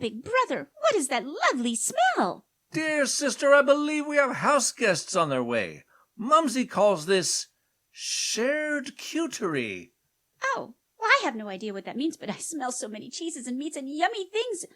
Big Brother, what is that lovely smell? Dear sister, I believe we have house guests on their way. Mumsy calls this shared cutery. Oh, well, I have no idea what that means, but I smell so many cheeses and meats and yummy things.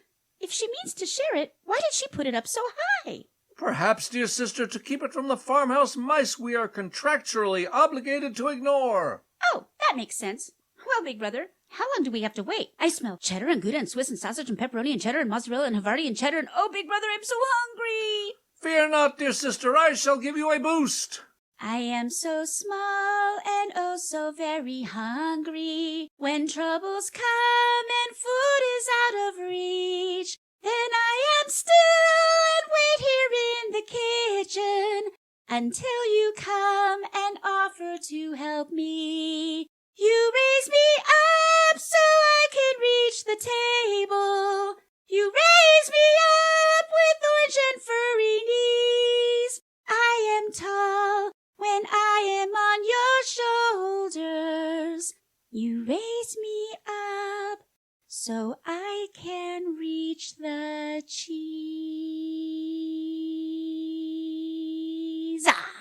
If she means to share it, why did she put it up so high? Perhaps, dear sister, to keep it from the farmhouse mice we are contractually obligated to ignore. Oh, that makes sense. Well, Big Brother, how long do we have to wait? I smell cheddar and gouda and Swiss and sausage and pepperoni and cheddar and mozzarella and Havarti and cheddar and oh, Big Brother, I'm so hungry! Fear not, dear sister, I shall give you a boost. I am so small and oh so very hungry. When troubles come and food is out of reach, then I am still and wait here in the kitchen until you come and offer to help me. You raise me up so I can reach the table. You raise me up with orange and furry knees. I am tall when I am on your shoulders. You raise me up so I can reach the cheese. Ah!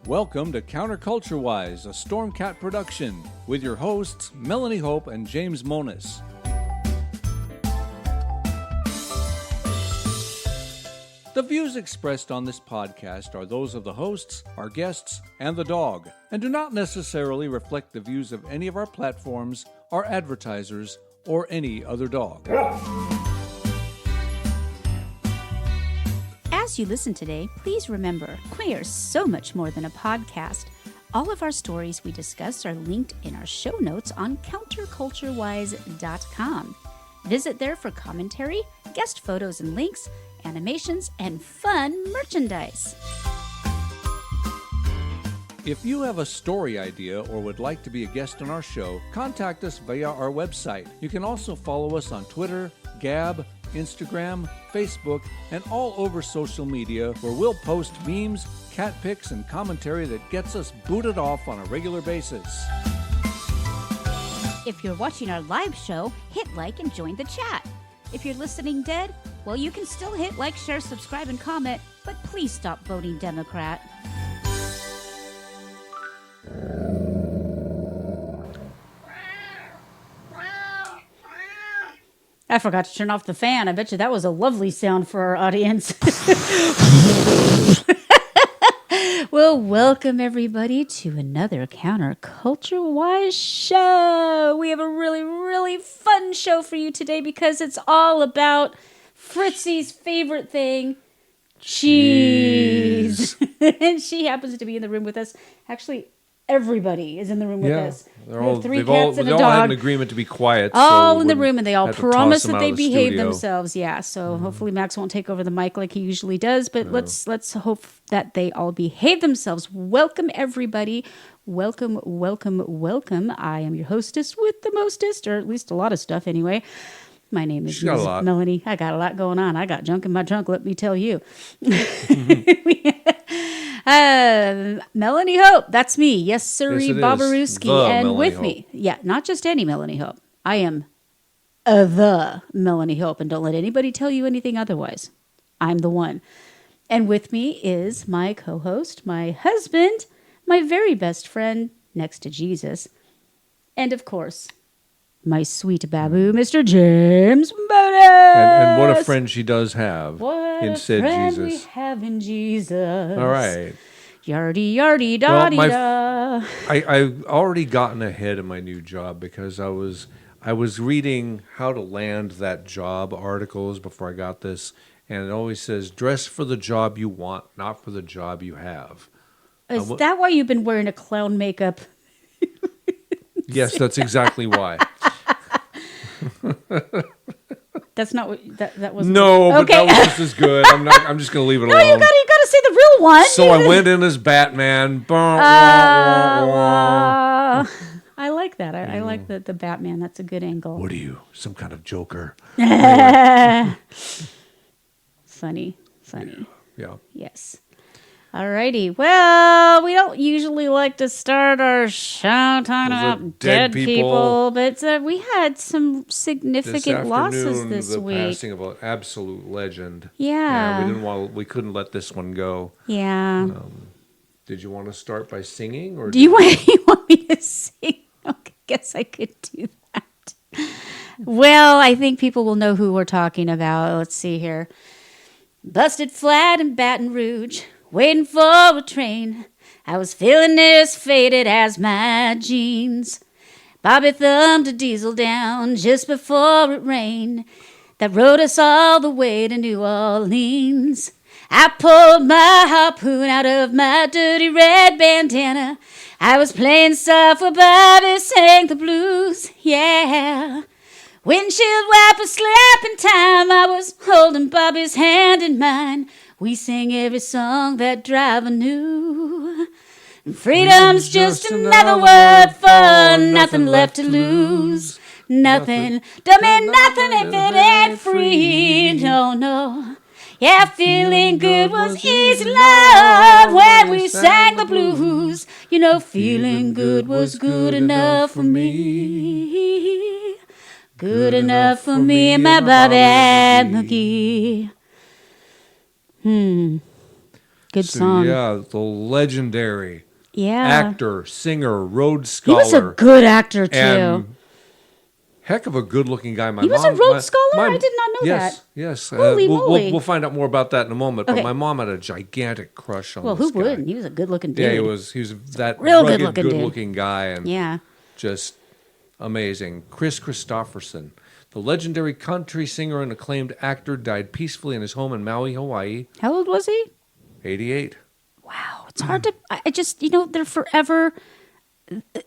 Welcome to CounterCultureWISE, a Stormcat production, with your hosts Melanie Hope and James Monis. The views expressed on this podcast are those of the hosts, our guests, and the dog, and do not necessarily reflect the views of any of our platforms, our advertisers, or any other dog. As you listen today, please remember, we are so much more than a podcast. All of our stories we discuss are linked in our show notes on CounterCultureWISE.com. Visit there for commentary, guest photos and links, animations, and fun merchandise. If you have a story idea or would like to be a guest on our show, contact us via our website. You can also follow us on Twitter, Gab, Instagram, Facebook, and all over social media where we'll post memes, cat pics, and commentary that gets us booted off on a regular basis. If you're watching our live show, hit like and join the chat. If you're listening dead, well, you can still hit like, share, subscribe, and comment, but please stop voting Democrat. I forgot to turn off the fan. I bet you that was a lovely sound for our audience. Well, welcome everybody to another CounterCultureWISE show. We have a really, really fun show for you today because it's all about Fritzy's favorite thing, cheese. And she happens to be in the room with us. Actually, everybody is in the room with us. They've all had an agreement to be quiet. All in the room, and they all promise that they behave themselves. Yeah, so hopefully Max won't take over the mic like he usually does, but let's hope that they all behave themselves. Welcome, everybody. Welcome, welcome, welcome. I am your hostess with the mostest, or at least a lot of stuff anyway. My name is Melanie. I got a lot going on. I got junk in my trunk, let me tell you. Melanie Hope, that's me. Yes, sirree, Babaruski. And Melanie with Hope. Me, not just any Melanie Hope. I am the Melanie Hope, and don't let anybody tell you anything otherwise. I'm the one. And with me is my co-host, my husband, my very best friend next to Jesus, and of course, my sweet babu, Mr. James Monis. And what a friend she does have in said friend Jesus. We have in Jesus. All right. Yardy, yardy, da da. I've already gotten ahead in my new job because I was reading how to land that job articles before I got this, and it always says, dress for the job you want, not for the job you have. Is that why you've been wearing a clown makeup? Yes, that's exactly why. That's not what that was. No, but that was just as good. I'm just gonna leave it alone. No, you gotta say the real one. So I went in as Batman. I like that. I like the Batman. That's a good angle. What are you, some kind of Joker? Funny. Yeah. Yes. Alrighty. Well, we don't usually like to start our show talking about dead people, but we had some significant losses this the week. Passing of an absolute legend. Yeah. We couldn't let this one go. Yeah. Did you want to start by singing, or Do you want me to sing? Okay, guess I could do that. Well, I think people will know who we're talking about. Let's see here. Busted flat in Baton Rouge, waiting for a train. I was feeling as faded as my jeans. Bobby thumbed a diesel down just before it rained. That rode us all the way to New Orleans. I pulled my harpoon out of my dirty red bandana. I was playing soft while Bobby sang the blues, yeah. Windshield wiper slapping time. I was holding Bobby's hand in mine. We sang every song that driver knew. And freedom's just another word for nothing left to lose. Nothing, don't mean nothing if it ain't free. No. Yeah, feeling good was easy, love, when we sang the blues. You know, feeling good was good enough for me. Good enough for me and my Bobby McGee. Good song. Yeah, the legendary Yeah. actor, singer, Rhodes Scholar. He was a good actor, too. And heck of a good-looking guy. He was a Rhodes Scholar? I did not know that. Yes. Holy moly. We'll find out more about that in a moment. Okay. But my mom had a gigantic crush on Well, this who guy. wouldn't? He was a good-looking dude. Yeah, he was that Real rugged, good-looking dude. good-looking guy, and Yeah. just amazing. Chris Christopherson, the legendary country singer and acclaimed actor, died peacefully in his home in Maui, Hawaii. How old was he? 88. Wow. It's hard to... I just, they're forever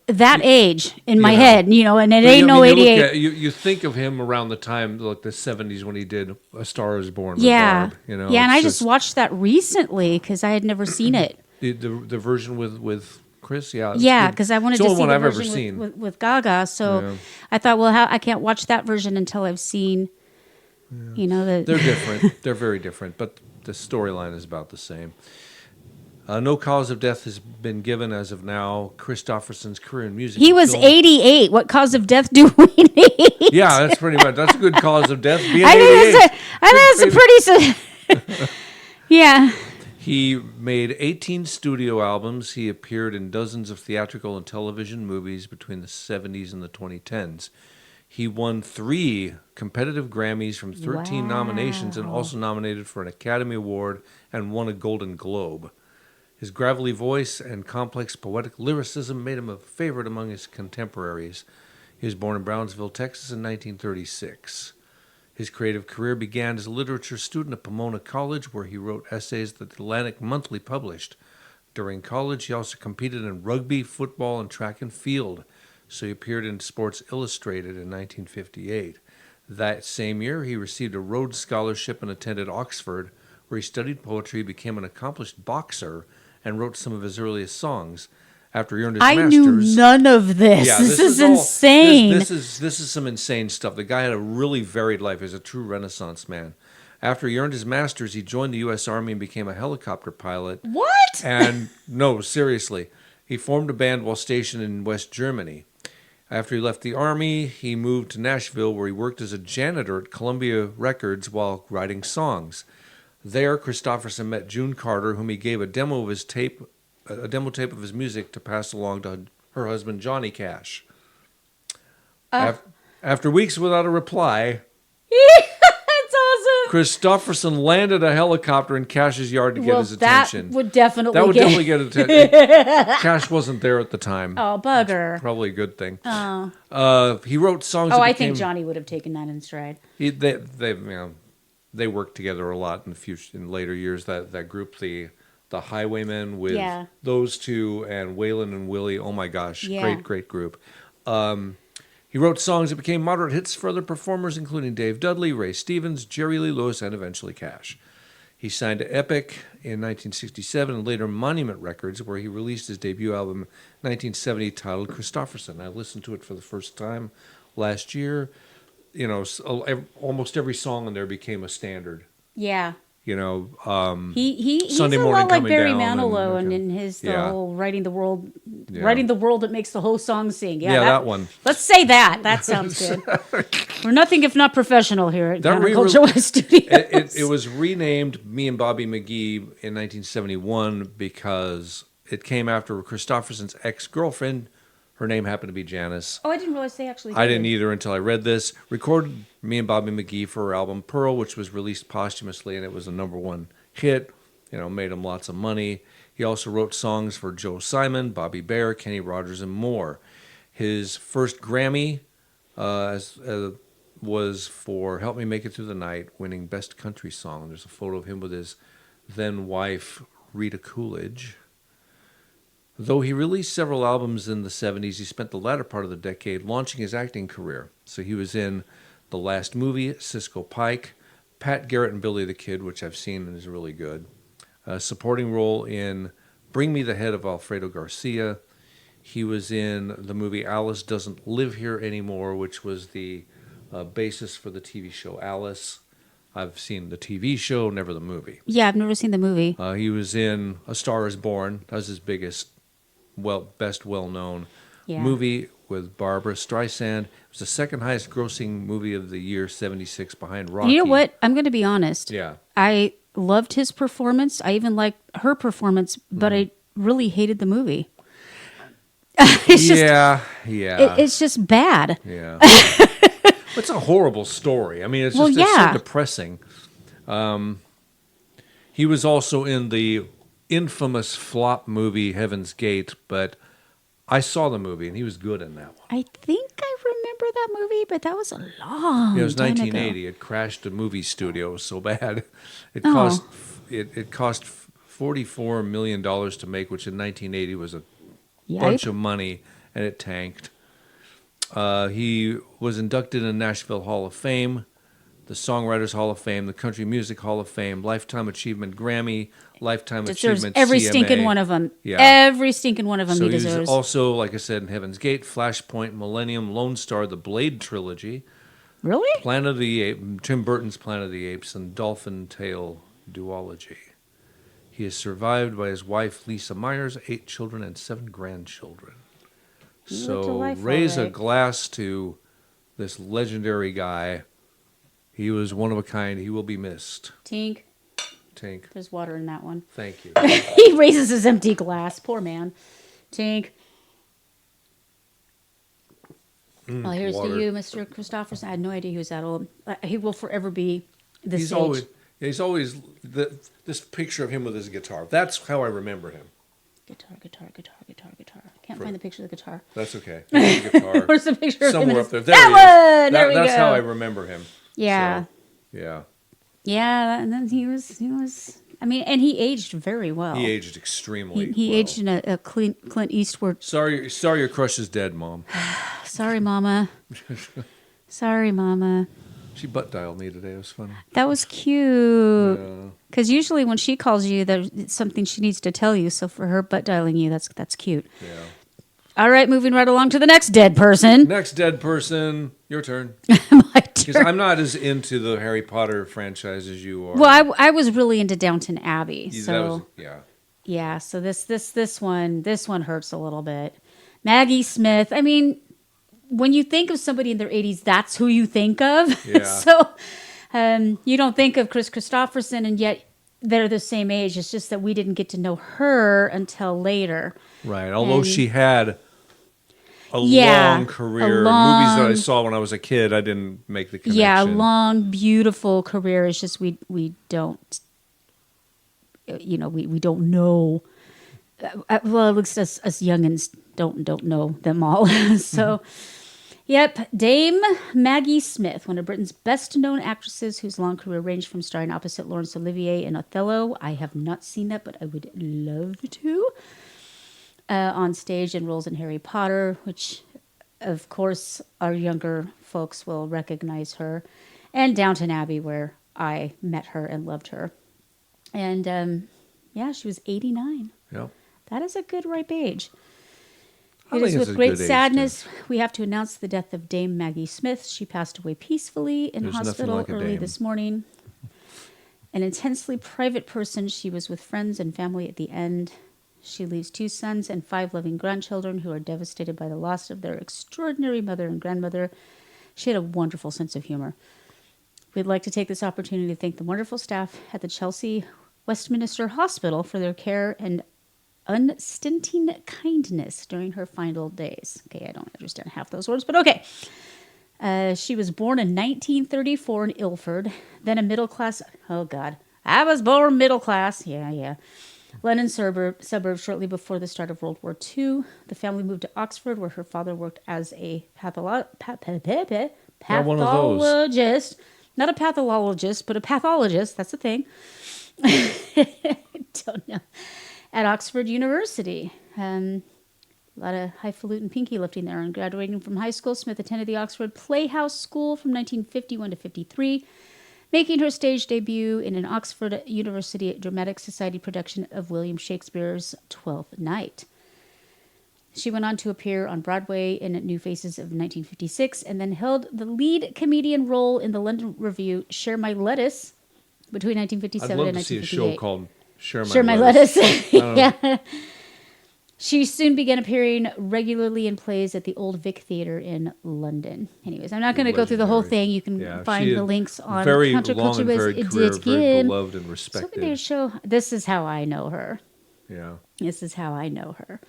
that age in my head, and it ain't no 88. You think of him around the time, like the 70s, when he did A Star Is Born with Yeah. Barb. Yeah, and I just watched that recently because I had never seen it. The version with Chris, yeah. Yeah, because I wanted to see the I've ever version seen. with Gaga. So I thought, well, I can't watch that version until I've seen, the... They're different. They're very different, but the storyline is about the same. No cause of death has been given as of now. Christopherson's career in music. He was 88. What cause of death do we need? Yeah, that's pretty much. That's a good cause of death. Being I 88. think it's a pretty... Yeah. He made 18 studio albums. He appeared in dozens of theatrical and television movies between the 70s and the 2010s. He won 3 competitive Grammys from 13 nominations, and also nominated for an Academy Award and won a Golden Globe. His gravelly voice and complex poetic lyricism made him a favorite among his contemporaries. He was born in Brownsville, Texas in 1936. His creative career began as a literature student at Pomona College, where he wrote essays that the Atlantic Monthly published. During college, he also competed in rugby, football, and track and field, so he appeared in Sports Illustrated in 1958. That same year, he received a Rhodes Scholarship and attended Oxford, where he studied poetry, became an accomplished boxer, and wrote some of his earliest songs. After he earned his master's... I knew none of this. Yeah, this is insane. This is some insane stuff. The guy had a really varied life. He was a true Renaissance man. After he earned his master's, he joined the U.S. Army and became a helicopter pilot. What? And, no, seriously. He formed a band while stationed in West Germany. After he left the Army, he moved to Nashville, where he worked as a janitor at Columbia Records while writing songs. There, Christopherson met June Carter, whom he gave a demo tape of his music to pass along to her husband, Johnny Cash. After weeks without a reply, that's awesome. Christopherson landed a helicopter in Cash's yard to get his attention. That would definitely get attention. Cash wasn't there at the time. Oh, bugger. It's probably a good thing. Oh. He wrote songs. I think Johnny would have taken that in stride. They worked together a lot in later years. That group, the Highwaymen, with those two and Waylon and Willie. Oh my gosh, great group. He wrote songs that became moderate hits for other performers, including Dave Dudley, Ray Stevens, Jerry Lee Lewis, and eventually Cash. He signed to Epic in 1967 and later Monument Records, where he released his debut album in 1970 titled Christofferson. I listened to it for the first time last year. You know, almost every song in there became a standard. Yeah. You know, He's Sunday a morning lot like coming Barry down Manilow and in his the yeah. whole writing the world Yeah. that makes the whole song sing. Yeah, that one. Let's say that. That sounds good. We're nothing if not professional here at CounterCultureWISE Studios. It was renamed Me and Bobby McGee in 1971 because it came after Christofferson's ex-girlfriend. Her name happened to be Janice. Oh, I didn't realize they actually did. I didn't either until I read this. Recorded Me and Bobby McGee for her album Pearl, which was released posthumously, and it was a #1 hit. You know, made him lots of money. He also wrote songs for Joe Simon, Bobby Bare, Kenny Rogers, and more. His first Grammy was for Help Me Make It Through the Night, winning Best Country Song. There's a photo of him with his then-wife, Rita Coolidge. Though he released several albums in the 70s, he spent the latter part of the decade launching his acting career. So he was in The Last Movie, Cisco Pike, Pat Garrett and Billy the Kid, which I've seen and is really good. A supporting role in Bring Me the Head of Alfredo Garcia. He was in the movie Alice Doesn't Live Here Anymore, which was the basis for the TV show Alice. I've seen the TV show, never the movie. Yeah, I've never seen the movie. He was in A Star Is Born. That was his best well-known movie with Barbara Streisand. It was the second highest grossing movie of the year, 76, behind Rocky. You know what? I'm going to be honest. Yeah. I loved his performance. I even liked her performance, but I really hated the movie. It's just bad. Yeah. It's a horrible story. I mean, it's so depressing. He was also in the infamous flop movie Heaven's Gate, but I saw the movie and he was good in that one. I think I remember that movie, but that was a long It was time 1980. ago. It crashed a movie studio. It was so bad. It cost $44 million to make, which in 1980 was a bunch of money, and it tanked. He was inducted in the Nashville Hall of Fame, the Songwriters Hall of Fame, the Country Music Hall of Fame, Lifetime Achievement Grammy, Lifetime Achievement every CMA. stinking one of them. Yeah. Every stinking one of them So he deserves. He's also, like I said, in Heaven's Gate, Flashpoint, Millennium, Lone Star, the Blade Trilogy. Really? Planet of the Apes, Tim Burton's Planet of the Apes, and Dolphin Tale duology. He is survived by his wife, Lisa Myers, 8 children, and 7 grandchildren. So raise a glass to this legendary guy. He was one of a kind. He will be missed. Tink. There's water in that one. Thank you. He raises his empty glass. Poor man. Tink. Well, here's water. to you, Mr. Christofferson. I had no idea he was that old. He will forever be this He's age. He's always this picture of him with his guitar. That's how I remember him. Guitar. Can't find the picture of the guitar. That's okay. The guitar. Where's the picture of him? Somewhere up there. That one! There we go. That's how I remember him. Yeah. So, yeah. Yeah, and then he was. I mean, and he aged very well. He aged extremely well. He aged in a Clint Eastwood. Sorry your crush is dead, Mom. Sorry, Mama. Sorry, Mama. She butt dialed me today. It was funny. That was cute. Yeah. Because usually when she calls you, there's something she needs to tell you. So for her butt dialing you, that's cute. Yeah. All right, moving right along to the next dead person. Next dead person. Your turn. My Because turn. I'm not as into the Harry Potter franchise as you are. Well, I was really into Downton Abbey. Yeah. So this one hurts a little bit. Maggie Smith. I mean, when you think of somebody in their 80s, that's who you think of. Yeah. So you don't think of Kris Kristofferson, and yet they're the same age. It's just that we didn't get to know her until later. Right. Although she had a long career. Movies that I saw when I was a kid, I didn't make the connection. Yeah, a long, beautiful career. It's just we don't, we don't know. Well, at least us youngins don't know them all. So, yep, Dame Maggie Smith, one of Britain's best-known actresses whose long career ranged from starring opposite Laurence Olivier in Othello. I have not seen that, but I would love to. On stage in roles in Harry Potter, which, of course, our younger folks will recognize her, and Downton Abbey, where I met her and loved her. And, she was 89. Yeah. That is a good ripe age. I It think is it's with a great good age sadness we have to announce the death of Dame Maggie Smith. She passed away peacefully in There's nothing hospital like a early dame. this morning. An intensely private person, she was with friends and family at the end. She leaves 2 sons and 5 loving grandchildren who are devastated by the loss of their extraordinary mother and grandmother. She had a wonderful sense of humor. We'd like to take this opportunity to thank the wonderful staff at the Chelsea Westminster Hospital for their care and unstinting kindness during her final days. Okay, I don't understand half those words, but okay. She was born in 1934 in Ilford, then a middle class... Oh, God. I was born middle class. Yeah. London suburb shortly before the start of World War II. The family moved to Oxford, where her father worked as a pathologist. Not a pathologist, but a pathologist. That's the thing. I don't know. At Oxford University. A lot of highfalutin pinky lifting there. And graduating from high school, Smith attended the Oxford Playhouse School from 1951 to 53, making her stage debut in an Oxford University Dramatic Society production of William Shakespeare's Twelfth Night. She went on to appear on Broadway in New Faces of 1956 and then held the lead comedian role in the London revue Share My Lettuce between 1957 I'd love and to see a 1958. show called Share My Share My Lettuce. Lettuce. Yeah. She soon began appearing regularly in plays at the Old Vic Theatre in London. Anyways, I'm not going to go through the whole thing. You can find the links on very long and CounterCultureWISE. varied career, very beloved and respected. Show. This is how I know her. Yeah. This is how I know her.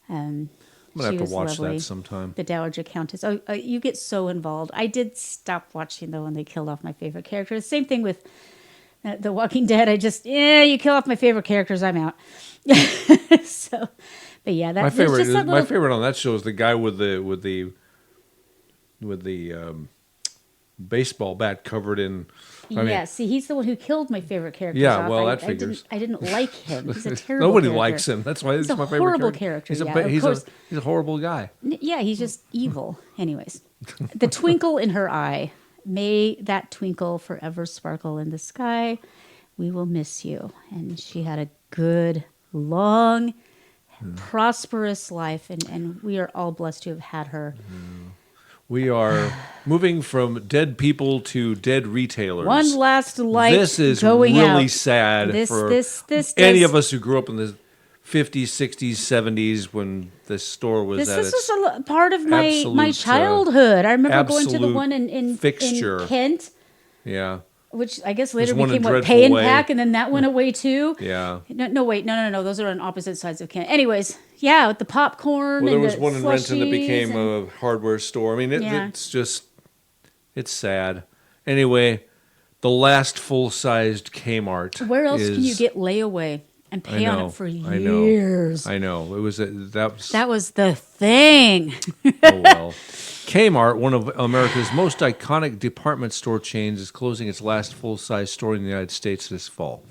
I'm going to have to watch lovely. that sometime. The Dowager Countess. Oh, you get so involved. I did stop watching, though, when they killed off my favorite characters. Same thing with The Walking Dead. You kill off my favorite characters, I'm out. So, but yeah, my favorite on that show is the guy with the baseball bat covered in. See, he's the one who killed my favorite character. Yeah, well, that figures. I didn't like him. He's a terrible Nobody character. likes him. That's why he's my favorite horrible character. character. He's a horrible guy. Yeah, he's just evil. Anyways, the twinkle in her eye. May that twinkle forever sparkle in the sky. We will miss you. And she had a good, long, prosperous life, and we are all blessed to have had her. We are moving from dead people to dead retailers. One last light. This is going really out. sad for any of us who grew up in the 50s, 60s, 70s when this store was this at was its a part of my childhood. I remember going to the one in Kent. Yeah. Which I guess later became Pay and Pack, and then that went away too. Yeah. No. Those are on opposite sides of Kent. Anyways, yeah, with the popcorn. Well, there and was the one in Renton that became a hardware store. I mean, it's sad. Anyway, the last full-sized Kmart. Where else can you get layaway and pay on it for years? I know. It was that was the thing. Oh well. Kmart, one of America's most iconic department store chains, is closing its last full-size store in the United States this fall.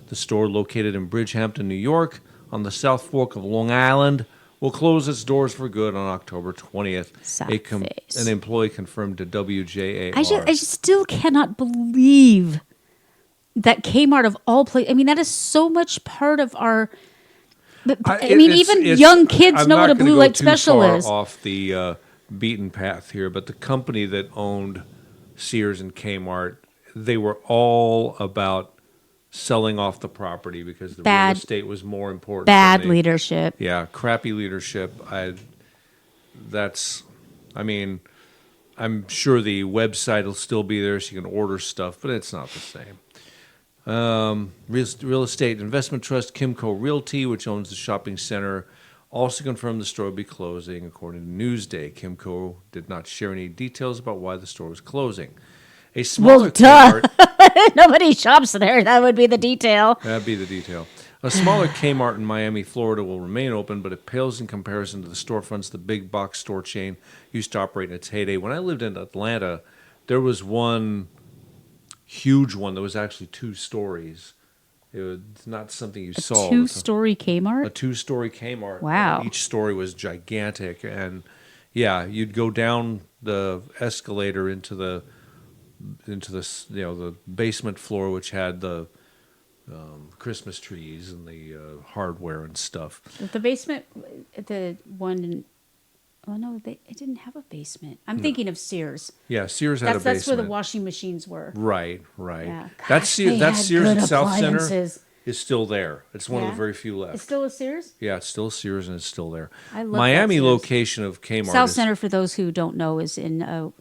The store, located in Bridgehampton, New York, on the South Fork of Long Island, will close its doors for good on October 20th. An employee confirmed to WJAR. I just still cannot believe that Kmart of all places. I mean, that is so much part of our. Even young kids know what a blue light special is. Off the beaten path here, but the company that owned Sears and Kmart, they were all about selling off the property because the real estate was more important. Bad leadership. Yeah, crappy leadership. I'm sure the website will still be there so you can order stuff, but it's not the same. Real estate investment trust Kimco Realty, which owns the shopping center, also confirmed the store will be closing. According to Newsday, Kimco did not share any details about why the store was closing. A smaller Kmart, nobody shops there. That would be the detail. That'd be the detail. A smaller Kmart in Miami, Florida will remain open, but it pales in comparison to the storefronts the big box store chain used to operate in its heyday. When I lived in Atlanta, there was one huge one that was actually 2 stories. It was not something you saw. A 2-story Kmart? A 2-story Kmart. Wow. Each story was gigantic. And yeah, you'd go down the escalator into the basement floor, which had the Christmas trees and the hardware and stuff. The basement, the one in... Oh, no, it didn't have a basement. I'm thinking of Sears. Yeah, Sears had a basement. That's where the washing machines were. Right. Yeah. That Gosh, Sears good at South Center appliances. is still there. It's one of Yeah? the very few left. It's still a Sears? Yeah, it's still Sears and it's still there. I love Miami that Sears. location of Kmart. South Center, for those who don't know, is in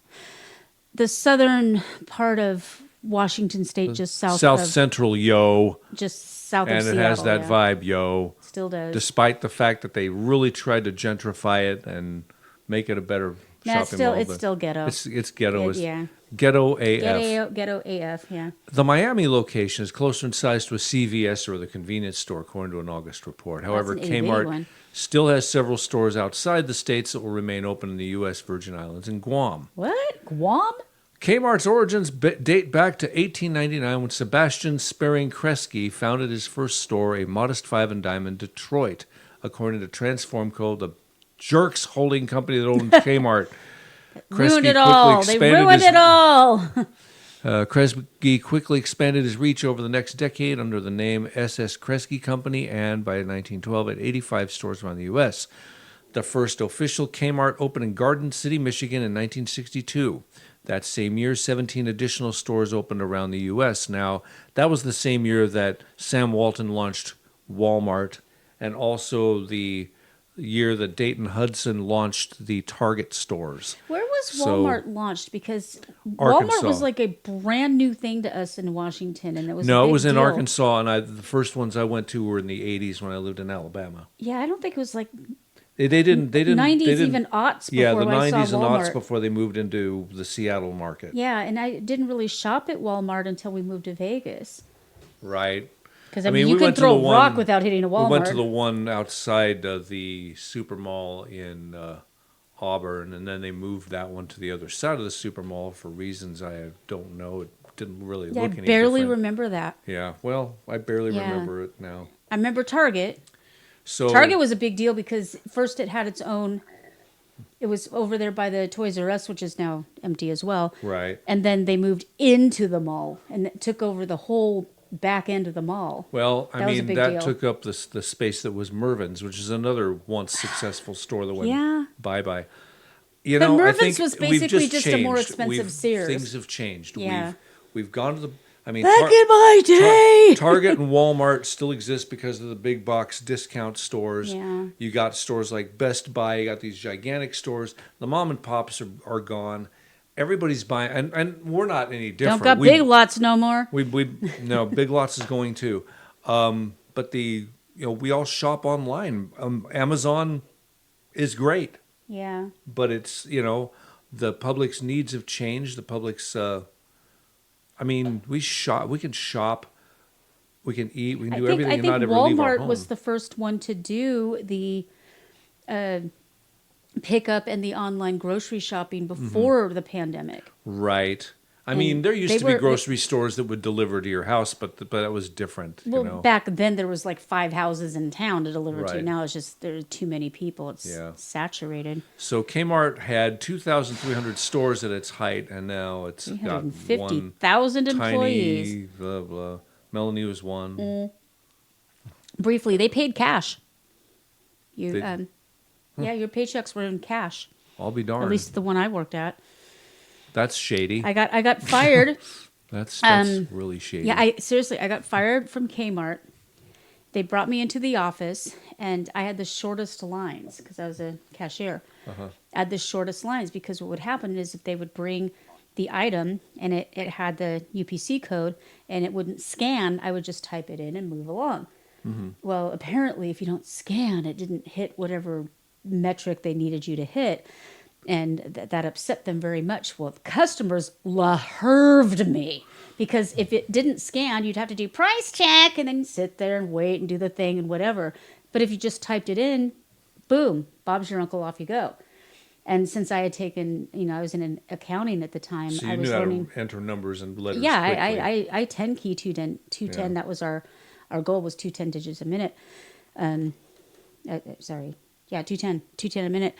the southern part of Washington State, just south of... Central, yo. Just south of And Seattle. it has that vibe, yo. Still does. Despite the fact that they really tried to gentrify it and make it a better shopping mall. It's still ghetto. It's ghetto. Yeah. Ghetto AF. Ghetto AF, yeah. The Miami location is closer in size to a CVS or the convenience store, according to an August report. However, That's an itty-bitty Kmart one. still has several stores outside the states that will remain open in the U.S., Virgin Islands, and Guam. What? Guam? Kmart's origins date back to 1899 when Sebastian Sparing Kresge founded his first store, a modest 5-and-dime in Detroit, according to Transformco, the jerks holding company that owned Kmart. Ruined it all. They ruined it all. Kresge quickly expanded his reach over the next decade under the name SS Kresge Company, and by 1912 had 85 stores around the U.S. The first official Kmart opened in Garden City, Michigan in 1962. That same year, 17 additional stores opened around the U.S. Now, that was the same year that Sam Walton launched Walmart, and also the year that Dayton Hudson launched the Target stores. Where was Walmart launched? Because Arkansas. Walmart was like a brand new thing to us in Washington, and it was No, a big it was in deal. Arkansas, and the first ones I went to were in the 80s when I lived in Alabama. Yeah, I don't think it was like They didn't 90s, they didn't, even aughts before Yeah, the I saw 90s and Walmart. aughts before they moved into the Seattle market. Yeah, and I didn't really shop at Walmart until we moved to Vegas. Right. Because, I mean, you can throw a rock without hitting a Walmart. We went to the one outside the super mall in Auburn, and then they moved that one to the other side of the super mall for reasons I don't know. It didn't really look any different. I barely remember that. Yeah, well, I barely remember it now. I remember Target. So Target was a big deal because first it had its own... It was over there by the Toys R Us, which is now empty as well. Right. And then they moved into the mall and it took over the whole back end of the mall. Well, I mean, that deal. took up the space that was Mervyn's, which is another once successful store that went bye-bye. You But know, Mervyn's I think was we've basically just a more changed. expensive Sears. Things have changed. Yeah. We've gone to the... I mean, Back in my day! Target and Walmart still exist because of the big box discount stores. Yeah. You got stores like Best Buy. You got these gigantic stores. The mom and pops are gone. Everybody's buying, and we're not any different. Don't got Big Lots no more. No, Big Lots is going too. But we all shop online. Amazon is great. Yeah. But it's, the public's needs have changed. The public's, we can shop, we can eat, we can do everything and not ever leave our Walmart home. was the first one to do the pickup and the online grocery shopping before the pandemic. Right. I mean, there used to be grocery stores that would deliver to your house, but that was different. Well, back then there was like 5 houses in town to deliver to. Right. Now it's just there are too many people. It's saturated. So Kmart had 2,300 stores at its height, and now it's got 350,000 employees. Tiny, blah, blah. Melanie was one. Briefly, they paid cash. Your paychecks were in cash. I'll be darned. At least the one I worked at. That's shady. I got fired. That's really shady. Yeah, I got fired from Kmart. They brought me into the office, and I had the shortest lines because I was a cashier. I had the shortest lines because what would happen is if they would bring the item and it had the UPC code and it wouldn't scan, I would just type it in and move along. Well, apparently, if you don't scan, it didn't hit whatever metric they needed you to hit. And that upset them very much. Well, the customers la-herved me because if it didn't scan, you'd have to do price check and then sit there and wait and do the thing and whatever. But if you just typed it in, boom, Bob's your uncle, off you go. And since I had taken, I was in accounting at the time. So you I was knew how learning, to enter numbers and letters yeah, quickly. I 10 key 210. Yeah. That was our goal was 210 digits a minute. 210 a minute.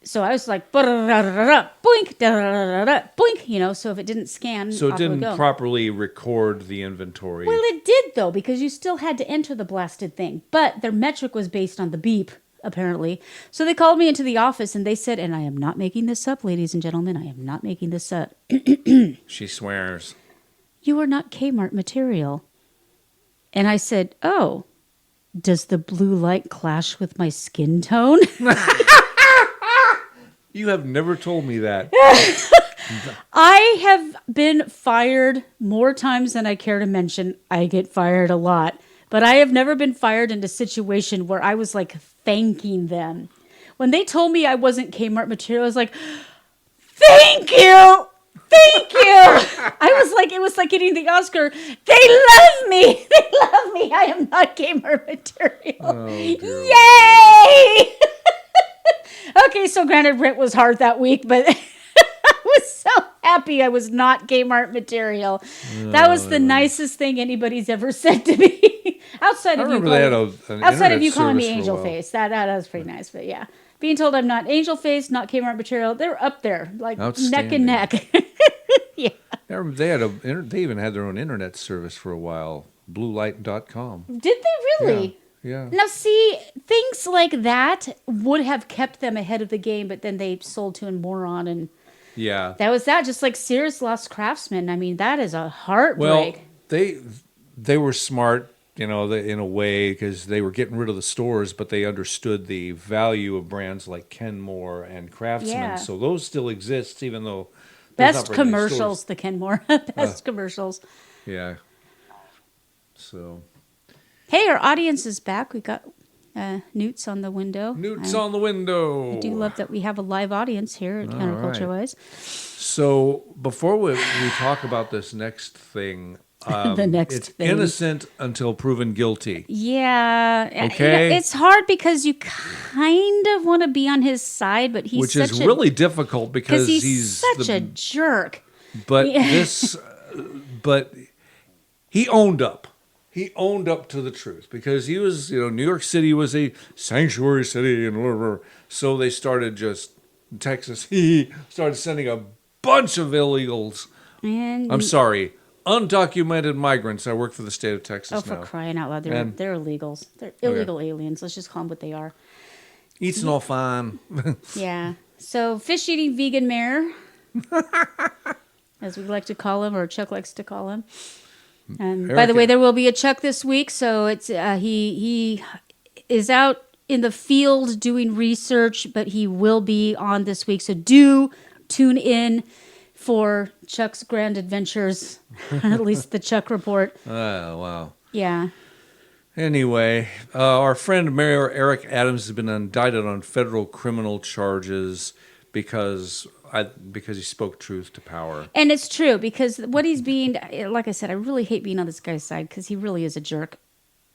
So I was like, boink, boink, so if it didn't scan, So it off it would didn't go. properly record the inventory. Well, it did, though, because you still had to enter the blasted thing. But their metric was based on the beep, apparently. So they called me into the office, and they said, and I am not making this up, ladies and gentlemen, I am not making this up. She swears. You are not Kmart material. And I said, oh, does the blue light clash with my skin tone? You have never told me that. I have been fired more times than I care to mention. I get fired a lot. But I have never been fired in a situation where I was like thanking them. When they told me I wasn't Kmart material, I was like, thank you! Thank you! It was like getting the Oscar. They love me! They love me! I am not Kmart material. Oh, Yay! Okay, so granted, rent was hard that week, but I was so happy I was not Kmart material. That was the nicest thing anybody's ever said to me. outside of you calling me Angel Face. That was pretty nice, but yeah. Being told I'm not Angel Face, not Kmart material, they're up there, like neck and neck. Yeah. They even had their own internet service for a while, bluelight.com. Did they really? Yeah. Now, see, things like that would have kept them ahead of the game, but then they sold to a moron, and that was that. Just like Sears lost Craftsman. I mean, that is a heartbreak. Well, they were smart, in a way, because they were getting rid of the stores, but they understood the value of brands like Kenmore and Craftsman. Yeah. So those still exist, even though best commercials, the Kenmore best commercials. Yeah. So. Hey, our audience is back. We got Newts on the window. Newts on the window. I do love that we have a live audience here at CounterCultureWISE. So before we talk about this next thing, it's innocent until proven guilty. Yeah. Okay. It's hard because you kind of want to be on his side, but which is really difficult because he's such a jerk. But but he owned up. He owned up to the truth because he was, New York City was a sanctuary city, and so they started Texas. He started sending a bunch of illegals. And I'm sorry, undocumented migrants. I work for the state of Texas now. Oh, for crying out loud! They're illegals. They're illegal aliens. Let's just call them what they are. Eating all fine. Yeah. So fish-eating vegan mayor, as we like to call him, or Chuck likes to call him. And by the way, there will be a Chuck this week, so it's he is out in the field doing research, but he will be on this week. So do tune in for Chuck's grand adventures, at least the Chuck report. Oh, wow. Yeah. Anyway, our friend Mayor Eric Adams has been indicted on federal criminal charges because he spoke truth to power. And it's true, because what he's being, like I said, I really hate being on this guy's side because he really is a jerk.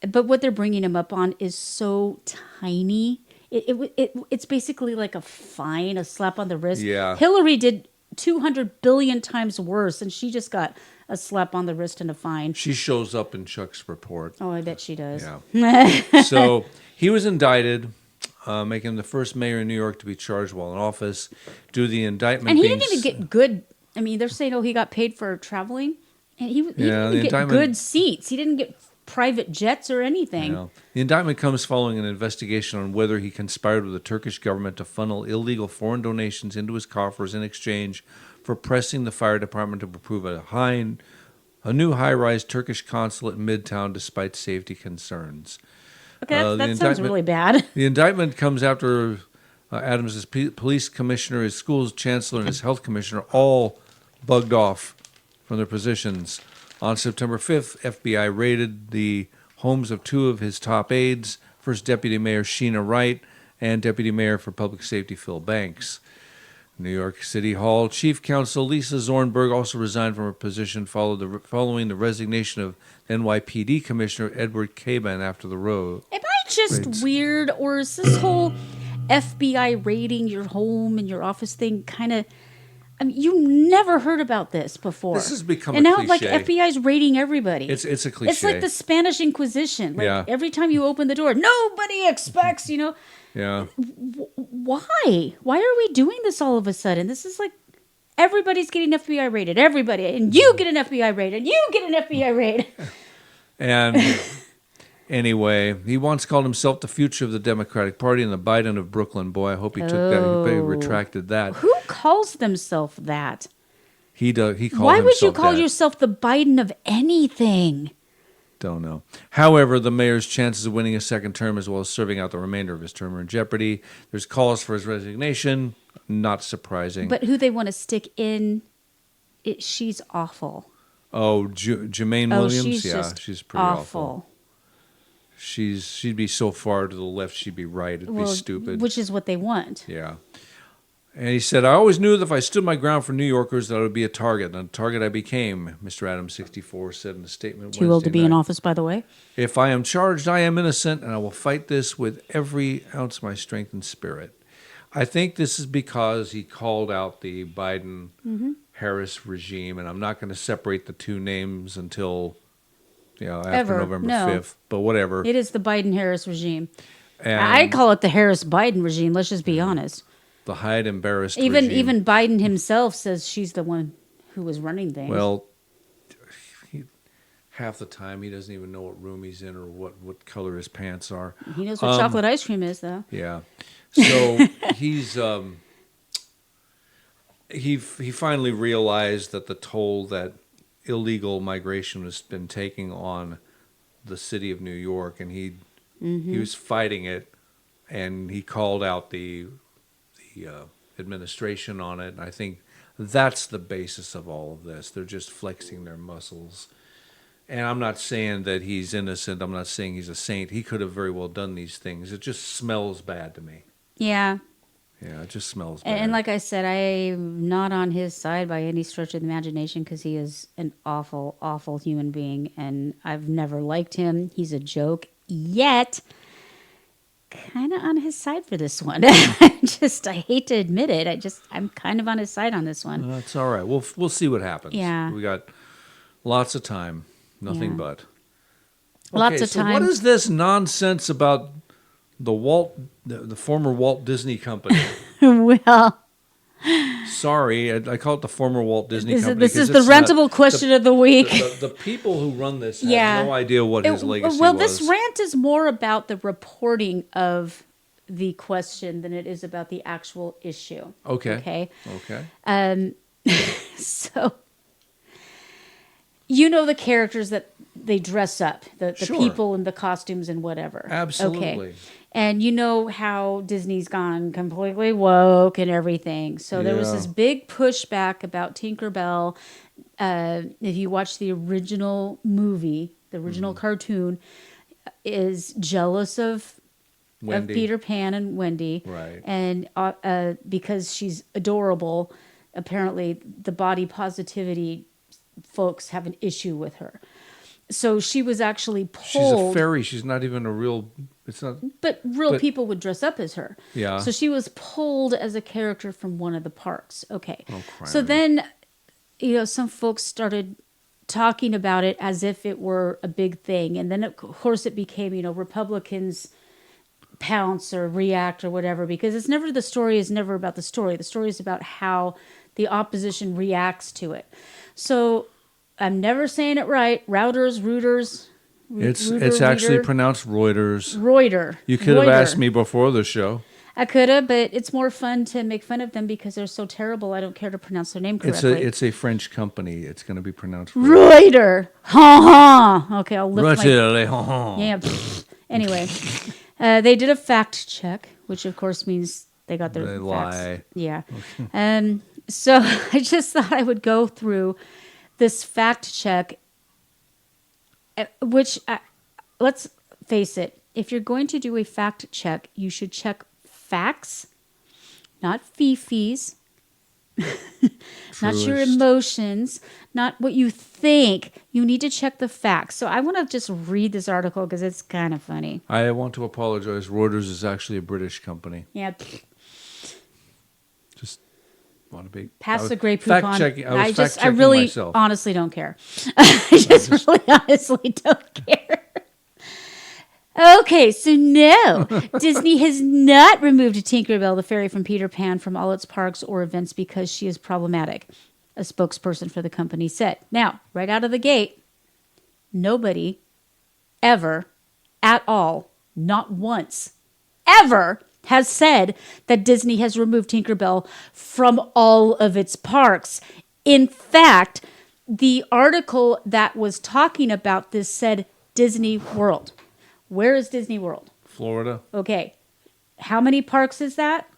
But what they're bringing him up on is so tiny. It's basically like a fine, a slap on the wrist. Yeah. Hillary did 200 billion times worse, and she just got a slap on the wrist and a fine. She shows up in Chuck's report. Oh, I bet she does. Yeah. So he was indicted, making him the first mayor in New York to be charged while in office. Due to the indictment, and he didn't even get good. I mean, they're saying, he got paid for traveling, and he didn't get good seats. He didn't get private jets or anything. Yeah. The indictment comes following an investigation on whether he conspired with the Turkish government to funnel illegal foreign donations into his coffers in exchange for pressing the fire department to approve a new high-rise Turkish consulate in Midtown despite safety concerns. Okay, that sounds really bad. The indictment comes after Adams' police commissioner, his school's chancellor, and his health commissioner all bugged off from their positions. On September 5th, FBI raided the homes of two of his top aides, First Deputy Mayor Sheena Wright and Deputy Mayor for Public Safety Phil Banks. New York City Hall Chief Counsel Lisa Zornberg also resigned from her position following the resignation of NYPD Commissioner Edward Caban after the road. Am I just weird, or is this whole FBI raiding your home and your office thing kind of... I mean, you never heard about this before. This has become and a now, cliche. like, FBI's raiding everybody. It's a cliche. It's like the Spanish Inquisition. Like, Yeah. every time you open the door, nobody expects, Yeah. Why? Why are we doing this all of a sudden? This is like everybody's getting FBI raided. Everybody. And you get an FBI raid. And you get an FBI raid. And anyway, he once called himself the future of the Democratic Party and the Biden of Brooklyn. Boy, I hope he took that. He retracted that. Who calls themselves that? He called himself Why would you call that. yourself the Biden of anything? Don't know. However, the mayor's chances of winning a second term as well as serving out the remainder of his term are in jeopardy. There's calls for his resignation. Not surprising. But who they want to stick in, she's awful. Oh, Jermaine Williams? She's pretty awful. Awful. She'd be so far to the left, she'd be right. It'd be stupid. Which is what they want. Yeah. And he said, I always knew that if I stood my ground for New Yorkers, that I would be a target. And a target I became, Mr. Adams, 64, said in a statement Too old to be in office, by the way. If I am charged, I am innocent, and I will fight this with every ounce of my strength and spirit. I think this is because he called out the Biden-Harris regime, and I'm not going to separate the two names until after November 5th, but whatever. It is the Biden-Harris regime. And I call it the Harris-Biden regime, let's just be honest. The Hyde-embarrassed regime. Even Biden himself says she's the one who was running things. Well, half the time he doesn't even know what room he's in or what color his pants are. He knows what chocolate ice cream is, though. Yeah. So he's he finally realized that the toll that illegal migration has been taking on the city of New York, and he was fighting it, and he called out the administration on it. And I think that's the basis of all of this. They're just flexing their muscles. And I'm not saying that he's innocent. I'm not saying he's a saint. He could have very well done these things. It just smells bad to me. Yeah. Yeah, it just smells bad. And like I said, I'm not on his side by any stretch of the imagination because he is an awful, awful human being. And I've never liked him. He's a joke. Yet, kind of on his side for this one. I hate to admit it. I'm kind of on his side on this one. That's all right. We'll see what happens. Yeah. We got lots of time. Nothing but. Lots of time. What is this nonsense about the former Walt Disney Company? Well, sorry, I call it the former Walt Disney Company. This is the rentable question of the week. The people who run this have no idea what his legacy was. Well, this rant is more about the reporting of the question than it is about the actual issue. Okay. So, you know the characters that they dress up, the Sure. people and the costumes and whatever. Absolutely. Okay. And you know how Disney's gone completely woke and everything. So there was this big pushback about Tinkerbell. If you watch the original movie, the original cartoon, is jealous of Peter Pan and Wendy. Right. And because she's adorable, apparently the body positivity folks have an issue with her. So she was actually pulled. She's a fairy. She's not even a real. It's not. But real people would dress up as her. Yeah. So she was pulled as a character from one of the parks. Okay. Oh, crap. So then, some folks started talking about it as if it were a big thing, and then of course it became, Republicans pounce or react or whatever, because the story is never about the story. The story is about how the opposition reacts to it. So I'm never saying it right. Routers. It's actually pronounced Reuters. Reuter. You could have asked me before the show. I could have, but it's more fun to make fun of them because they're so terrible. I don't care to pronounce their name correctly. It's a French company. It's going to be pronounced Reuter. Ha ha. Okay, I'll lift my... Yeah. Anyway, they did a fact check, which of course means they got their They facts. lie. Yeah. So I just thought I would go through this fact check, which, let's face it, if you're going to do a fact check, you should check facts, not fifis, not your emotions, not what you think. You need to check the facts. So I want to just read this article because it's kind of funny. I want to apologize. Reuters is actually a British company. Yeah. Just Want to be Pass the Grey fact Poupon. checking. I I really myself. honestly don't care. I just really honestly don't care. Okay, so no, Disney has not removed Tinkerbell the fairy from Peter Pan from all its parks or events because she is problematic, a spokesperson for the company said. Now, right out of the gate, nobody ever at all, not once, ever has said that Disney has removed Tinkerbell from all of its parks. In fact, the article that was talking about this said Disney World. Where is Disney World? Florida. Okay. How many parks is that?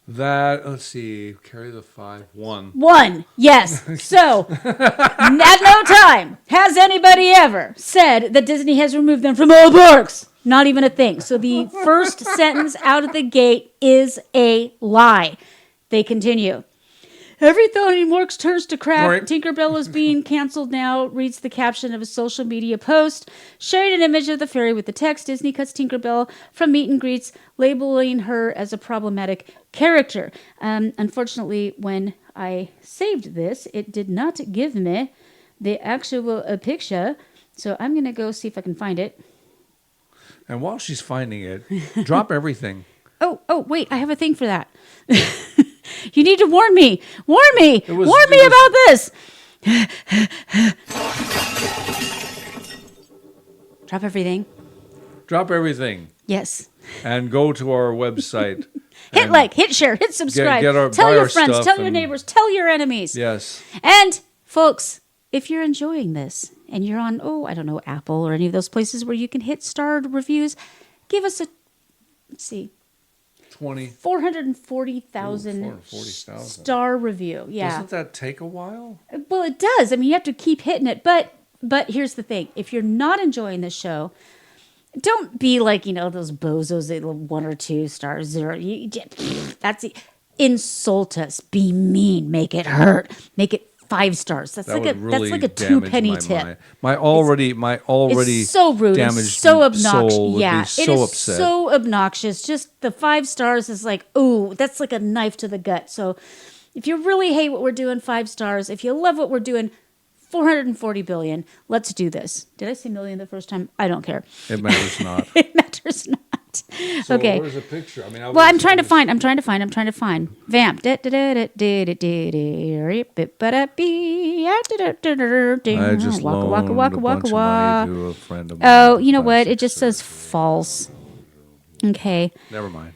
Let's see, carry the 5. 1. 1. Yes. So, at no time has anybody ever said that Disney has removed them from all parks. Not even a thing. So the first sentence out of the gate is a lie. They continue. Everything in works turns to crap. Right. Tinkerbell is being canceled now, reads the caption of a social media post, sharing an image of the fairy with the text, Disney cuts Tinkerbell from meet and greets, labeling her as a problematic character. Unfortunately, when I saved this, it did not give me the actual picture, so I'm going to go see if I can find it. And while she's finding it, drop everything. Oh, wait, I have a thing for that. You need to warn me. Warn me about this. Drop everything. Drop everything. Yes. And go to our website. Hit like, hit share, hit subscribe. Tell your friends, tell your neighbors, tell your enemies. Yes. And, folks, if you're enjoying this and you're on, I don't know, Apple or any of those places where you can hit starred reviews, give us a, let's see, 440,000 star review. Yeah. Doesn't that take a while? Well, it does. I mean, you have to keep hitting it. But here's the thing. If you're not enjoying this show, don't be like, those bozos that 1 or 2 stars, 0. That's insult us. Be mean. Make it hurt. Make it 5 stars. That's like a 2-penny tip. My already it's so rude, damaged so obnoxious. soul Yeah, would be so it is upset. so obnoxious. Just the 5 stars is like, ooh, that's like a knife to the gut. So if you really hate what we're doing, 5 stars. If you love what we're doing, 440 billion. Let's do this. Did I say million the first time? I don't care. It matters not. It matters not. So okay. Where's a picture? I mean, I'm trying to find. Vamp. I just loaned a bunch of money to a friend of mine. Oh, you know what? It just says false. Okay. Never mind.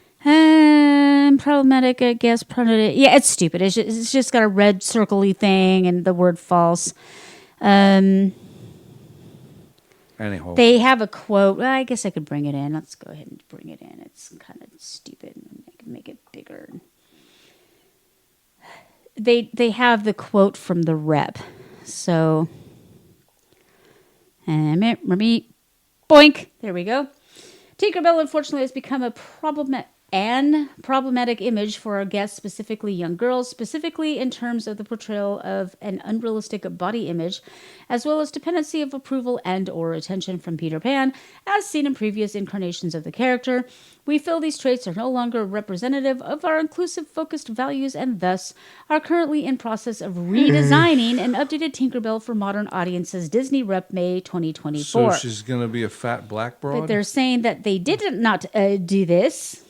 Problematic, I guess. Yeah, it's stupid. It's just got a red circly thing and the word false. Anyhow. They have a quote. Well, I guess I could bring it in. Let's go ahead and bring it in. It's kind of stupid. I can make it bigger. They have the quote from the rep. So, boink. There we go. Tinkerbell, unfortunately, has become a problematic image for our guests, specifically young girls, specifically in terms of the portrayal of an unrealistic body image, as well as dependency of approval and or attention from Peter Pan, as seen in previous incarnations of the character. We feel these traits are no longer representative of our inclusive, focused values, and thus are currently in process of redesigning an updated Tinkerbell for modern audiences. Disney Rep May 2024. So she's going to be a fat black broad? But they're saying that they did not do this.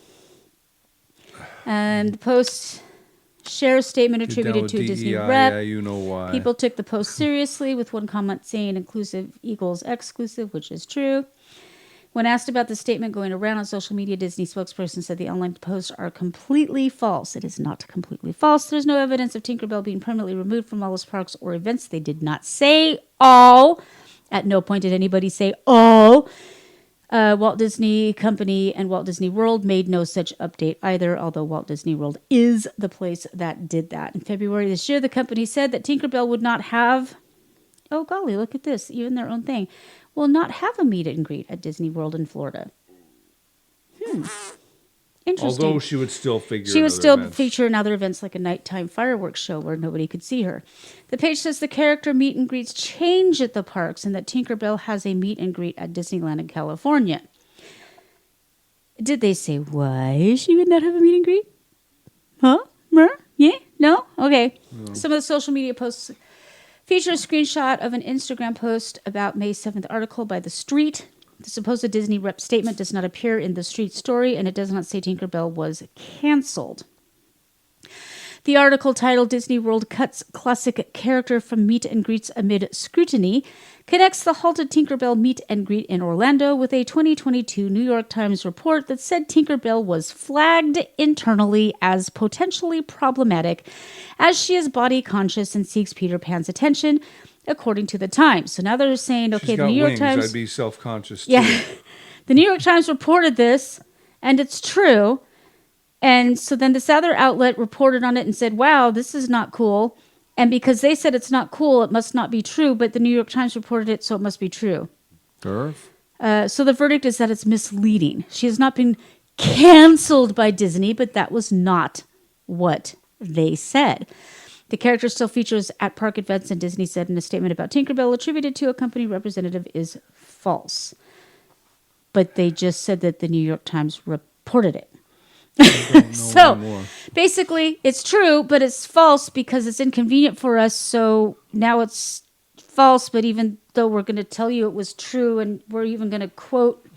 The post shares statement attributed to Disney Rep. Yeah, you know why. People took the post seriously, with one comment saying inclusive equals exclusive, which is true. When asked about the statement going around on social media, Disney spokesperson said the online posts are completely false. It is not completely false. There's no evidence of Tinkerbell being permanently removed from all its parks or events. They did not say all. At no point did anybody say all. Walt Disney Company and Walt Disney World made no such update either, although Walt Disney World is the place that did that. In February this year, the company said that Tinkerbell would not have, oh golly, look at this, even their own thing, will not have a meet and greet at Disney World in Florida. Interesting. Although she would still feature in other events like a nighttime fireworks show where nobody could see her. The page says the character meet and greets change at the parks and that Tinkerbell has a meet and greet at Disneyland in California. Did they say why she would not have a meet and greet? Huh? Yeah? No? Okay. No. Some of the social media posts feature a screenshot of an Instagram post about May 7th article by The Street. The supposed Disney rep statement does not appear in The Street story, and it does not say Tinkerbell was canceled. The article, titled Disney World Cuts Classic Character from Meet and Greets Amid Scrutiny, connects the halted Tinkerbell meet and greet in Orlando with a 2022 New York Times report that said Tinkerbell was flagged internally as potentially problematic as she is body conscious and seeks Peter Pan's attention, according to the Times. So now they're saying, okay, the New York Times... I'd be self-conscious too. Yeah. The New York Times reported this, and it's true. And so then this other outlet reported on it and said, wow, this is not cool. And because they said it's not cool, it must not be true. But the New York Times reported it, so it must be true. So the verdict is that it's misleading. She has not been canceled by Disney, but that was not what they said. The character still features at park events, and Disney said in a statement about Tinkerbell attributed to a company representative is false. But they just said that the New York Times reported it. So basically it's true, but it's false because it's inconvenient for us. So now it's false, but even though we're going to tell you it was true, and we're even going to quote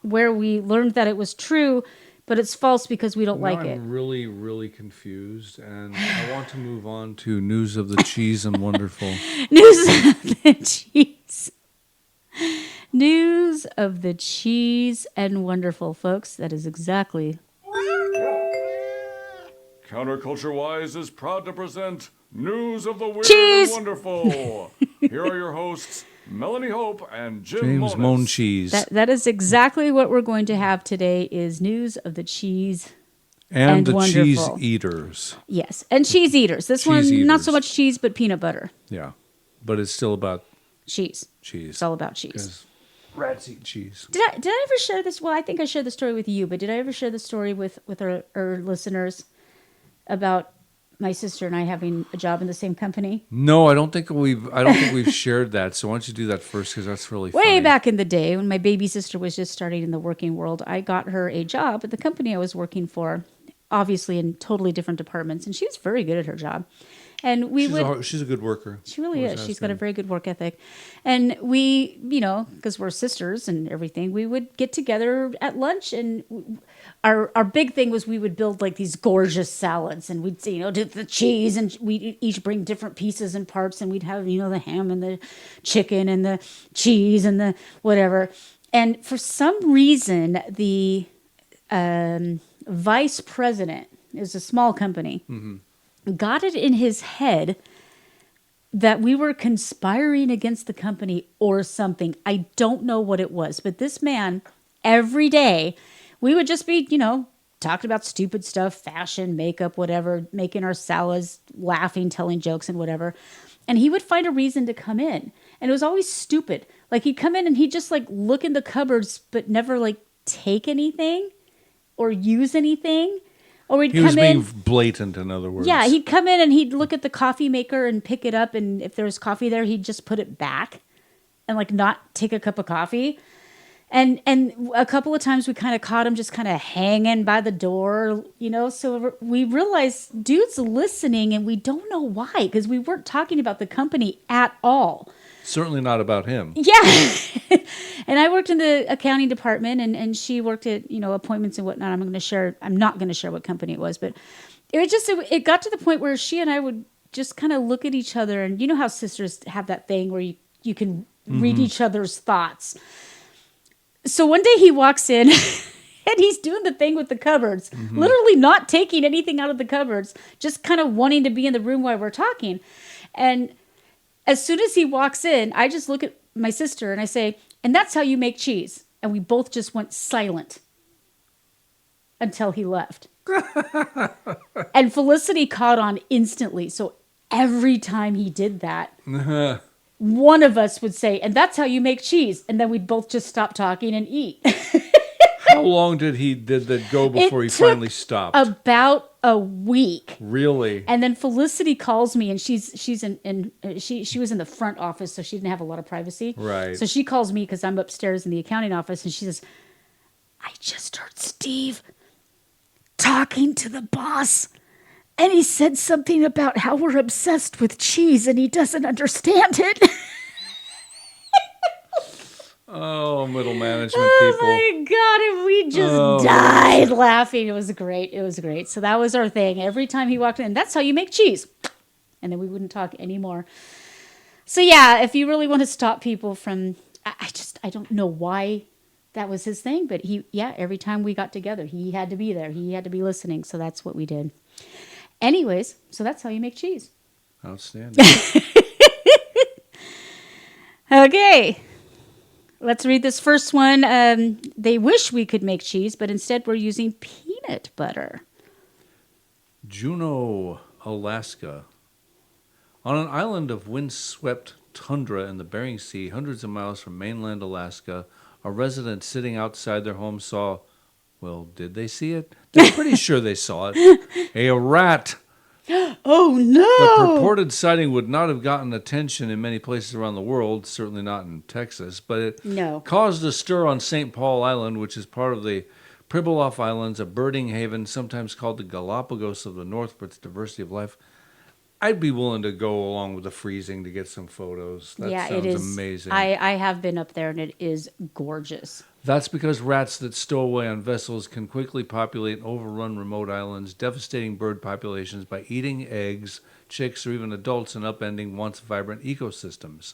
where we learned that it was true, but it's false because we don't like it. I'm really, really confused, and I want to move on to news of the cheese and wonderful. News of the cheese. News of the cheese and wonderful, folks. That is exactly... CounterCultureWISE is proud to present News of the Weird Cheese. and Wonderful. Here are your hosts, Melanie Hope and James Moan Cheese. That is exactly what we're going to have today, is news of the cheese and the wonderful. Cheese Eaters. Yes, and cheese eaters. This Cheese one, eaters. not so much cheese, but peanut butter. Yeah, but it's still about cheese. It's all about cheese. Rats eat cheese. Did I ever share this? Well, I think I shared the story with you, but did I ever share the story with our listeners about my sister and I having a job in the same company? No, I don't think we've shared that. So why don't you do that first, because that's really funny. Way back in the day when my baby sister was just starting in the working world, I got her a job at the company I was working for, obviously in totally different departments, and she was very good at her job. And she's a good worker. She really is. She's got a very good work ethic. And we, because we're sisters and everything, we would get together at lunch, and our big thing was we would build like these gorgeous salads, and we'd do the cheese, and we'd each bring different pieces and parts, and we'd have, the ham and the chicken and the cheese and the whatever. And for some reason, the vice president, it was a small company, got it in his head that we were conspiring against the company or something. I don't know what it was, but this man, every day, we would just be, talking about stupid stuff, fashion, makeup, whatever, making our salads, laughing, telling jokes and whatever. And he would find a reason to come in. And it was always stupid. Like, he'd come in and he'd just look in the cupboards, but never take anything or use anything. Or he was being blatant, in other words. Yeah, he'd come in and he'd look at the coffee maker and pick it up, and if there was coffee there, he'd just put it back and not take a cup of coffee. And a couple of times we kind of caught him just kind of hanging by the door, so we realized dude's listening, and we don't know why, because we weren't talking about the company at all. Certainly not about him. Yeah. And I worked in the accounting department, and she worked at, appointments and whatnot. I'm not going to share what company it was, but it got to the point where she and I would just kind of look at each other, and you know how sisters have that thing where you can read each other's thoughts. So one day he walks in and he's doing the thing with the cupboards, literally not taking anything out of the cupboards, just kind of wanting to be in the room while we're talking. And as soon as he walks in, I just look at my sister and I say, "And that's how you make cheese." And we both just went silent until he left. And Felicity caught on instantly. So every time he did that, one of us would say, "And that's how you make cheese." And then we'd both just stop talking and eat. How long did that go before he finally stopped? About a week. Really? And then Felicity calls me, and she was in the front office, so she didn't have a lot of privacy. Right. So she calls me because I'm upstairs in the accounting office, and she says, "I just heard Steve talking to the boss, And he said something about how we're obsessed with cheese and he doesn't understand it. Oh, middle management Oh people. my God. And we just died laughing. It was great. It was great. So that was our thing. Every time he walked in, that's how you make cheese. And then we wouldn't talk anymore. So yeah, if you really want to stop people from, I don't know why that was his thing, but every time we got together, he had to be there. He had to be listening. So that's what we did. Anyways, so that's how you make cheese. Outstanding. Okay. Let's read this first one. They wish we could make cheese, but instead we're using peanut butter. Juneau, Alaska. On an island of windswept tundra in the Bering Sea, hundreds of miles from mainland Alaska, a resident sitting outside their home saw, well, did they see it? They're pretty sure they saw it. A rat. Oh, no! The purported sighting would not have gotten attention in many places around the world, certainly not in Texas, but it caused a stir on St. Paul Island, which is part of the Pribilof Islands, a birding haven, sometimes called the Galapagos of the North for its diversity of life. I'd be willing to go along with the freezing to get some photos. That sounds amazing. I have been up there, and it is gorgeous. That's because rats that stow away on vessels can quickly populate and overrun remote islands, devastating bird populations by eating eggs, chicks, or even adults and upending once vibrant ecosystems.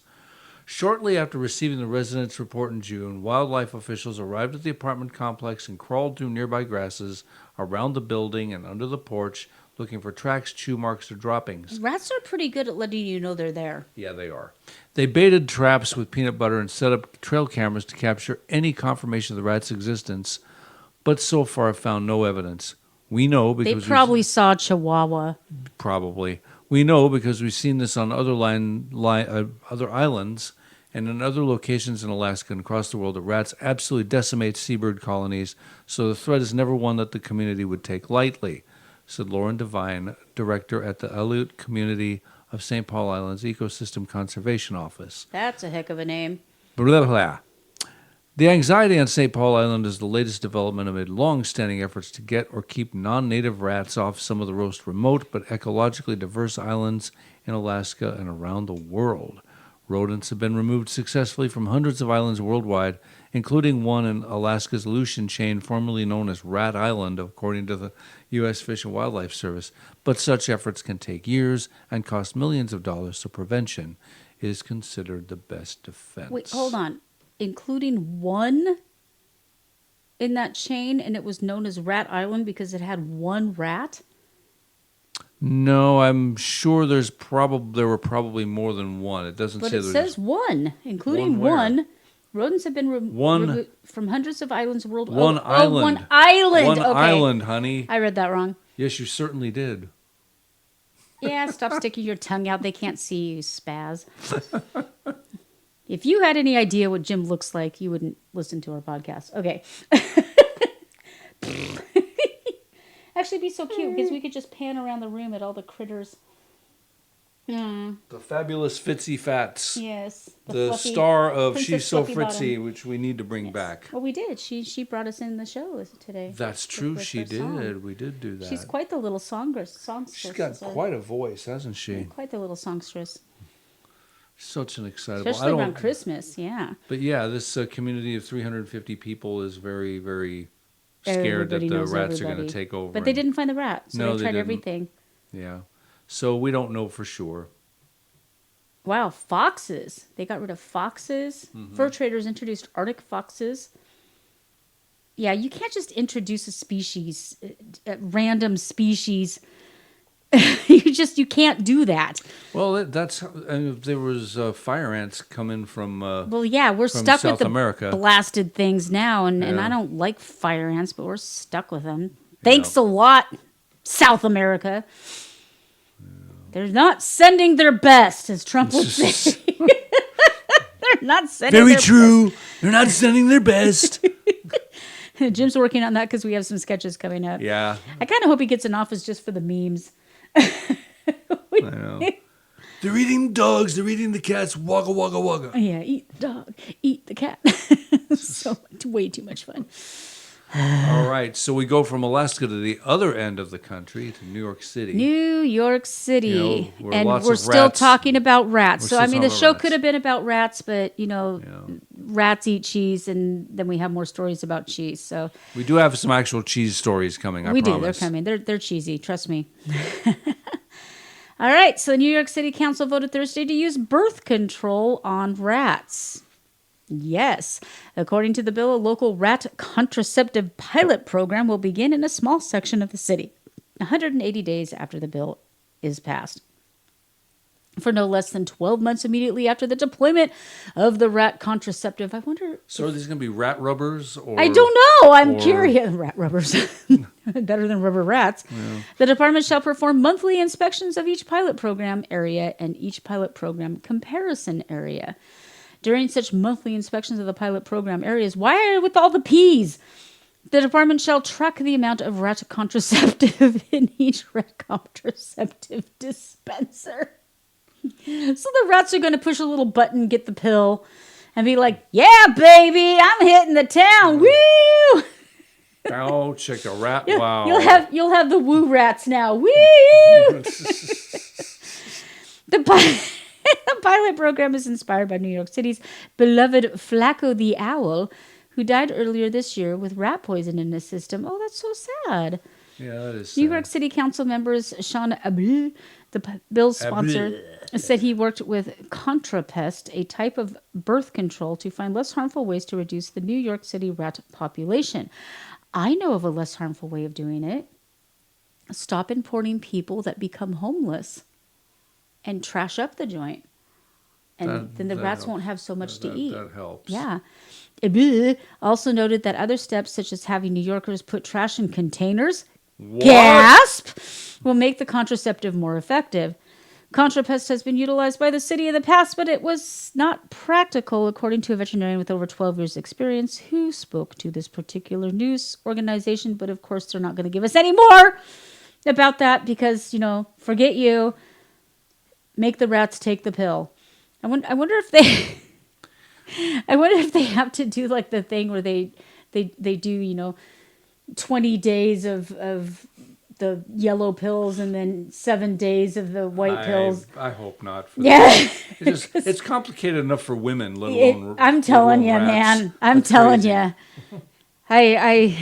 Shortly after receiving the residents' report in June, wildlife officials arrived at the apartment complex and crawled through nearby grasses, around the building, and under the porch, looking for tracks, chew marks, or droppings. Rats are pretty good at letting you know they're there. Yeah, they are. They baited traps with peanut butter and set up trail cameras to capture any confirmation of the rat's existence, but so far have found no evidence. We know because they probably saw Chihuahua. Probably. We know because we've seen this on other other islands and in other locations in Alaska and across the world. The rats absolutely decimate seabird colonies, so the threat is never one that the community would take lightly, said Lauren Devine, director at the Aleut Community of St. Paul Islands Ecosystem Conservation Office. That's a heck of a name. Blah, blah. The anxiety on St. Paul Island is the latest development amid long-standing efforts to get or keep non-native rats off some of the most remote but ecologically diverse islands in Alaska and around the world. Rodents have been removed successfully from hundreds of islands worldwide, including one in Alaska's Aleutian chain, formerly known as Rat Island, according to the U.S. Fish and Wildlife Service. But such efforts can take years and cost millions of dollars, so prevention is considered the best defense. Wait, hold on. Including one in that chain, and it was known as Rat Island because it had one rat? No, I'm sure there were probably more than one. It doesn't say there. But it says one, including one. Rodents have been removed from hundreds of islands worldwide. One island. One island. One okay. island, honey. I read that wrong. Yes, you certainly did. Yeah, stop sticking your tongue out. They can't see you, spaz. If you had any idea what Jim looks like, you wouldn't listen to our podcast. Okay. Actually, it'd be so cute because we could just pan around the room at all the critters. The fabulous Fitzy Fats. Yes. The fluffy, star of Princess She's So Fluffy Fritzy, which we need to bring back. Well, we did. She brought us in the show today. That's true. She did. Song. We did do that. She's quite the little songstress. She's got quite a voice, hasn't she? Quite the little songstress. Such an excitable... Especially around Christmas, yeah. But yeah, this community of 350 people is very, very scared that the rats are going to take over. But they didn't find the rat, so they tried everything. Yeah. So we don't know for sure. Wow, foxes. They got rid of foxes. Mm-hmm. Fur traders introduced Arctic foxes. Yeah, you can't just introduce a species, a random species. You can't do that. Well, that's there was fire ants coming from we're stuck South with the America. Blasted things now, and I don't like fire ants, but we're stuck with them. Thanks a lot, South America. Yeah. They're not sending their best, as Trump would say. They're not sending their true. best. They're not sending their best. Jim's working on that because we have some sketches coming up. Yeah. I kind of hope he gets in office just for the memes. I know. They're eating dogs. They're eating the cats. Wagga, wagga, wagga. Yeah, eat the dog. Eat the cat. So way too much fun. All right, so we go from Alaska to the other end of the country, to New York City. New York City. You know, where and lots we're of still rats- talking about rats. we're So, still I mean, the talking show about could rats. have been about rats, but, Yeah. rats eat cheese, and then we have more stories about cheese. So We do have some actual cheese stories coming, I we promise. do. They're coming. They're cheesy. Trust me. All right. So, New York City Council voted Thursday to use birth control on rats. Yes. According to the bill, a local rat contraceptive pilot program will begin in a small section of the city, 180 days after the bill is passed. For no less than 12 months immediately after the deployment of the rat contraceptive. I wonder. So are these going to be rat rubbers? Or I don't know. I'm or- curious. Rat rubbers. Better than rubber rats. Yeah. The department shall perform monthly inspections of each pilot program area and each pilot program comparison area. During such monthly inspections of the pilot program areas, why with all the P's? The department shall track the amount of rat contraceptive in each rat contraceptive dispenser. So the rats are going to push a little button, get the pill, and be like, "Yeah, baby, I'm hitting the town. Woo!" Oh, check a rat. Wow. You'll have the woo rats now. Woo! The pilot program is inspired by New York City's beloved Flacco the Owl, who died earlier this year with rat poison in his system. Oh, that's so sad. Yeah, that is New sad. York City Council members Sean Abreu, the bill's sponsor, said he worked with Contrapest, a type of birth control, to find less harmful ways to reduce the New York City rat population. I know of a less harmful way of doing it. Stop importing people that become homeless and trash up the joint. And then the rats helps. won't have so much to eat. That helps. Yeah. Abreu also noted that other steps, such as having New Yorkers put trash in containers, gasp, will make the contraceptive more effective. Contrapest has been utilized by the city in the past, but it was not practical, according to a veterinarian with over 12 years' experience who spoke to this particular news organization. But of course, they're not going to give us any more about that because, forget you. Make the rats take the pill. I wonder if they... I wonder if they have to do like the thing where they do, 20 days of the yellow pills and then 7 days of the white pills. I hope not. Yeah. It's complicated enough for women, let alone I'm telling you, rats. man. I'm That's telling crazy. you. I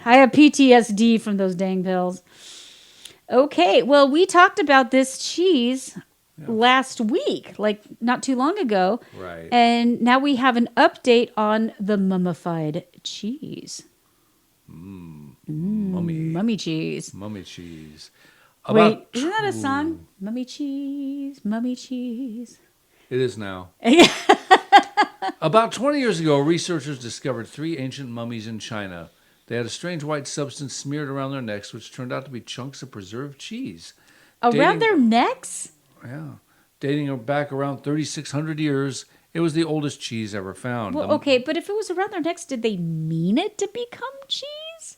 have PTSD from those dang pills. Okay, well, we talked about this cheese last week, like not too long ago. Right. And now we have an update on the mummified cheese. Mummy cheese. Mummy cheese. Wait, isn't that a song? Mummy cheese, mummy cheese. It is now. About 20 years ago, researchers discovered 3 ancient mummies in China. They had a strange white substance smeared around their necks, which turned out to be chunks of preserved cheese. Around their necks? Yeah. Dating back around 3,600 years, it was the oldest cheese ever found. Well, okay, but if it was around their necks, did they mean it to become cheese?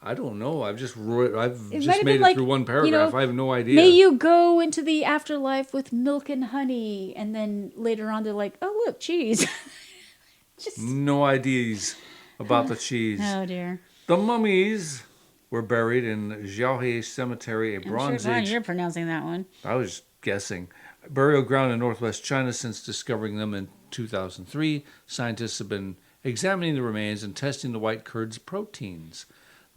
I don't know. I've just might made have it been like, through one paragraph. I have no idea. May you go into the afterlife with milk and honey, and then later on they're like, oh, look, cheese. No ideas about the cheese. Oh, dear. The mummies were buried in Jiaohe Cemetery, a Bronze Age. You're pronouncing that one. I was guessing. Burial ground in northwest China. Since discovering them in 2003, scientists have been examining the remains and testing the white curd's proteins.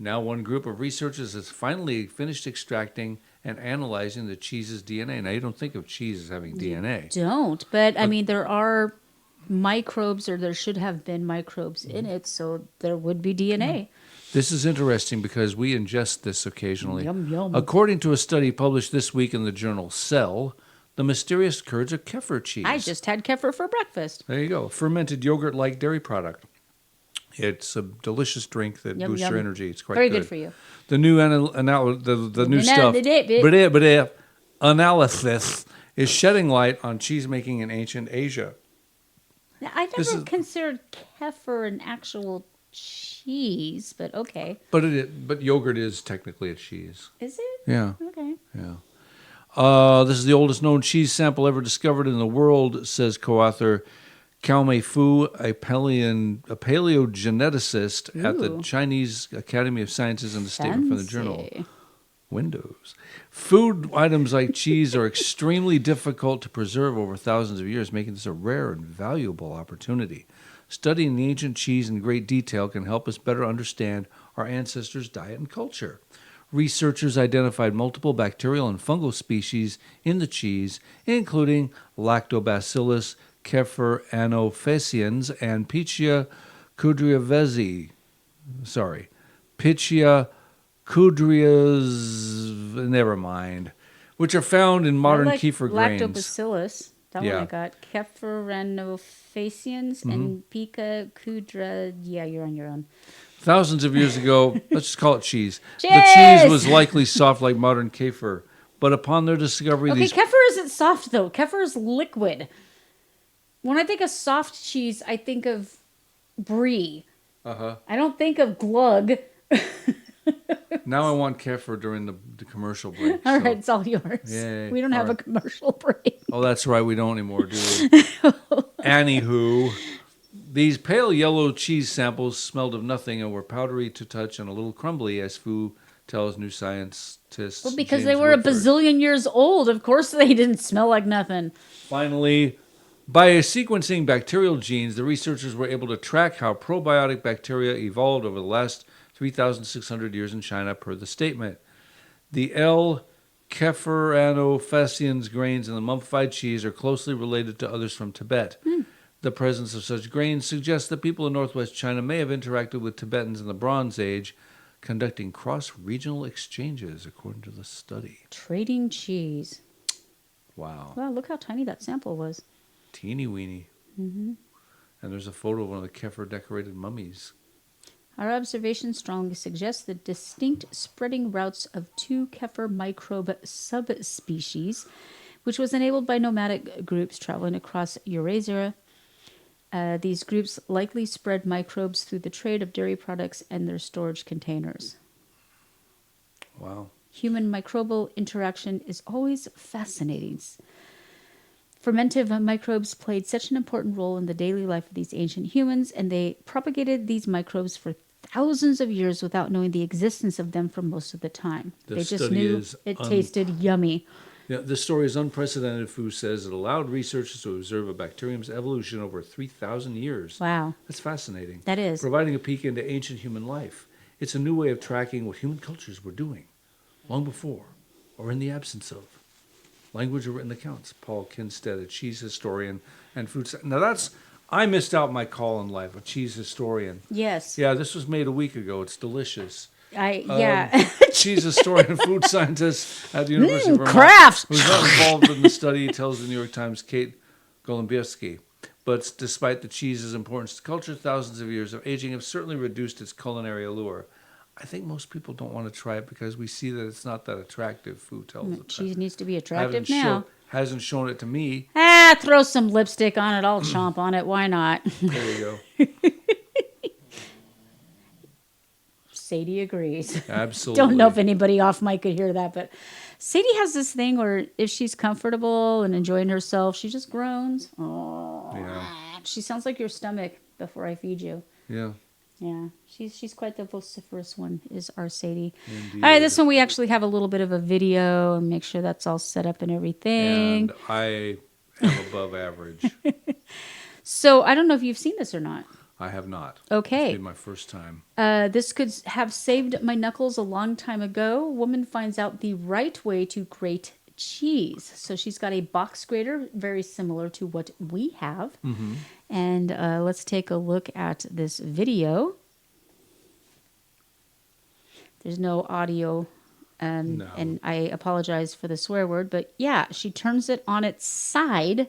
Now one group of researchers has finally finished extracting and analyzing the cheese's DNA. Now you don't think of cheese as having DNA. Don't, but I mean, there are microbes, or there should have been microbes in it, so there would be DNA. This is interesting because we ingest this occasionally. Yum, yum. According to a study published this week in the journal Cell, the mysterious curds are kefir cheese. I just had kefir for breakfast. There you go. A fermented yogurt-like dairy product. It's a delicious drink that Yum, boosts yum. your energy. It's quite Very good. good for you. The new the new stuff analysis is shedding light on cheese making in ancient Asia. Now, I This never is- considered kefir an actual cheese, but okay. But yogurt is technically a cheese. Is it? Yeah. Okay. Yeah. This is the oldest known cheese sample ever discovered in the world, says co-author Cao Meifu, a paleogeneticist at the Ooh. Chinese Academy of Sciences, in a statement from the journal Fancy. Windows. Food items like cheese are extremely difficult to preserve over thousands of years, making this a rare and valuable opportunity. Studying the ancient cheese in great detail can help us better understand our ancestors' diet and culture. Researchers identified multiple bacterial and fungal species in the cheese, including Lactobacillus kefir anophaciens and Pichia kudryavezi. Pichia kudryas. Never mind. Which are found in modern I like kefir grains. Lactobacillus. That one I got. Kefiranofaciens and Pica Kudra. Yeah, you're on your own. Thousands of years ago, let's just call it cheese. Cheers! The cheese was likely soft like modern kefir, but upon their discovery, Okay, these kefir isn't soft though. Kefir is liquid. When I think of soft cheese, I think of brie. I don't think of glug. now I want kefir during the commercial break. All so- right, it's all yours. Yay. We don't have All a right. commercial break. Oh, that's right, we don't anymore, do we? Anywho, these pale yellow cheese samples smelled of nothing and were powdery to touch and a little crumbly, as Fu tells New Scientist. Well, because James they were Woodford. a bazillion years old. Of course they didn't smell like nothing. Finally, by sequencing bacterial genes, the researchers were able to track how probiotic bacteria evolved over the last 3,600 years in China, per the statement. The L. Kefiranofaciens grains in the mummified cheese are closely related to others from Tibet. The presence of such grains suggests that people in northwest China may have interacted with Tibetans in the Bronze Age, conducting cross-regional exchanges, according to the study. Trading cheese. Wow. Wow, look how tiny that sample was. Teeny weeny. And there's a photo of one of the kefir-decorated mummies. Our observation strongly suggests the distinct spreading routes of two kefir microbe subspecies, which was enabled by nomadic groups traveling across Eurasia. These groups likely spread microbes through the trade of dairy products and their storage containers. Wow. Human microbial interaction is always fascinating. Fermentive microbes played such an important role in the daily life of these ancient humans, and they propagated these microbes for thousands of years without knowing the existence of them for most of the time. They just knew it tasted yummy. Yeah, this story is unprecedented, Fu says. It allowed researchers to observe a bacterium's evolution over 3,000 years. Wow. That's fascinating. That is. Providing a peek into ancient human life. It's a new way of tracking what human cultures were doing long before or in the absence of. Language or written accounts. Paul Kinstead, a cheese historian and food. Now I missed out my call in life, a cheese historian. Yes. Yeah, this was made a week ago. It's delicious. Yeah. Cheese historian and food scientist at the University of Vermont. Kraft! Who's not involved in the study, tells the New York Times' Kate Golumbieski. But despite the cheese's importance to culture, thousands of years of aging have certainly reduced its culinary allure. I think most people don't want to try it because we see that it's not that attractive, food tells the Cheese needs to be attractive now. Hasn't shown it to me. Throw some lipstick on it. I'll chomp on it. Why not? There you go. Sadie agrees. Absolutely. Don't know if anybody off mic could hear that, but Sadie has this thing where if she's comfortable and enjoying herself, she just groans. Oh, Yeah. She sounds like your stomach before I feed you. Yeah. Yeah, she's quite the vociferous one, is our Sadie. Indeed. All right, this one we actually have a little bit of a video and make sure that's all set up and everything. And I am above average. So I don't know if you've seen this or not. I have not. Okay. It's been my first time. This could have saved my knuckles a long time ago. Woman finds out the right way to grate cheese. So she's got a box grater, very similar to what we have. Mm-hmm. And let's take a look at this video. There's no audio, No. and I apologize for the swear word, but yeah, she turns it on its side,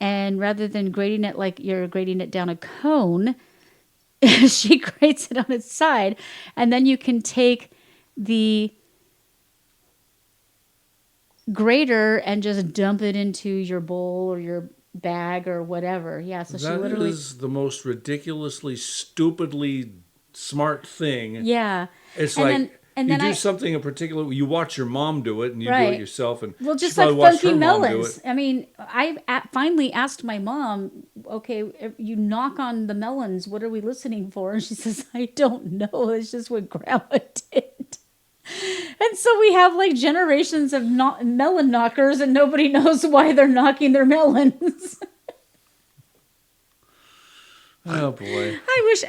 and rather than grating it like you're grating it down a cone, she grates it on its side, and then you can take the grater and just dump it into your bowl or your bag or whatever. Yeah, so she literally... That is the most ridiculously, stupidly smart thing. Yeah. It's And like then- and you then do something in particular. You watch your mom do it, and you do Right. it yourself. And Well, she just like probably watched Funky her mom do Melons. it. I mean, I finally asked my mom, okay, you knock on the melons. What are we listening for? And she says, I don't know. It's just what Grandma did. And so we have like generations of melon knockers, and nobody knows why they're knocking their melons. Oh boy! I wish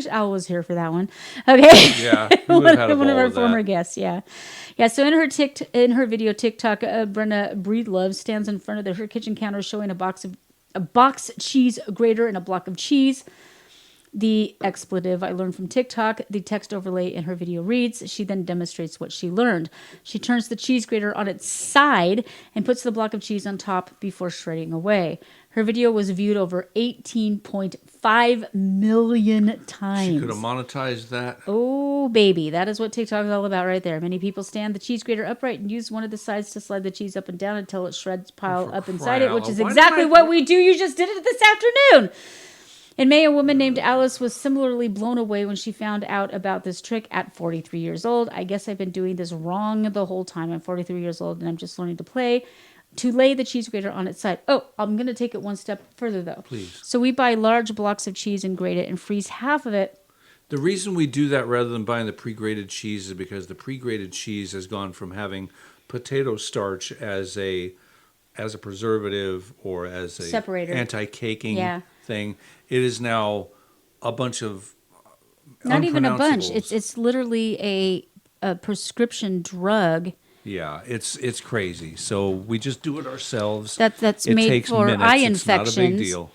Al was here for that one. Okay. Yeah, we would have had one of our that. former guests. Yeah. So in her video TikTok, Brenda Breedlove stands in front of her kitchen counter showing a box cheese grater and a block of cheese. The expletive I learned from TikTok, the text overlay in her video reads. She then demonstrates what she learned. She turns the cheese grater on its side and puts the block of cheese on top before shredding away. Her video was viewed over 18.5 million times. She could have monetized that. Oh, baby. That is what TikTok is all about right there. Many people stand the cheese grater upright and use one of the sides to slide the cheese up and down until it shreds pile up inside it, which is exactly what we do. You just did it this afternoon. In May, a woman named Alice was similarly blown away when she found out about this trick at 43 years old. I guess I've been doing this wrong the whole time. I'm 43 years old and I'm just learning to lay the cheese grater on its side. Oh, I'm going to take it one step further though. Please. So we buy large blocks of cheese and grate it and freeze half of it. The reason we do that rather than buying the pre-grated cheese is because the pre-grated cheese has gone from having potato starch as a preservative or as a separator, anti-caking thing. It is now a bunch of not even a bunch. It's literally a prescription drug. Yeah, it's crazy. So we just do it ourselves. That's it made takes for minutes. eye It's infections. not a big deal.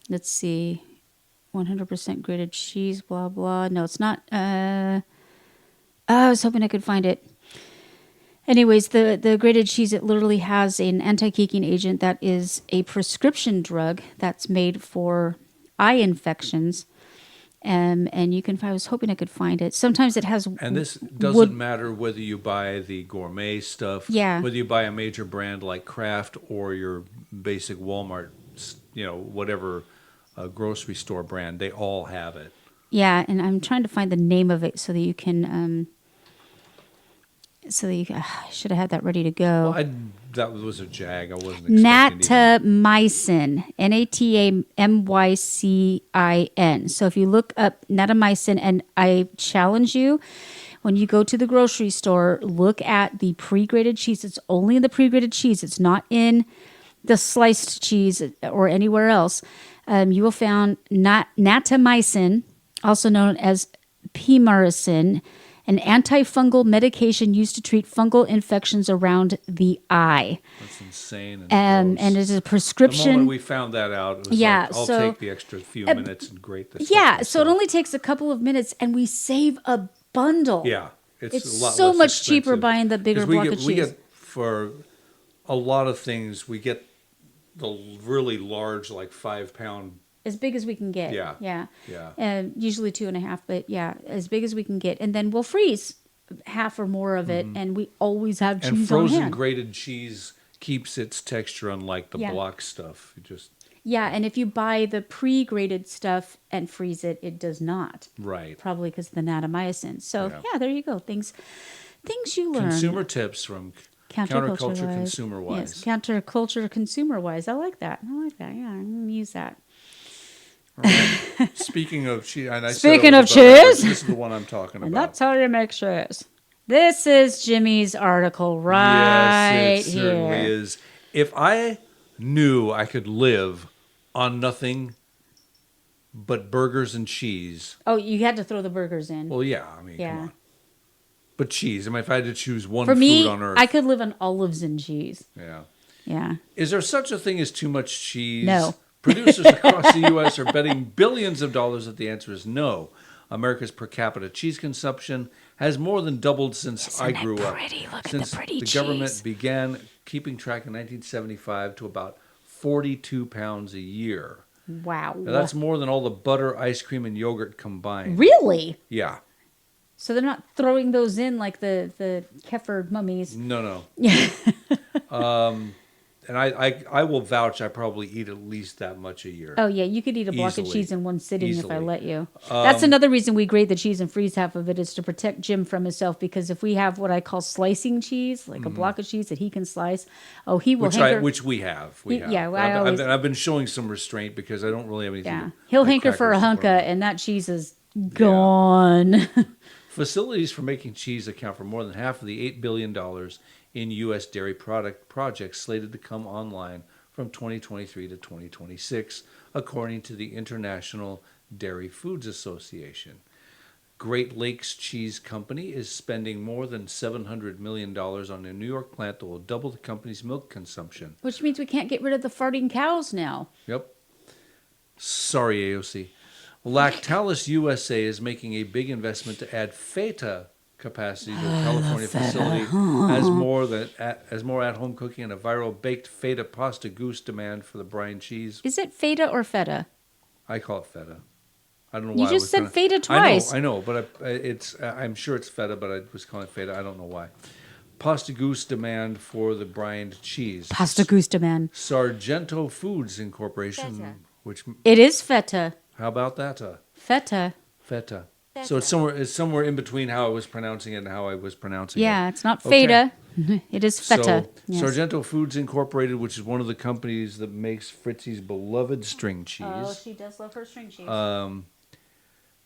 Let's see, 100% grated cheese. Blah blah. No, it's not. I was hoping I could find it. Anyways, the grated cheese, it literally has an anti-caking agent that is a prescription drug that's made for eye infections. And you can, I was hoping I could find it. Sometimes it has. And this doesn't matter whether you buy the gourmet stuff, whether you buy a major brand like Kraft or your basic Walmart, whatever grocery store brand, they all have it. Yeah, and I'm trying to find the name of it so that you can. I should have had that ready to go. Well, that was a jag. I wasn't expecting natamycin. Natamycin. So if you look up natamycin, and I challenge you, when you go to the grocery store, look at the pre-grated cheese. It's only in the pre-grated cheese. It's not in the sliced cheese or anywhere else. You will find natamycin, also known as pimaracin, an antifungal medication used to treat fungal infections around the eye. That's insane. And it's a prescription. The moment we found that out, it was I'll take the extra few minutes and grate this. Yeah, so it only takes a couple of minutes, and we save a bundle. Yeah, it's a lot so much expensive. Cheaper buying the bigger block of cheese. We get, for a lot of things, we get the really large, like 5-pound. As big as we can get. Yeah. Usually 2.5, but as big as we can get. And then we'll freeze half or more of it, and we always have cheese on hand. And frozen grated cheese keeps its texture, unlike the block stuff. And if you buy the pre-grated stuff and freeze it, it does not. Right. Probably because of the natamycin. So, there you go. Things you learn. Consumer tips from CounterCulture ConsumerWise. Yes, CounterCulture ConsumerWise. I like that. Yeah, I'm going to use that. Right. Speaking of cheese, this is the one I'm talking about. And that's how you make cheese. This is Jimmy's article right here. Yes, it certainly is. If I knew I could live on nothing but burgers and cheese. Oh, you had to throw the burgers in. Well, yeah. I mean, come on. But cheese. If I had to choose one food on earth. I could live on olives and cheese. Yeah. Is there such a thing as too much cheese? No. Producers across the U.S. are betting billions of dollars that the answer is no. America's per capita cheese consumption has more than doubled since I grew up. Since the government began keeping track in 1975 to about 42 pounds a year. Wow. Now, that's more than all the butter, ice cream, and yogurt combined. Really? Yeah. So they're not throwing those in like the Kefir mummies. No. Yeah. and I will vouch I probably eat at least that much a year. Oh, yeah. You could eat a block of Easily. cheese in one sitting if I Easily. let you. That's another reason we grate the cheese and freeze half of it is to protect Jim from himself. Because if we have what I call slicing cheese, like a block of cheese that he can slice, he will hanker. Which we have. Yeah, well, I've been showing some restraint because I don't really have anything. Yeah. He'll like hanker for a crackers to put hunka, on. and that cheese is gone. Facilities for making cheese account for more than half of the $8 billion in U.S. dairy projects slated to come online from 2023 to 2026, according to the International Dairy Foods Association. Great Lakes Cheese Company is spending more than $700 million on a New York plant that will double the company's milk consumption. Which means we can't get rid of the farting cows now. Yep. Sorry, AOC. Lactalis USA is making a big investment to add feta capacity to the California facility as more at-home cooking and a viral baked feta pasta goose demand for the brine cheese. Is it feta or feta? I call it feta. I don't know why. You just said feta twice. I know, but I'm sure it's feta, but I was calling it feta. I don't know why. Pasta goose demand for the brined cheese. Pasta goose demand. Sargento Foods Incorporation, Feta. which It is feta. how about that? Feta. Feta. So it's somewhere in between how I was pronouncing it and how I was pronouncing it. Yeah, it's not Okay. feta. It is feta. So, Yes. Sargento Foods Incorporated, which is one of the companies that makes Fritzy's beloved string cheese, Oh, she does love her string cheese.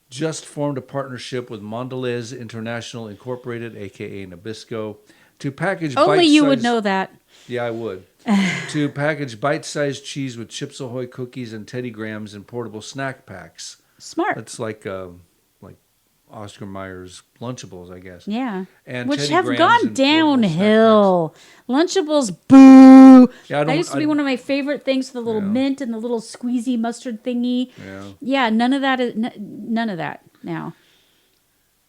just formed a partnership with Mondelez International Incorporated, aka Nabisco, to package Only you would bite-sized- know that. Yeah, I would. To package bite-sized cheese with Chips Ahoy cookies and Teddy Grahams in portable snack packs. Smart. That's like Oscar Mayer's Lunchables, I guess. Yeah. And Which Teddy have Grahams gone and portable snack downhill. Lunchables, boo. Yeah, That used to be one of my favorite things, the little mint and the little squeezy mustard thingy. Yeah. Yeah, none of that is none of that now.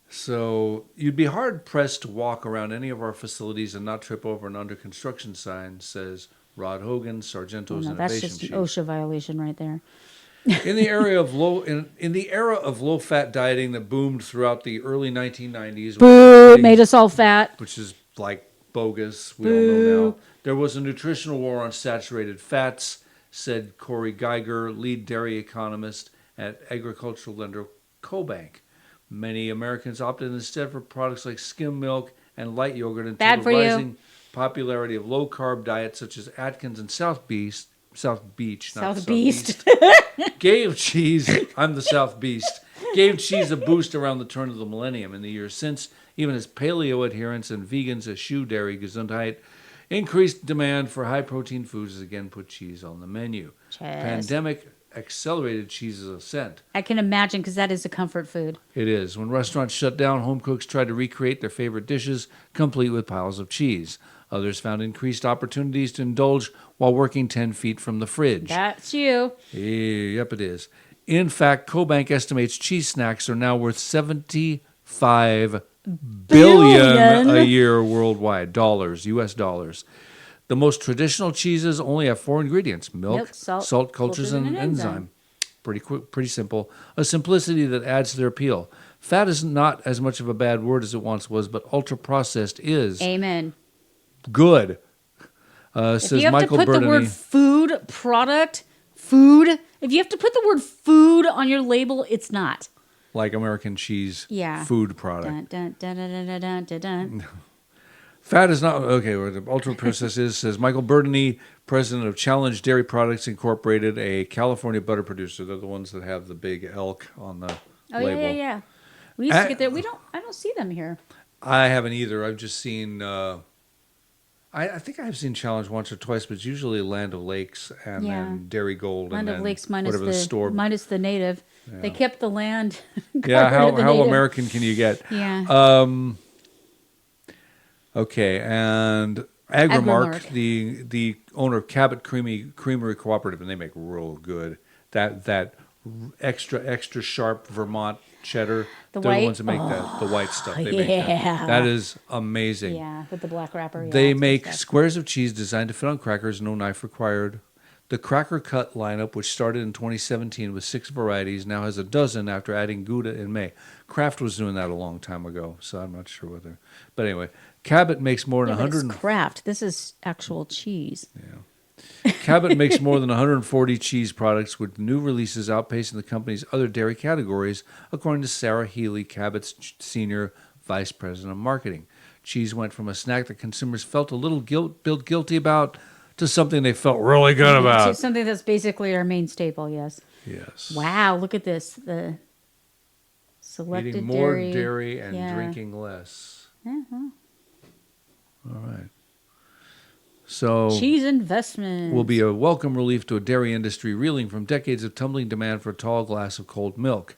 So you'd be hard pressed to walk around any of our facilities and not trip over an under construction sign, says Rod Hogan, Sargento's No, that's Innovation just an Chief. OSHA violation right there. In the area of low fat dieting that boomed throughout the early 1990s, Boo, it made us all fat. which is like bogus, we all know now. There was a nutritional war on saturated fats, said Corey Geiger, lead dairy economist at agricultural lender CoBank. Many Americans opted instead for products like skim milk and light yogurt until Bad the for you. rising popularity of low carb diets such as Atkins and South Beach, gave cheese. I'm the South Beast. Gave cheese a boost around the turn of the millennium. In the years since, even as paleo adherents and vegans eschew dairy Gesundheit, increased demand for high protein foods has again put cheese on the menu. Pandemic accelerated cheese's ascent. I can imagine because that is a comfort food. It is. When restaurants shut down, home cooks tried to recreate their favorite dishes, complete with piles of cheese. Others found increased opportunities to indulge while working 10 feet from the fridge. That's you. Yep, it is. In fact, CoBank estimates cheese snacks are now worth $75 billion a year worldwide, US dollars. The most traditional cheeses only have 4 ingredients: milk, salt, cultures, and enzyme. Pretty simple. A simplicity that adds to their appeal. Fat is not as much of a bad word as it once was, but ultra-processed is Amen. good. If Says you have Michael to put the word food, product, food, if you have to put the word food on your label, it's not. Like American cheese Yeah. food product. Dun, dun, dun, dun, dun, dun, dun, dun. Fat is not okay. What the ultra process is, says Michael Burdeny, president of Challenge Dairy Products Incorporated, a California butter producer. They're the ones that have the big elk on the label. Yeah. We used to get there. I don't see them here. I haven't either. I've just seen. I think I've seen Challenge once or twice, but it's usually Land of Lakes and then Dairy Gold Land and of then Lakes minus whatever the store. minus the native. They kept the land. Yeah, got rid of the how native. American can you get? Yeah. Okay, and Agrimark, the owner of Cabot Creamery Cooperative, and they make real good that extra sharp Vermont cheddar. They're the ones that make the white stuff. They make that. That is amazing. Yeah, with the black wrapper. Yeah, They that's make good stuff. squares of cheese designed to fit on crackers, no knife required. The Cracker Cut lineup, which started in 2017 with 6 varieties, now has a dozen after adding Gouda in May. Kraft was doing that a long time ago, so I'm not sure whether. But anyway, Cabot makes more than Yeah, but 100. it's Kraft. This is actual cheese. Yeah. Cabot makes more than 140 cheese products, with new releases outpacing the company's other dairy categories, according to Sarah Healy, Cabot's senior vice president of marketing. Cheese went from a snack that consumers felt a little guilty about to something they felt really good about. To something that's basically our main staple, yes. Yes. Wow, look at this. The selected Eating more dairy. dairy and Yeah. drinking less. Uh-huh. All right. So Cheese investment will be a welcome relief to a dairy industry reeling from decades of tumbling demand for a tall glass of cold milk.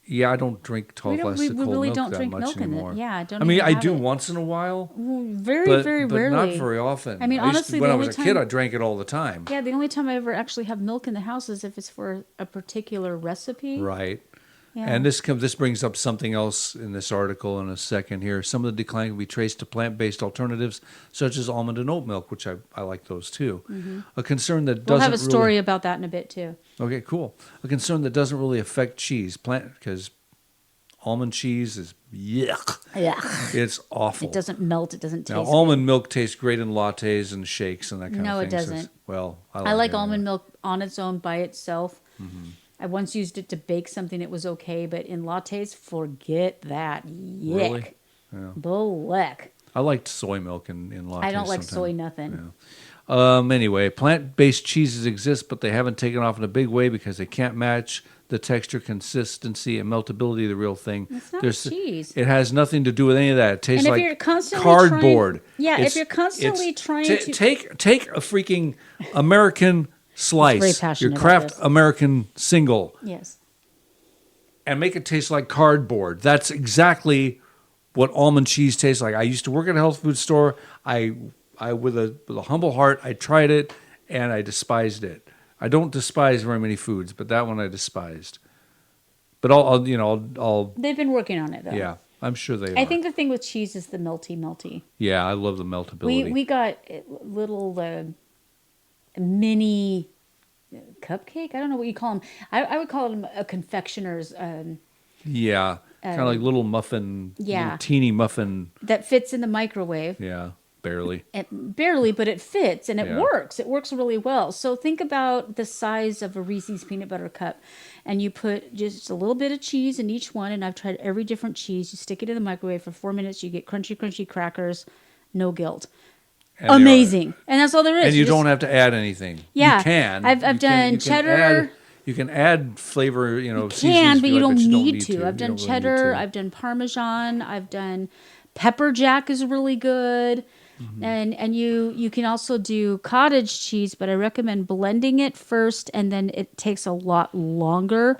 Yeah, I don't drink tall glasses of cold really milk don't that drink much milk in anymore. it. Yeah, I mean, even I have do it. once in a while, Very, but, very but rarely. not very often. I mean, honestly, when the I only was a kid, time- I drank it all the time. Yeah, the only time I ever actually have milk in the house is if it's for a particular recipe. Right. Yeah. And this brings up something else in this article in a second here. Some of the decline can be traced to plant-based alternatives such as almond and oat milk, which I like those too. A concern that We'll doesn't have a story really, about that in a bit too. Okay, cool. A concern that doesn't really affect cheese, because almond cheese is yuck. Yeah. It's awful. It doesn't melt. It doesn't taste Now, good. almond milk tastes great in lattes and shakes and that kind No, of it thing. so doesn't. well, I like it almond anyway. milk on its own by itself. I once used it to bake something. It was okay, but in lattes, forget that. Yuck. Really? Yeah. Bleck. I liked soy milk in lattes. I don't like sometimes. soy nothing. Yeah. Anyway, plant-based cheeses exist, but they haven't taken off in a big way because they can't match the texture, consistency, and meltability of the real thing. It's not cheese. It has nothing to do with any of that. It tastes And if like you're constantly cardboard. trying- It's- if you're constantly it's- trying ta- to- take a freaking American slice, very passionate your about Kraft this. American single, Yes. and make it taste like cardboard. That's exactly what almond cheese tastes like. I used to work at a health food store. I with a humble heart, I tried it and I despised it. I don't despise very many foods, but that one I despised. But I'll They've been working on it though. yeah, I'm sure they are. I think the thing with cheese is the melty. Yeah, I love the meltability. We got little mini cupcake. I don't know what you call them. I would call them a confectioner's yeah, kind of like little muffin, yeah. little teeny muffin. that fits in the microwave. Yeah, barely. Barely, but it fits and it Yeah. works. It works really well. So think about the size of a Reese's peanut butter cup, and you put just a little bit of cheese in each one. And I've tried every different cheese. You stick it in the microwave for 4 minutes. You get crunchy, crunchy crackers. No guilt. And they are- Amazing. And that's all there is. And you just- don't have to add anything. Yeah. You can. I've You can- done you can cheddar. You can add flavor, seasonings Can, if but you like, don't need to. You I've done don't really need cheddar. to. I've done Parmesan. I've done pepper jack is really good. Mm-hmm. And you can also do cottage cheese, but I recommend blending it first, and then it takes a lot longer.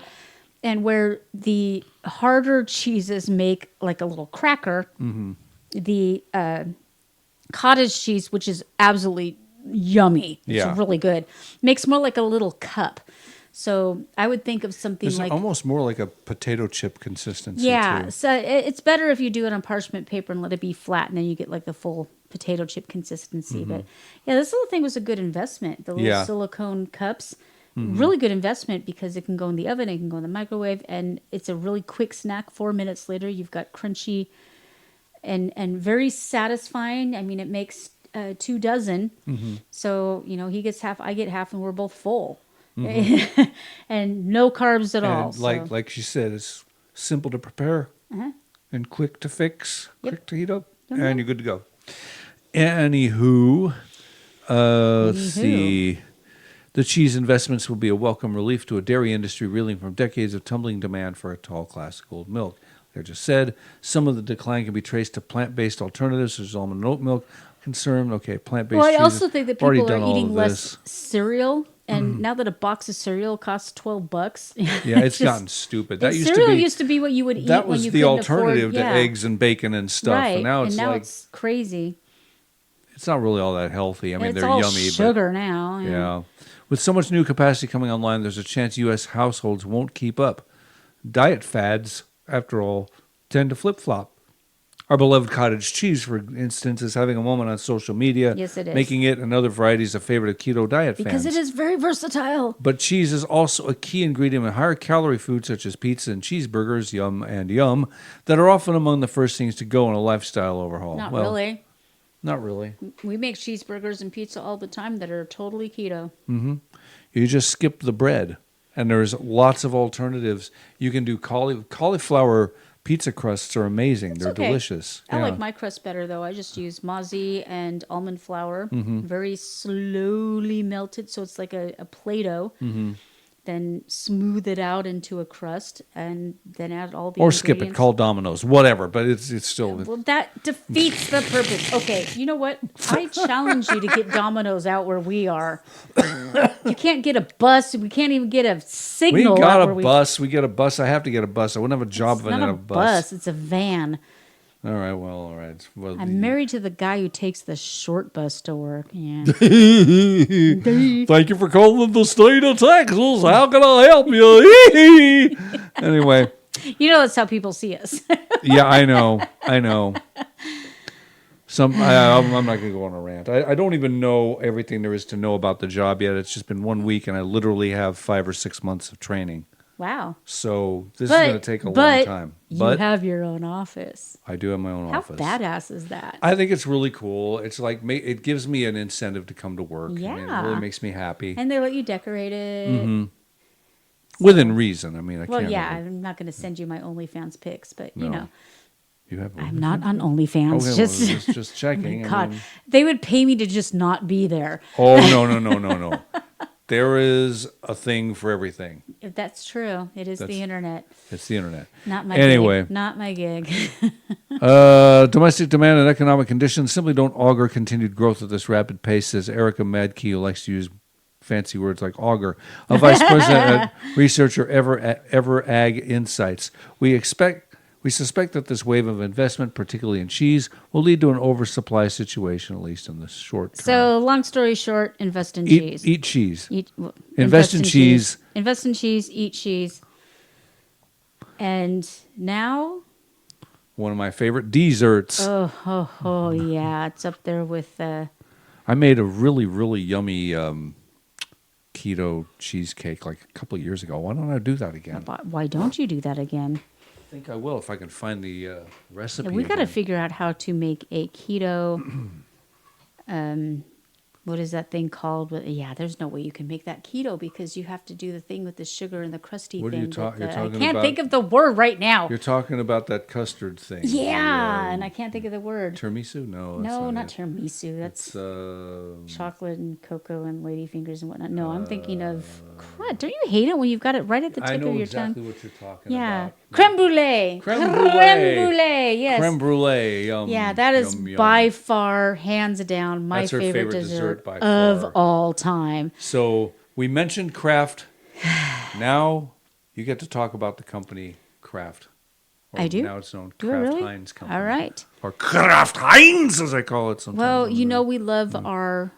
And where the harder cheeses make like a little cracker, Mm-hmm. the cottage cheese, which is absolutely yummy, it's Yeah. really good, makes more like a little cup. So I would think of something It's like almost more like a potato chip consistency. yeah. Too. So it's better if you do it on parchment paper and let it be flat, and then you get like the full potato chip consistency. But yeah, this little thing was a good investment. The little Yeah. silicone cups, really good investment because it can go in the oven, it can go in the microwave, and it's a really quick snack. 4 minutes later, you've got crunchy and very satisfying. I mean, it makes 2 dozen. So he gets half, I get half, and we're both full. And no carbs at all. And like she said, it's simple to prepare and quick to fix, quick to heat up, and you're good to go. Anywho, let's see. The cheese investments will be a welcome relief to a dairy industry reeling from decades of tumbling demand for a tall classic old milk. Like I just said, some of the decline can be traced to plant-based alternatives, such as almond and oat milk. Plant-based Well, I cheeses. also think that Already people done are all eating of less this. cereal, and now that a box of cereal costs $12, Yeah, it's gotten stupid. That used cereal to be used to be what you would eat that when was you the couldn't alternative afford, to eggs and bacon and stuff. right? And now it's like it's crazy. it's not really all that healthy. I mean, It's they're all yummy, sugar now. but yeah. With so much new capacity coming online, there's a chance U.S. households won't keep up. Diet fads, after all, tend to flip-flop. Our beloved cottage cheese, for instance, is having a moment on social media. Yes, it is. Making it and other varieties a favorite of keto diet Because fans. it is very versatile. But cheese is also a key ingredient in higher calorie foods such as pizza and cheeseburgers, yum, that are often among the first things to go in a lifestyle overhaul. Not Well, really. Not really. We make cheeseburgers and pizza all the time that are totally keto. You just skip the bread, and there's lots of alternatives. You can do cauliflower pizza crusts are amazing. They're okay. delicious. I Yeah. like my crust better, though. I just use mozzie and almond flour, very slowly melted, so it's like a Play-Doh. Then smooth it out into a crust, and then add all the Or ingredients. skip it, call Domino's, whatever. But it's still. Well, that defeats the purpose. Okay, you know what? I challenge you to get Domino's out where we are. You can't get a bus. We can't even get a We signal. got out a where bus. We get a bus. I have to get a bus. I wouldn't have a job if I It's didn't not have a a bus. It's a van. All right. Well, all right. Well, I'm married to the guy who takes the short bus to work. Yeah. Thank you for calling the state of Texas. How can I help you? Anyway. You know that's how people see us. Yeah, I know. I'm not going to go on a rant. I don't even know everything there is to know about the job yet. It's just been 1 week, and I literally have 5 or 6 months of training. Wow. So this is going to take a long time. But you have your own office. I do have my own office. How badass is that? I think it's really cool. It's like it gives me an incentive to come to work. Yeah. I mean, it really makes me happy. And they let you decorate it. Within reason. I mean, I Well, can't. yeah, really- I'm not going to send you my OnlyFans pics, but No. you know, You have. I'm not on OnlyFans. Okay, just checking. God, I mean, they would pay me to just not be there. oh no. There is a thing for everything. If that's true. It is the internet. It's the internet. Not my Anyway. gig. Not my gig. Domestic demand and economic conditions simply don't augur continued growth at this rapid pace, says Erica Madkey, who likes to use fancy words like augur, a vice president at researcher Ever Ag Insights. We suspect that this wave of investment, particularly in cheese, will lead to an oversupply situation, at least in the short term. So, long story short, invest in cheese. Eat cheese. Invest in cheese. Invest in cheese. Eat cheese. And now, One of my favorite desserts. yeah, it's up there with. I made a really, really yummy keto cheesecake like a couple of years ago. Why don't I do that again? Why don't you do that again? I think I will if I can find the recipe. Yeah, we got to again. figure out how to make a keto. What is that thing called? Yeah, there's no way you can make that keto because you have to do the thing with the sugar and the crusty What are thing. you you're I talking can't about? think of the word right now. You're talking about that custard thing. Yeah, and I can't think of the word. Tiramisu? No. That's No, not it. tiramisu. That's It's, chocolate and cocoa and ladyfingers and whatnot. No, I'm thinking of crud. Don't you hate it when you've got it right at the tip I know of your exactly tongue? what you're talking Yeah, about. creme brulee. Creme brulee. Creme brulee. Yes. Creme brulee. Yum, Yeah, that is yum, yum. by far, hands down, my That's her favorite favorite dessert by of far. all time. So we mentioned Kraft. Now you get to talk about the company Kraft. Or I do? Now it's known Do I Kraft really? Heinz Company. All right. Or Kraft Heinz, as I call it sometimes. Well, you know we love our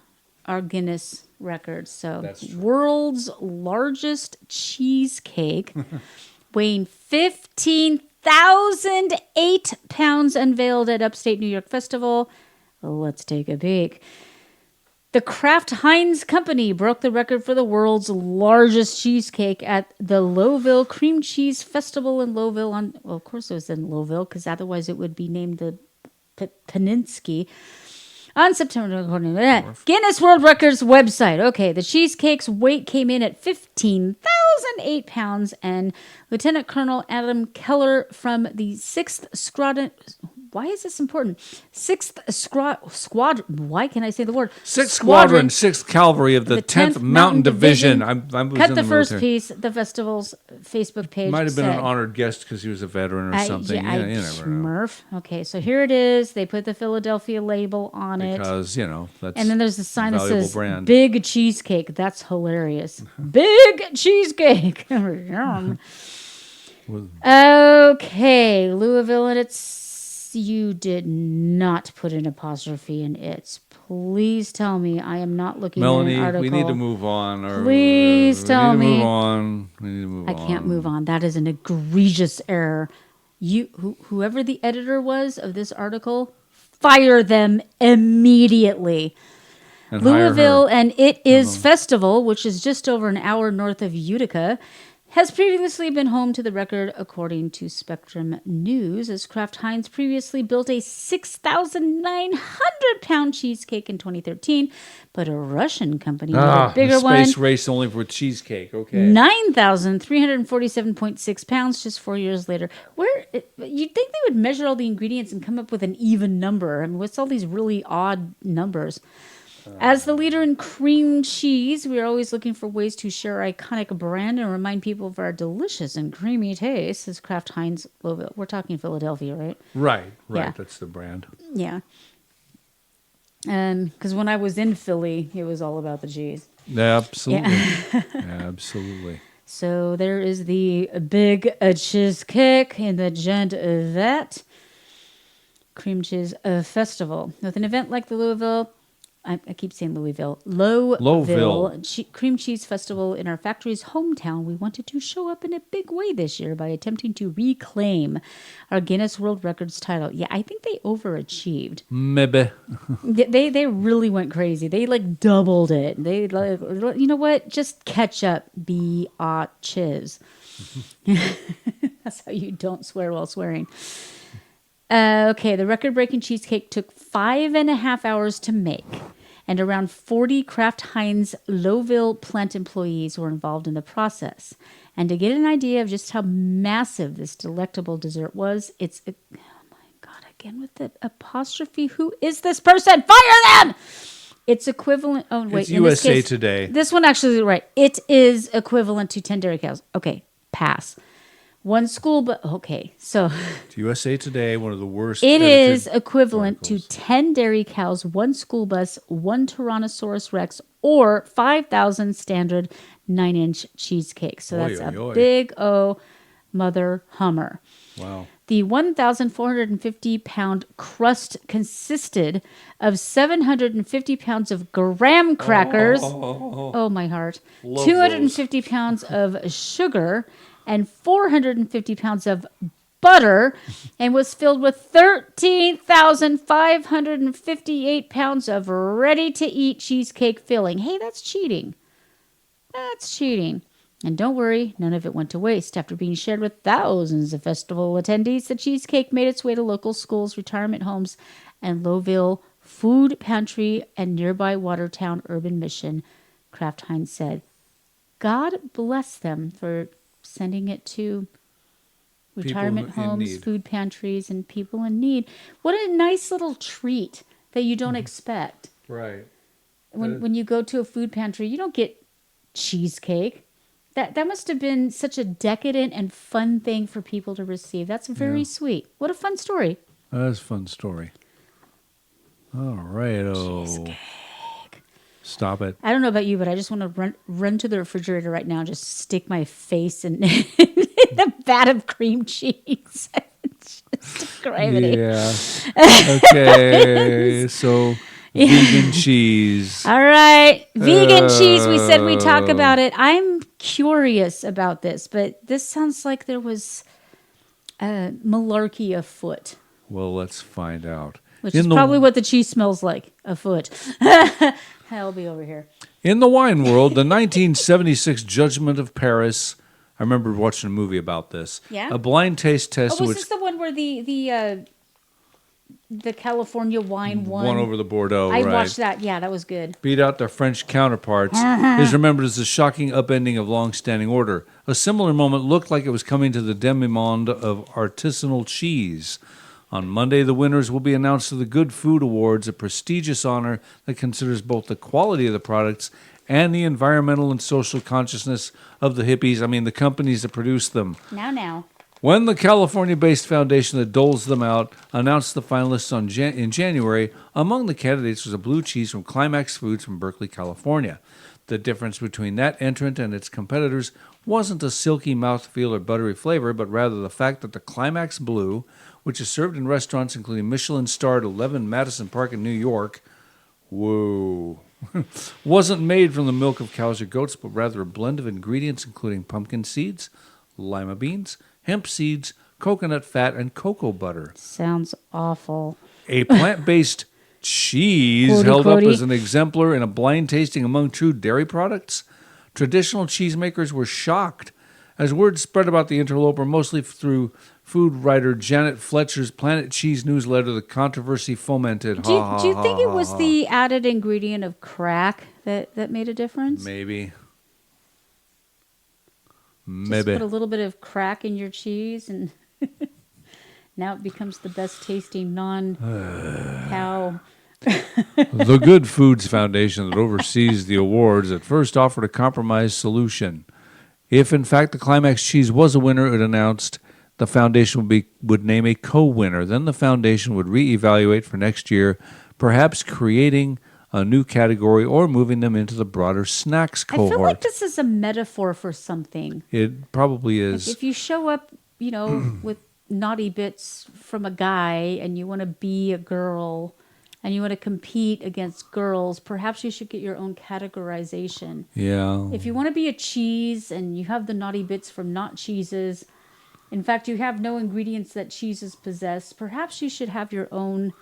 Guinness records. So, That's true. world's largest cheesecake, weighing 15,008 pounds, unveiled at Upstate New York Festival. Let's take a peek. The Kraft Heinz Company broke the record for the world's largest cheesecake at the Lowville Cream Cheese Festival in Lowville. Well, of course it was in Lowville, because otherwise it would be named the Peninsky. On September, according to that, Guinness World Records website. Okay, the cheesecake's weight came in at 15,008 pounds, and Lieutenant Colonel Adam Keller from the 6th Squadron. Why is this important? 6th Squad. Why can I say the word? 6th Squadron, 6th Cavalry of the 10th Mountain Division. I was Cut in the first military. piece. The festival's Facebook page Might have been an said- honored guest because he was a veteran or something. Yeah, you never know. Smurf. Okay, so here it is. They put the Philadelphia label on it. Because, that's And then there's a sign that valuable says brand. "Big Cheesecake." That's hilarious. Big Cheesecake. Yum. Okay, Louisville, and you did not put an apostrophe in its. Please tell me I am not looking Melanie, at an article. we need to move on. Or Please tell we need me. to move on. We need to move I on. can't move on. That is an egregious error. Whoever the editor was of this article, fire them immediately. And hire her. Louisville and It Is Festival, which is just over an hour north of Utica, has previously been home to the record, according to Spectrum News, as Kraft Heinz previously built a 6,900-pound cheesecake in 2013, but a Russian company made a bigger space one. race only for cheesecake. Okay. 9,347.6 pounds just 4 years later. You'd think they would measure all the ingredients and come up with an even number. I mean, what's all these really odd numbers? As the leader in cream cheese, we are always looking for ways to share our iconic brand and remind people of our delicious and creamy taste, says Kraft Heinz Louisville. We're talking Philadelphia, right? Right. Yeah. That's the brand. Yeah. Because when I was in Philly, it was all about the cheese. Absolutely. Yeah. Absolutely. So there is the big cheesecake in the Gent Cream Cheese Festival. With an event like the Louisville, I keep saying Louisville. Lowville Cream Cheese Festival in our factory's hometown, we wanted to show up in a big way this year by attempting to reclaim our Guinness World Records title. Yeah, I think they overachieved. Maybe. They really went crazy. They like doubled it. They like, you know what? Just catch up, chiz. That's how you don't swear while swearing. Okay, the record-breaking cheesecake took 5.5 hours to make, and around 40 Kraft Heinz Lowville plant employees were involved in the process. And to get an idea of just how massive this delectable dessert was, oh my God, again with the apostrophe, who is this person? Fire them! It's equivalent, It's USA Today. This one actually is right. It is equivalent to 10 dairy cows. Okay, pass. One school, but okay, so It's USA Today, one of the worst. it is equivalent articles. to 10 dairy cows, one school bus, one Tyrannosaurus Rex, or 5,000 standard 9-inch cheesecakes. So that's a big O mother hummer. Wow. The 1,450-pound crust consisted of 750 pounds of graham crackers. Oh my heart. Love 250 pounds of sugar and 450 pounds of butter, and was filled with 13,558 pounds of ready-to-eat cheesecake filling. Hey, that's cheating. That's cheating. And don't worry, none of it went to waste. After being shared with thousands of festival attendees, the cheesecake made its way to local schools, retirement homes, and Lowville food pantry and nearby Watertown Urban Mission, Kraft Heinz said. God bless them for sending it to retirement homes, food pantries, and people in need. What a nice little treat that you don't expect. Right. When you go to a food pantry, you don't get cheesecake. That must have been such a decadent and fun thing for people to receive. That's very sweet. What a fun story. That's a fun story. All right. Cheesecake. Stop it. I don't know about you, but I just want to run to the refrigerator right now and just stick my face in the vat of cream cheese. Just gravity. Yeah. Okay. So vegan cheese. All right. Vegan cheese. We said we'd talk about it. I'm curious about this, but this sounds like there was malarkey afoot. Well, let's find out. Which is probably what the cheese smells like, afoot. I'll be over here. In the wine world, the 1976 Judgment of Paris. I remember watching a movie about this. Yeah? A blind taste test. Oh, was this the one where the California wine won over the Bordeaux, I right. watched that. Yeah, that was good. Beat out their French counterparts, is remembered as the shocking upending of long-standing order. A similar moment looked like it was coming to the demi-monde of artisanal cheese. On Monday, the winners will be announced to the Good Food Awards, a prestigious honor that considers both the quality of the products and the environmental and social consciousness of the hippies, the companies that produce them. Now. When the California-based foundation that doles them out announced the finalists in January, among the candidates was a blue cheese from Climax Foods from Berkeley, California. The difference between that entrant and its competitors wasn't a silky mouthfeel or buttery flavor, but rather the fact that the Climax Blue, which is served in restaurants including Michelin-starred 11 Madison Park in New York, wasn't made from the milk of cows or goats, but rather a blend of ingredients including pumpkin seeds, lima beans, hemp seeds, coconut fat, and cocoa butter. Sounds awful. A plant-based cheese held up as an exemplar in a blind tasting among true dairy products. Traditional cheesemakers were shocked as word spread about the interloper, mostly through food writer Janet Fletcher's Planet Cheese newsletter, the controversy fomented. Do you think it was the added ingredient of crack that made a difference? Maybe. Just put a little bit of crack in your cheese, and now it becomes the best tasting non-cow. The Good Foods Foundation that oversees the awards at first offered a compromise solution. If, in fact, the Climax cheese was a winner, it announced the foundation would name a co-winner. Then the foundation would reevaluate for next year, perhaps creating a new category or moving them into the broader snacks cohort. I feel like this is a metaphor for something. It probably is. If you show up, with naughty bits from a guy and you want to be a girl and you want to compete against girls, perhaps you should get your own categorization. Yeah. If you want to be a cheese and you have the naughty bits from not cheeses, in fact, you have no ingredients that cheeses possess, perhaps you should have your own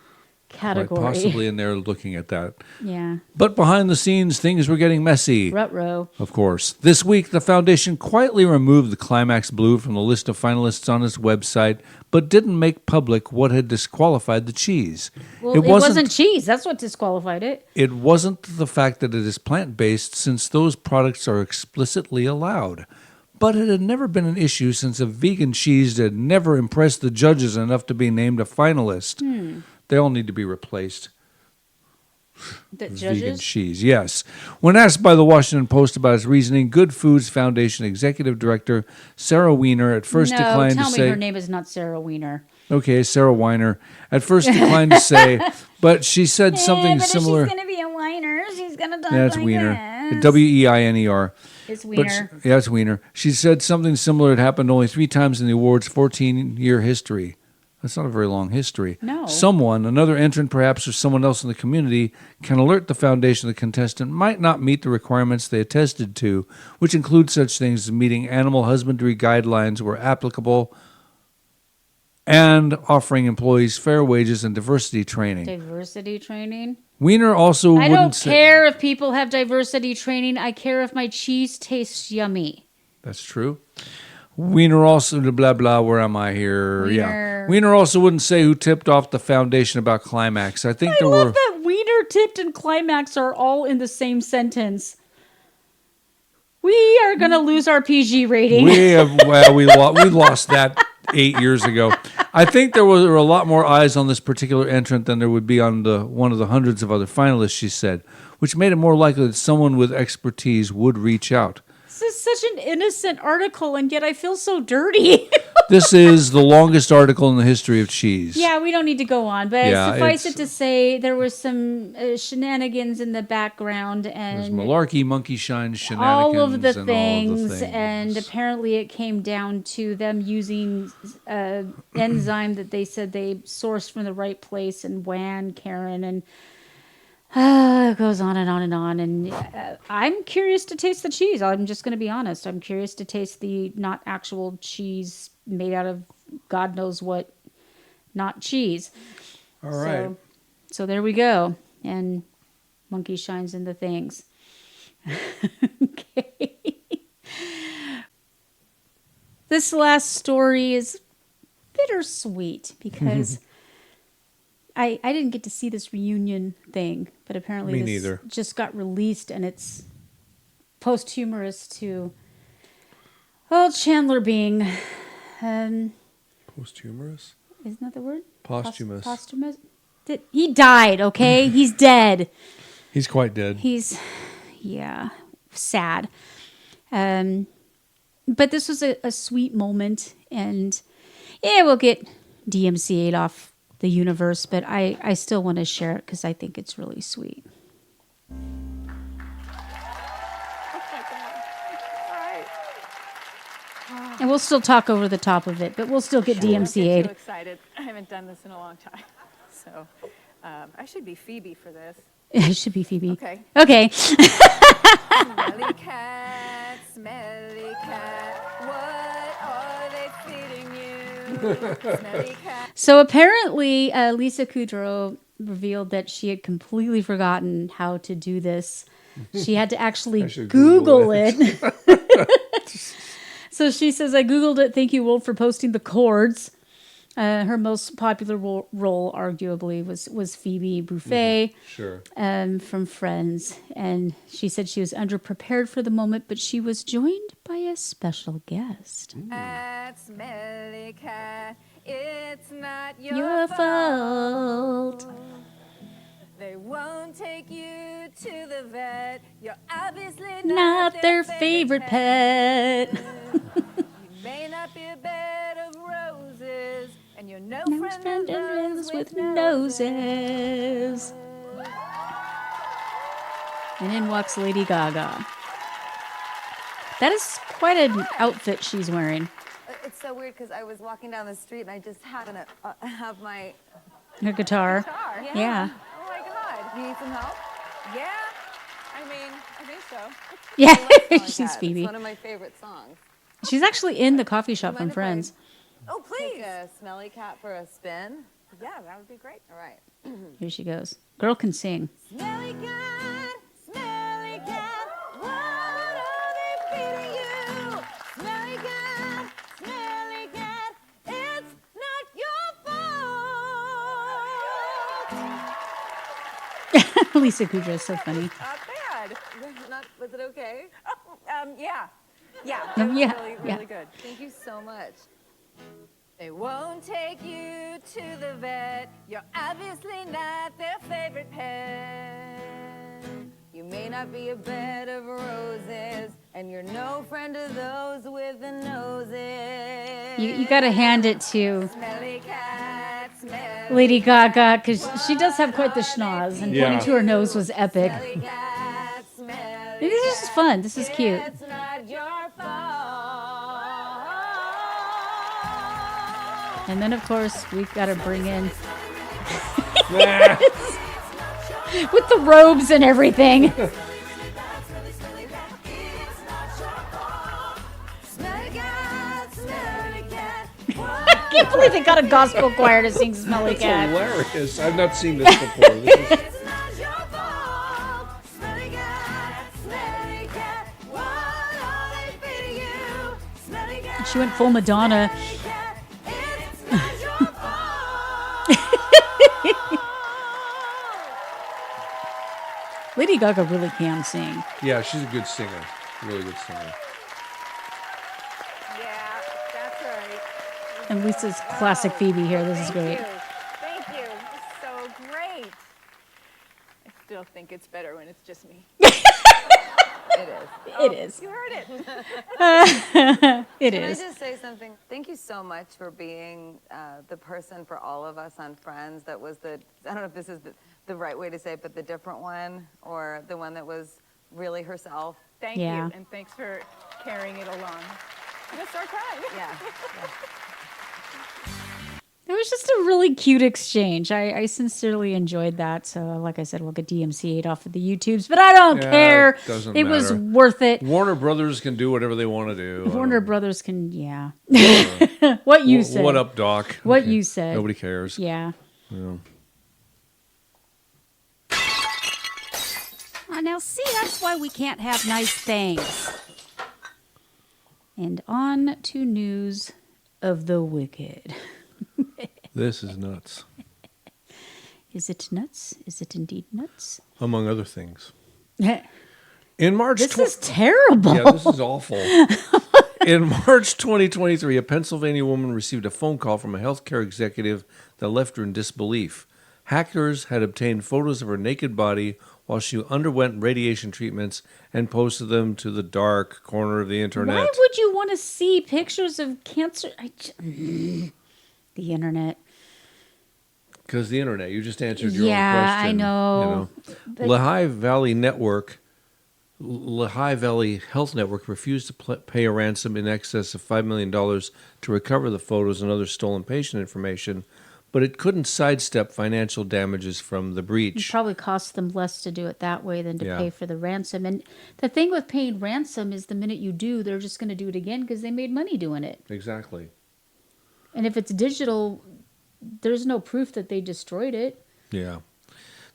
category. Quite possibly in there looking at that. Yeah. But behind the scenes, things were getting messy. Ruh-roh. Of course. This week, the foundation quietly removed the Climax Blue from the list of finalists on its website, but didn't make public what had disqualified the cheese. Well, it wasn't cheese. That's what disqualified it. It wasn't the fact that it is plant-based, since those products are explicitly allowed. But it had never been an issue since a vegan cheese had never impressed the judges enough to be named a finalist. They all need to be replaced. The Vegan judges? cheese, yes. When asked by the Washington Post about his reasoning, Good Foods Foundation Executive Director Sarah Weiner at first declined to say... No, tell me her name is not Sarah Weiner. Okay, Sarah Weiner. At first declined to say, but she said something similar... If she's going to be a whiner, she's going to talk That's like Weiner. this. Weiner. It's Weiner. Yeah, it's Weiner. She said something similar had happened only 3 times in the award's 14-year history. That's not a very long history. No. Someone, another entrant perhaps, or someone else in the community, can alert the foundation the contestant might not meet the requirements they attested to, which include such things as meeting animal husbandry guidelines where applicable and offering employees fair wages and diversity training. Diversity training? Weiner also I wouldn't don't say... care if people have diversity training. I care if my cheese tastes yummy. That's true. Weiner also, blah, blah, where am I here? Weiner. Yeah. Weiner also wouldn't say who tipped off the foundation about Climax. I think I love that Weiner, tipped, and Climax are all in the same sentence. We are going to lose our PG rating. We lost that 8 years ago. I think there were a lot more eyes on this particular entrant than there would be on one of the hundreds of other finalists, she said, which made it more likely that someone with expertise would reach out. This is such an innocent article, and yet I feel so dirty. This is the longest article in the history of cheese. Yeah, we don't need to go on, but Yeah, suffice it to say, there was some shenanigans in the background, There's and malarkey, monkey shine, shenanigans, all of the and things, all of the things. and apparently it came down to them using enzyme that they said they sourced from the right place, and Karen, and it goes on and on and on. And I'm curious to taste the cheese. I'm just going to be honest. I'm curious to taste the not actual cheese made out of God knows what, not cheese. All right. So there we go. And monkey shines into things. Okay. This last story is bittersweet because I didn't get to see this reunion thing, but apparently Me this neither. just got released, and it's posthumous to old Chandler Bing. Posthumous? Isn't that the word? Posthumous. Posthumous? He died, okay? He's dead. He's quite dead. He's, sad. But this was a sweet moment, and we'll get DMCA'd off the universe, but I still want to share it because I think it's really sweet. And we'll still talk over the top of it, but we'll still get Don't get DMCA'd. too excited. I haven't done this in a long time. So I should be Phoebe for this. It should be Phoebe. Okay. Smelly cat, what are they feeding you? Smelly cat. So apparently, Lisa Kudrow revealed that she had completely forgotten how to do this. She had to actually should Google Google it. So she says, I Googled it. Thank you, Wolf, for posting the chords. Her most popular role, arguably, was Phoebe Buffet Sure. from Friends. And she said she was underprepared for the moment, but she was joined by a special guest. That smelly cat, it's not Your fault. They won't take you to the vet. You're obviously Not their favorite pet. You may not be a bed of roses, and you're no friend of those with noses. And in walks Lady Gaga. That is quite an outfit she's wearing. It's so weird because I was walking down the street and I just happened to have my... Her guitar. Guitar. Yeah. Oh my God. You need some help? Yeah. I mean, I think so. Yeah, Song she's Cat. Phoebe. It's one of my favorite songs. She's actually in the coffee shop from Mind if I- Friends. Oh, please. Take a smelly cat for a spin. Yeah, that would be great. All right. Here she goes. Girl can sing. Smelly cat, what are they feeding you? Smelly cat, it's not your fault. Lisa Kudrow is so funny. Not bad. Was it okay? Yeah. Yeah. Yeah, Really, yeah. really good. Thank you so much. They won't take you to the vet. You're obviously not their favorite pet. You may not be a bed of roses, and you're no friend of those with the noses. You got to hand it to Smelly cat, smelly Lady Gaga because she does have quite the schnoz, and Yeah. pointing to her nose was epic. cat, smelly This is fun. This is cute. It's not your fault. And then, of course, we've got to bring in with the robes and everything. Smelly cat, I can't believe they got a gospel choir to sing "Smelly Cat." Hilarious. I've not seen this before. This is, it's not your fault. Smelly cat, what are they feeding you? Smelly cat. She went full Madonna. It's not your fault. Lady Gaga really can sing. yeah, she's a good singer. Really good singer. Yeah, that's right. And Lisa's classic Phoebe here. This is great. Thank you. This is so great. I still think it's better when it's just me. It is. It is. You heard it. It Can I is. just say something? Thank you so much for being the person for all of us on Friends that was I don't know if this is the right way to say it, but the different one or the one that was really herself. Thank Yeah. you, and thanks for carrying it along. I'm gonna start crying. Yeah. It was just a really cute exchange. I sincerely enjoyed that. So, like I said, we'll get DMCA'd off of the YouTubes, but I don't Yeah, care. it doesn't It was matter. worth it. Warner Brothers can do whatever they want to do. I Warner don't- Brothers can, yeah. What you said. What up, Doc? What you said. Nobody cares. Yeah. Yeah. Now, see, that's why we can't have nice things. And on to news of the wicked. This is nuts. Is it nuts? Is it indeed nuts? Among other things. this In March is terrible. Yeah, this is awful. In March 2023, a Pennsylvania woman received a phone call from a healthcare executive that left her in disbelief. Hackers had obtained photos of her naked body while she underwent radiation treatments and posted them to the dark corner of the internet. Why would you want to see pictures of cancer? The internet. Because the internet, you just answered your Yeah, own question. I know. But- Lehigh Valley Health Network refused to pay a ransom in excess of $5 million to recover the photos and other stolen patient information, but it couldn't sidestep financial damages from the It breach. probably costs them less to do it that way than to Yeah. pay for the ransom. And the thing with paying ransom is the minute you do, they're just going to do it again because they made money doing it. Exactly. And if it's digital, there's no proof that they destroyed it. Yeah.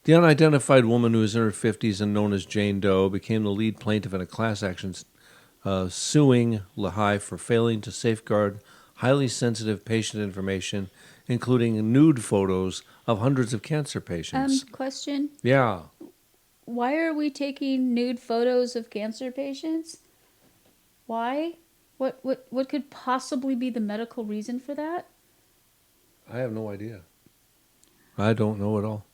The unidentified woman, who is in her 50s and known as Jane Doe, became the lead plaintiff in a class action suing Lehigh for failing to safeguard highly sensitive patient information, including nude photos of hundreds of cancer patients. Question. Yeah. Why are we taking nude photos of cancer patients? Why? What could possibly be the medical reason for that? I have no idea. I don't know at all.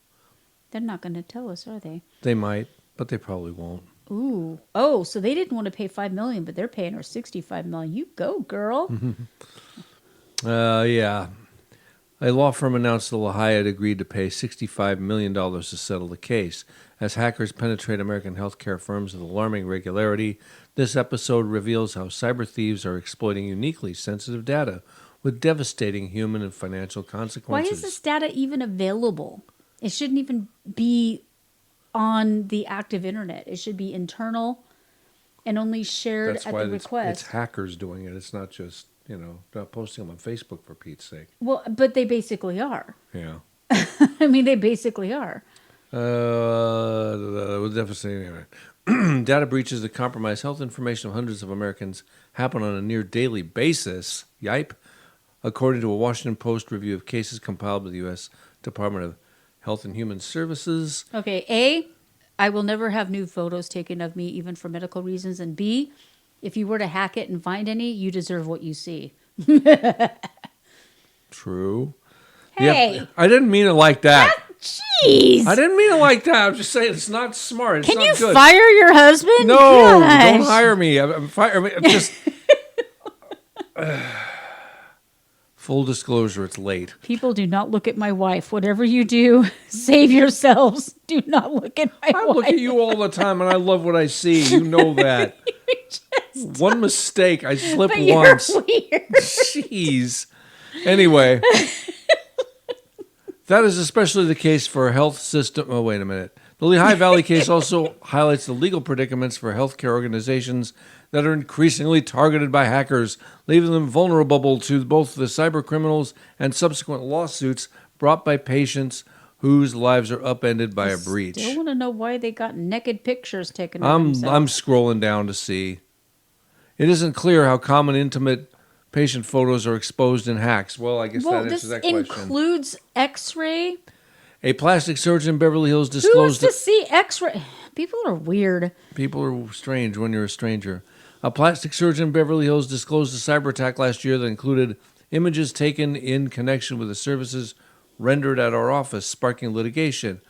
They're not going to tell us, are they? They might, but they probably won't. Ooh. Oh, so they didn't want to pay $5 million, but they're paying her $65 million. You go, girl. Yeah. A law firm announced that Lehigh had agreed to pay $65 million to settle the case. As hackers penetrate American healthcare firms with alarming regularity, this episode reveals how cyber thieves are exploiting uniquely sensitive data with devastating human and financial Why consequences. is this data even available? It shouldn't even be on the active internet. It should be internal and only shared That's at why the it's request. hackers doing it. It's not just, not posting them on Facebook for Pete's sake. Well, but they basically are. Yeah. I mean, they basically are. Devastating. Data breaches that compromise health information of hundreds of Americans happen on a near daily basis. Yipe. According to a Washington Post review of cases compiled by the U.S. Department of Health and Human Services. Okay, I will never have nude photos taken of me, even for medical reasons. And B, if you were to hack it and find any, you deserve what you see. True. Hey. Yep. I didn't mean it like that. Jeez. I didn't mean it like that. I'm just saying it's not smart. It's Can not you good. fire your husband? No, Gosh. don't hire me. I'm just full disclosure. It's late. People, do not look at my wife. Whatever you do, save yourselves. Do not look at my I wife. look at you all the time, and I love what I see. You know that. One mistake, I slip But you're once. weird. Jeez. Anyway, that is especially the case for a health system. Oh, wait a minute. The Lehigh Valley case also highlights the legal predicaments for healthcare organizations that are increasingly targeted by hackers, leaving them vulnerable to both the cyber criminals and subsequent lawsuits brought by patients whose lives are upended by a breach. Still want to know why they got naked pictures taken of I'm themselves. scrolling down to see. It isn't clear how common intimate patient photos are exposed in hacks. Well, I guess that answers that question. This includes X-ray. A plastic surgeon in Beverly Hills Who wants disclosed to see X-ray? People are weird. People are strange when you're a stranger. A plastic surgeon in Beverly Hills disclosed a cyber attack last year that included images taken in connection with the services rendered at our office, sparking litigation.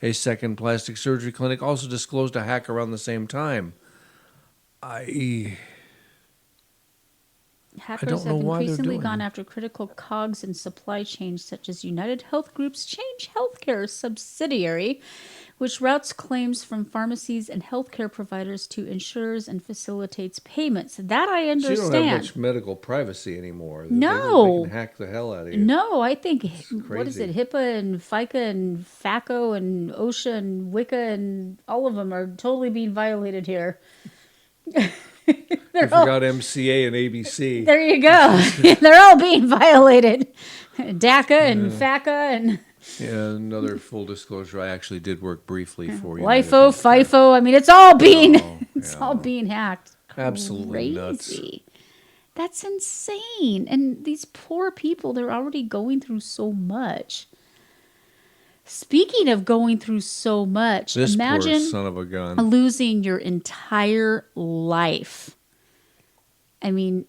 A second plastic surgery clinic also disclosed a hack around the same time. Hackers don't know have why they're increasingly doing gone it. after critical cogs in supply chains, such as United Health Group's Change Healthcare subsidiary, which routes claims from pharmacies and healthcare providers to insurers and facilitates payments. That I So you understand. don't have much medical privacy anymore. No. They can hack the hell out of you. No, I think, what is crazy. it, HIPAA and FICA and FACO and OSHA and WICA and all of them are totally being violated here. You forgot MCA and ABC. There you go. They're all being violated. DACA and FACA and Yeah, another full disclosure. I actually did work briefly for you. LIFO, FIFO. I mean, it's all being yeah. all being hacked. Absolutely Crazy. That's insane. And these poor people, they're already going through so much. Speaking of going through so much, This imagine poor son of a gun. losing your entire life. I mean,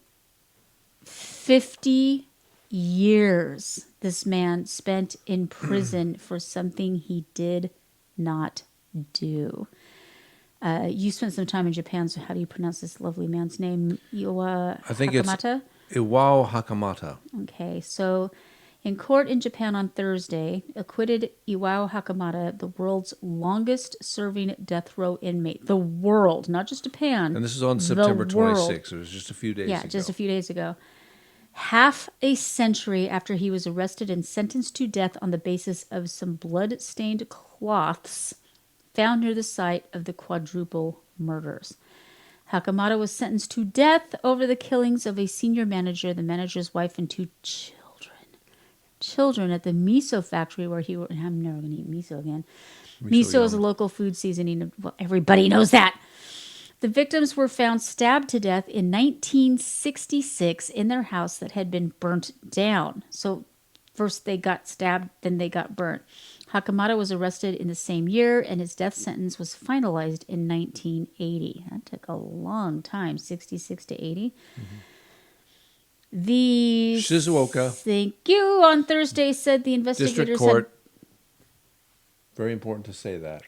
50 years this man spent in prison for something he did not do. You spent some time in Japan, so how do you pronounce this lovely man's name? Iwa I think Hakamata? it's Iwao Hakamata. Okay, so in court in Japan on Thursday, acquitted Iwao Hakamata, the world's longest-serving death row inmate. The world, not just Japan. And this is on the September world. 26th. It was just a few days ago. Yeah, just a few days ago. Half a century after he was arrested and sentenced to death on the basis of some blood-stained cloths found near the site of the quadruple murders. Hakamata was sentenced to death over the killings of a senior manager, the manager's wife, and two children at the miso factory where he worked. I'm never going to eat miso again. Miso is a local food seasoning. Well, everybody knows that. The victims were found stabbed to death in 1966 in their house that had been burnt down. So first they got stabbed, then they got burnt. Hakamata was arrested in the same year, and his death sentence was finalized in 1980. That took a long time, 66 to 80. The Shizuoka Thank you. On Thursday, said the investigators District Court. Very important to say that.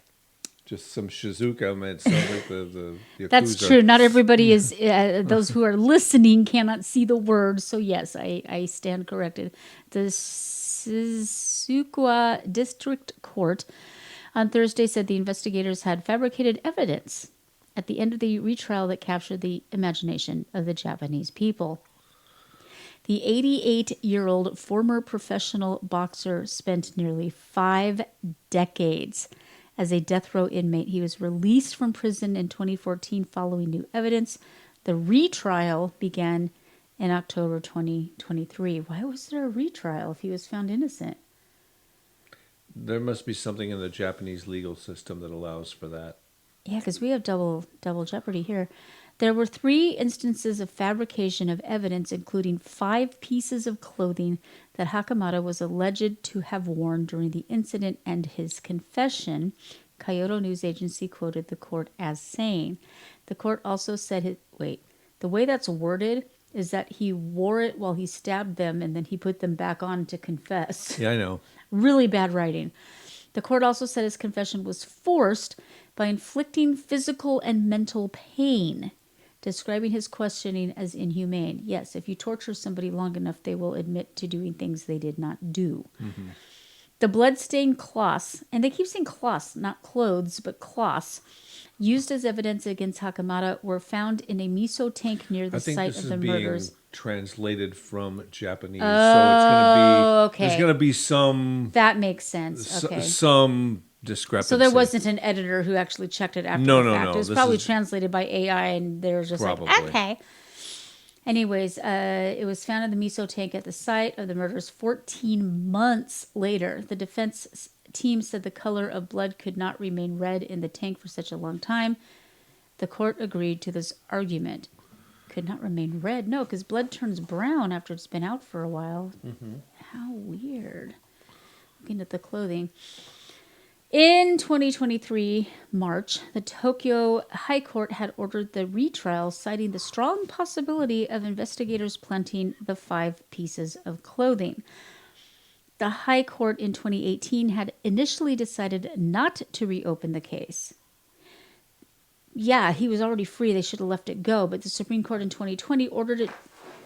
Just some Shizuoka made sound like the Yakuza. That's true. Not everybody is, those who are listening cannot see the word. So, yes, I stand corrected. The Shizuoka District Court on Thursday said the investigators had fabricated evidence at the end of the retrial that captured the imagination of the Japanese people. The 88-year-old former professional boxer spent nearly 5 decades as a death row inmate. He was released from prison in 2014 following new evidence. The retrial began in October 2023. Why was there a retrial if he was found innocent? There must be something in the Japanese legal system that allows for that. Yeah, because we have double jeopardy here. There were 3 instances of fabrication of evidence, including 5 pieces of clothing that Hakamata was alleged to have worn during the incident, and his confession, Kyoto News Agency quoted the court as saying. The court also said, the way that's worded is that he wore it while he stabbed them, and then he put them back on to confess. Yeah, I know. Really bad writing. The court also said his confession was forced by inflicting physical and mental pain, describing his questioning as inhumane. Yes, if you torture somebody long enough, they will admit to doing things they did not do. Mm-hmm. The blood-stained cloths, and they keep saying cloths, not clothes, but cloths, used as evidence against Hakamata were found in a miso tank near the site of the murders. I think this is being translated from Japanese, so it's going to be, okay. There's going to be some... That makes sense, okay. Some discrepancy. So there wasn't an editor who actually checked it after the fact. No. It was probably translated by AI, and they were just like, okay. Anyways, it was found in the miso tank at the site of the murders 14 months later. The defense team said the color of blood could not remain red in the tank for such a long time. The court agreed to this argument. Could not remain red? No, because blood turns brown after it's been out for a while. Mm-hmm. How weird. Looking at the clothing. In 2023, March, the Tokyo High Court had ordered the retrial, citing the strong possibility of investigators planting the 5 pieces of clothing. The High Court in 2018 had initially decided not to reopen the case. Yeah, he was already free. They should have let it go. But the Supreme Court in 2020 ordered it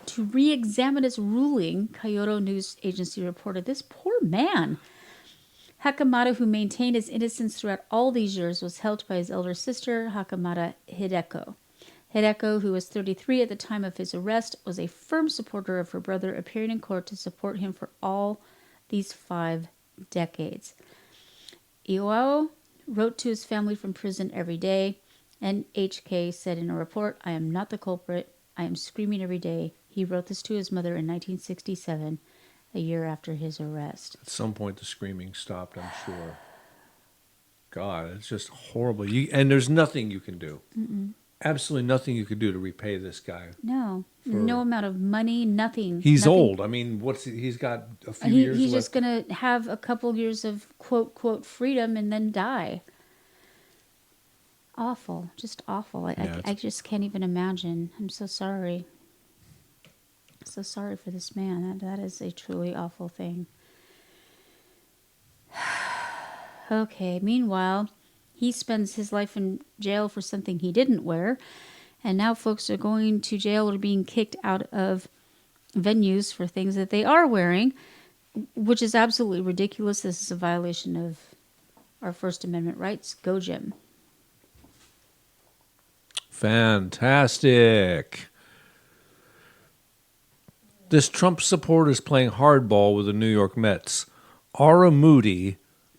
to re-examine its ruling. Kyoto News Agency reported, this poor man. Hakamata, who maintained his innocence throughout all these years, was helped by his elder sister, Hakamata Hideko. Hideko, who was 33 at the time of his arrest, was a firm supporter of her brother, appearing in court to support him for all these 5 decades. Iwao wrote to his family from prison every day, and HK said in a report, I am not the culprit. I am screaming every day. He wrote this to his mother in 1967. A year after his arrest. At some point, the screaming stopped, I'm sure. God, it's just horrible. And there's nothing you can do. Mm-mm. Absolutely nothing you can do to repay this guy. No. No amount of money, nothing. He's nothing. old. I mean, he's got a few years He's left. just going to have a couple years of quote, freedom and then die. Awful. Just awful. I just can't even imagine. I'm so sorry. So sorry for this man. That is a truly awful thing. Okay, meanwhile, he spends his life in jail for something he didn't wear, and now folks are going to jail or being kicked out of venues for things that they are wearing, which is absolutely ridiculous. This is a violation of our First Amendment rights. Go, Jim. Fantastic. This Trump supporter is playing hardball with the New York Mets. Aura Moody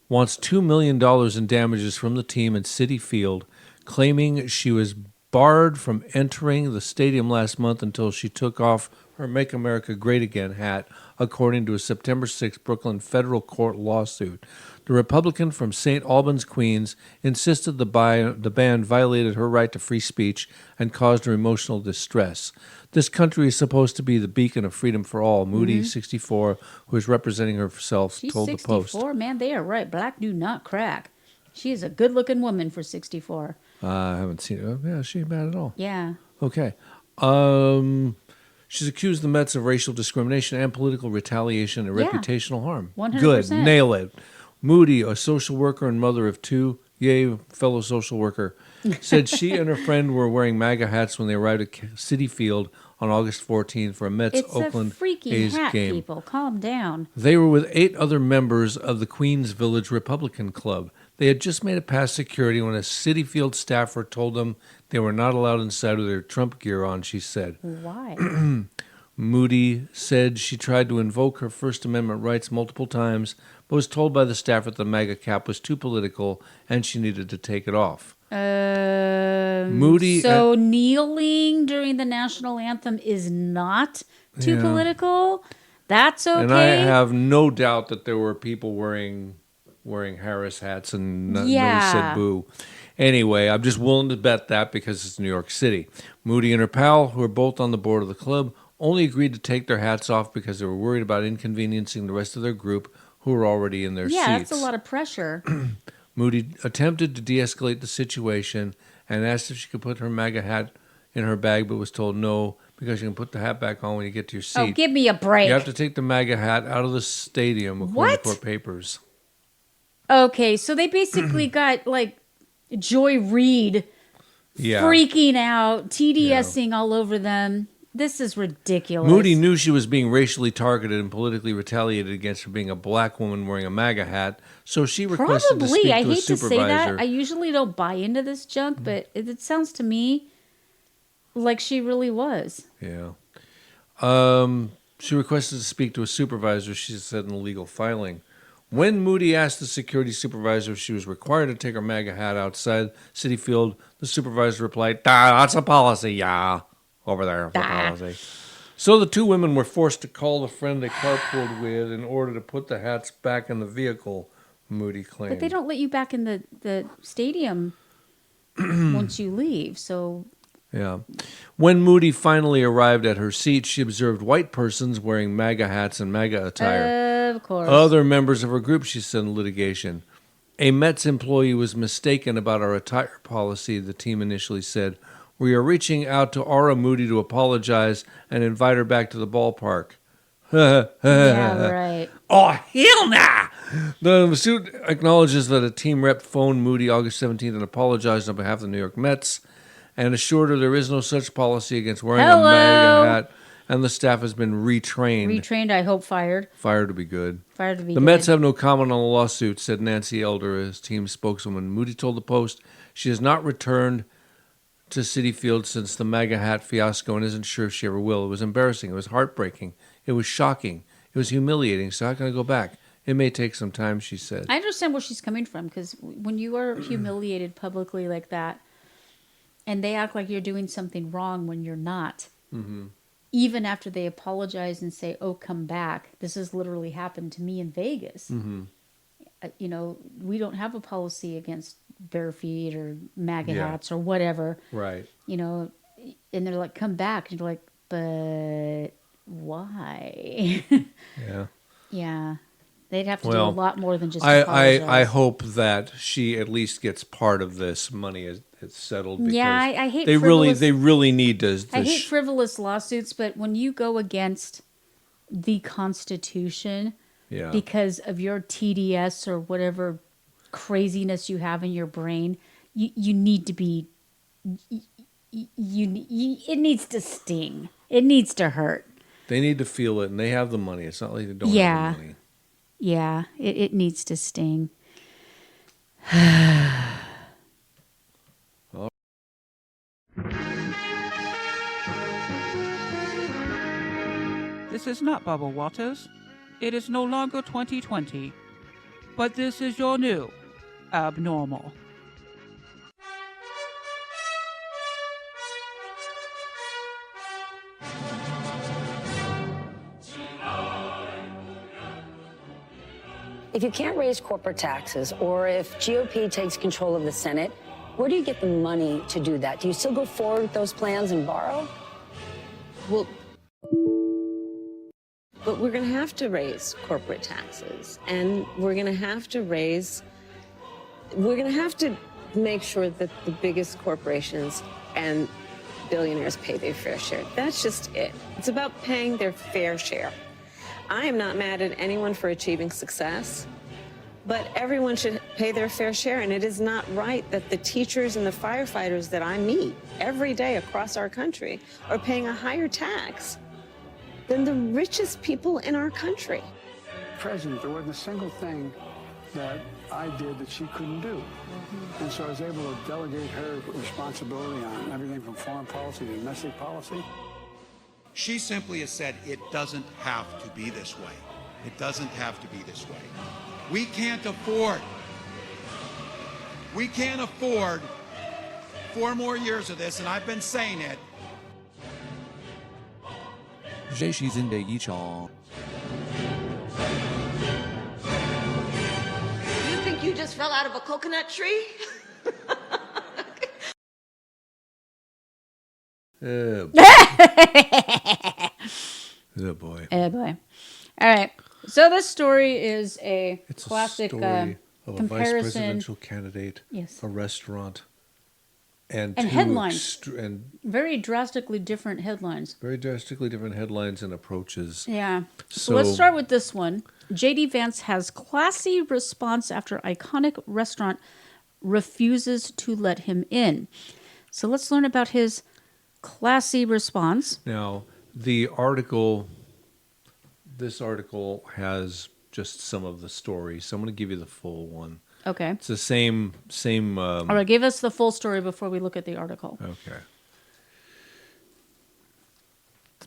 wants $2 million in damages from the team at Citi Field, claiming she was barred from entering the stadium last month until she took off her Make America Great Again hat, according to a September 6 Brooklyn federal court lawsuit. The Republican from St. Albans, Queens, insisted the ban violated her right to free speech and caused her emotional distress. This country is supposed to be the beacon of freedom for all. Moody, 64, who is representing herself, She's told 64. the Post. Man, they are right. Black do not crack. She is a good-looking woman for 64. I haven't seen it. Yeah, she ain't bad at all. Yeah. Okay. She's accused the Mets of racial discrimination and political retaliation and Yeah. reputational harm. 100%. Good. Nail it. Moody, a social worker and mother of two, yay, fellow social worker, said she and her friend were wearing MAGA hats when they arrived at Citi Field on August 14th for a Mets It's Oakland a freaking A's hat, game. people. Calm down. They were with 8 other members of the Queens Village Republican Club. They had just made it past security when a Citi Field staffer told them they were not allowed inside with their Trump gear on, she said. Why? Moody said she tried to invoke her First Amendment rights multiple times, but was told by the staff that the MAGA cap was too political and she needed to take it off. Moody. So kneeling during the national anthem is not too political? That's okay. And I have no doubt that there were people wearing Harris hats and nobody said boo. Anyway, I'm just willing to bet that because it's New York City. Moody and her pal, who are both on the board of the club, only agreed to take their hats off because they were worried about inconveniencing the rest of their group who were already in their seats. Yeah, that's a lot of pressure. Moody attempted to de-escalate the situation and asked if she could put her MAGA hat in her bag, but was told no, because you can put the hat back on when you get to your seat. Oh, give me a break. You have to take the MAGA hat out of the stadium, according to court papers. Okay, so they basically got, like, Joy Reid freaking out, TDSing all over them. This is ridiculous. Moody knew she was being racially targeted and politically retaliated against for being a black woman wearing a MAGA hat, so she requested to speak to a supervisor. I hate to say that. I usually don't buy into this junk, but it sounds to me like she really was. Yeah. She requested to speak to a supervisor, she said in the legal filing. When Moody asked the security supervisor if she was required to take her MAGA hat outside Citi Field, the supervisor replied, that's a policy, yeah. Over there, the policy. So the two women were forced to call the friend they carpooled with in order to put the hats back in the vehicle, Moody claimed. But they don't let you back in the stadium once you leave, so... Yeah. When Moody finally arrived at her seat, she observed white persons wearing MAGA hats and MAGA attire. Of course. Other members of her group, she said in litigation. A Mets employee was mistaken about our attire policy, the team initially said. We are reaching out to Aura Moody to apologize and invite her back to the ballpark. Yeah, right. Oh, hell nah! The suit acknowledges that a team rep phoned Moody August 17th and apologized on behalf of the New York Mets and assured her there is no such policy against wearing a MAGA hat, and the staff has been retrained. Retrained, I hope fired. Fired to be good. Fired to be The good. Mets have no comment on the lawsuit, said Nancy Elder, his team spokeswoman. Moody told the Post she has not returned to Citi Field since the MAGA hat fiasco and isn't sure if she ever will. It was embarrassing. It was heartbreaking. It was shocking. It was humiliating. So how can I go back? It may take some time, she said. I understand where she's coming from, because when you are humiliated publicly like that, and they act like you're doing something wrong when you're not, even after they apologize and say, oh, come back. This has literally happened to me in Vegas. You know, we don't have a policy against bare feet or MAGA hats or whatever. Right. You know, and they're like, come back. And you're like, but why? Yeah. Yeah. They'd have to do a lot more than just I apologize. hope that she at least gets part of this money is settled. Because Yeah, I hate they frivolous, really need to. I hate frivolous lawsuits, but when you go against the Constitution because of your TDS or whatever craziness you have in your brain, you need to be. It needs to sting. It needs to hurt. They need to feel it, and they have the money. It's not like they don't have the money. Yeah, it needs to sting. This is not Bubble Waters. It is no longer 2020. But this is your new abnormal. If you can't raise corporate taxes, or if GOP takes control of the Senate, where do you get the money to do that? Do you still go forward with those plans and borrow? Well, but we're going to have to raise corporate taxes, and we're going to have to make sure that the biggest corporations and billionaires pay their fair share. That's just it. It's about paying their fair share. I am not mad at anyone for achieving success, but everyone should pay their fair share, and it is not right that the teachers and the firefighters that I meet every day across our country are paying a higher tax than the richest people in our country. President, there wasn't a single thing that I did that she couldn't do. And so I was able to delegate her responsibility on everything from foreign policy to domestic policy. She simply has said it doesn't have to be this way. It doesn't have to be this way. We can't afford 4 more years of this, and I've been saying it. You think you just fell out of a coconut tree? Oh boy. Oh boy. All right. So this story is It's classic a story of a vice comparison. presidential candidate, Yes. a restaurant, and headlines. and Very drastically different headlines. very drastically different headlines and approaches. Yeah. So let's start with this one. J.D. Vance has classy response after iconic restaurant refuses to let him in. So let's learn about his classy response. Now, this article has just some of the story, so I'm going to give you the full one. Okay. It's the same. All right, give us the full story before we look at the article. Okay.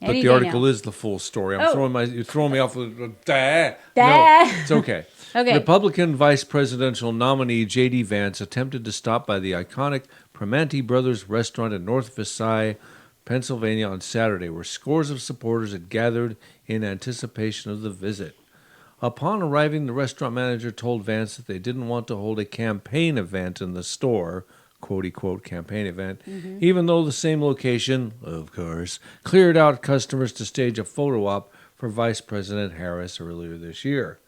Any But the day article now. is the full story. Oh. You're throwing me off with No, Dah. it's okay. Okay. Republican vice presidential nominee J.D. Vance attempted to stop by the iconic Primanti Brothers restaurant in North Versailles, Pennsylvania on Saturday, where scores of supporters had gathered in anticipation of the visit. Upon arriving, the restaurant manager told Vance that they didn't want to hold a campaign event in the store, quote-unquote campaign event, even though the same location, of course, cleared out customers to stage a photo op for Vice President Harris earlier this year.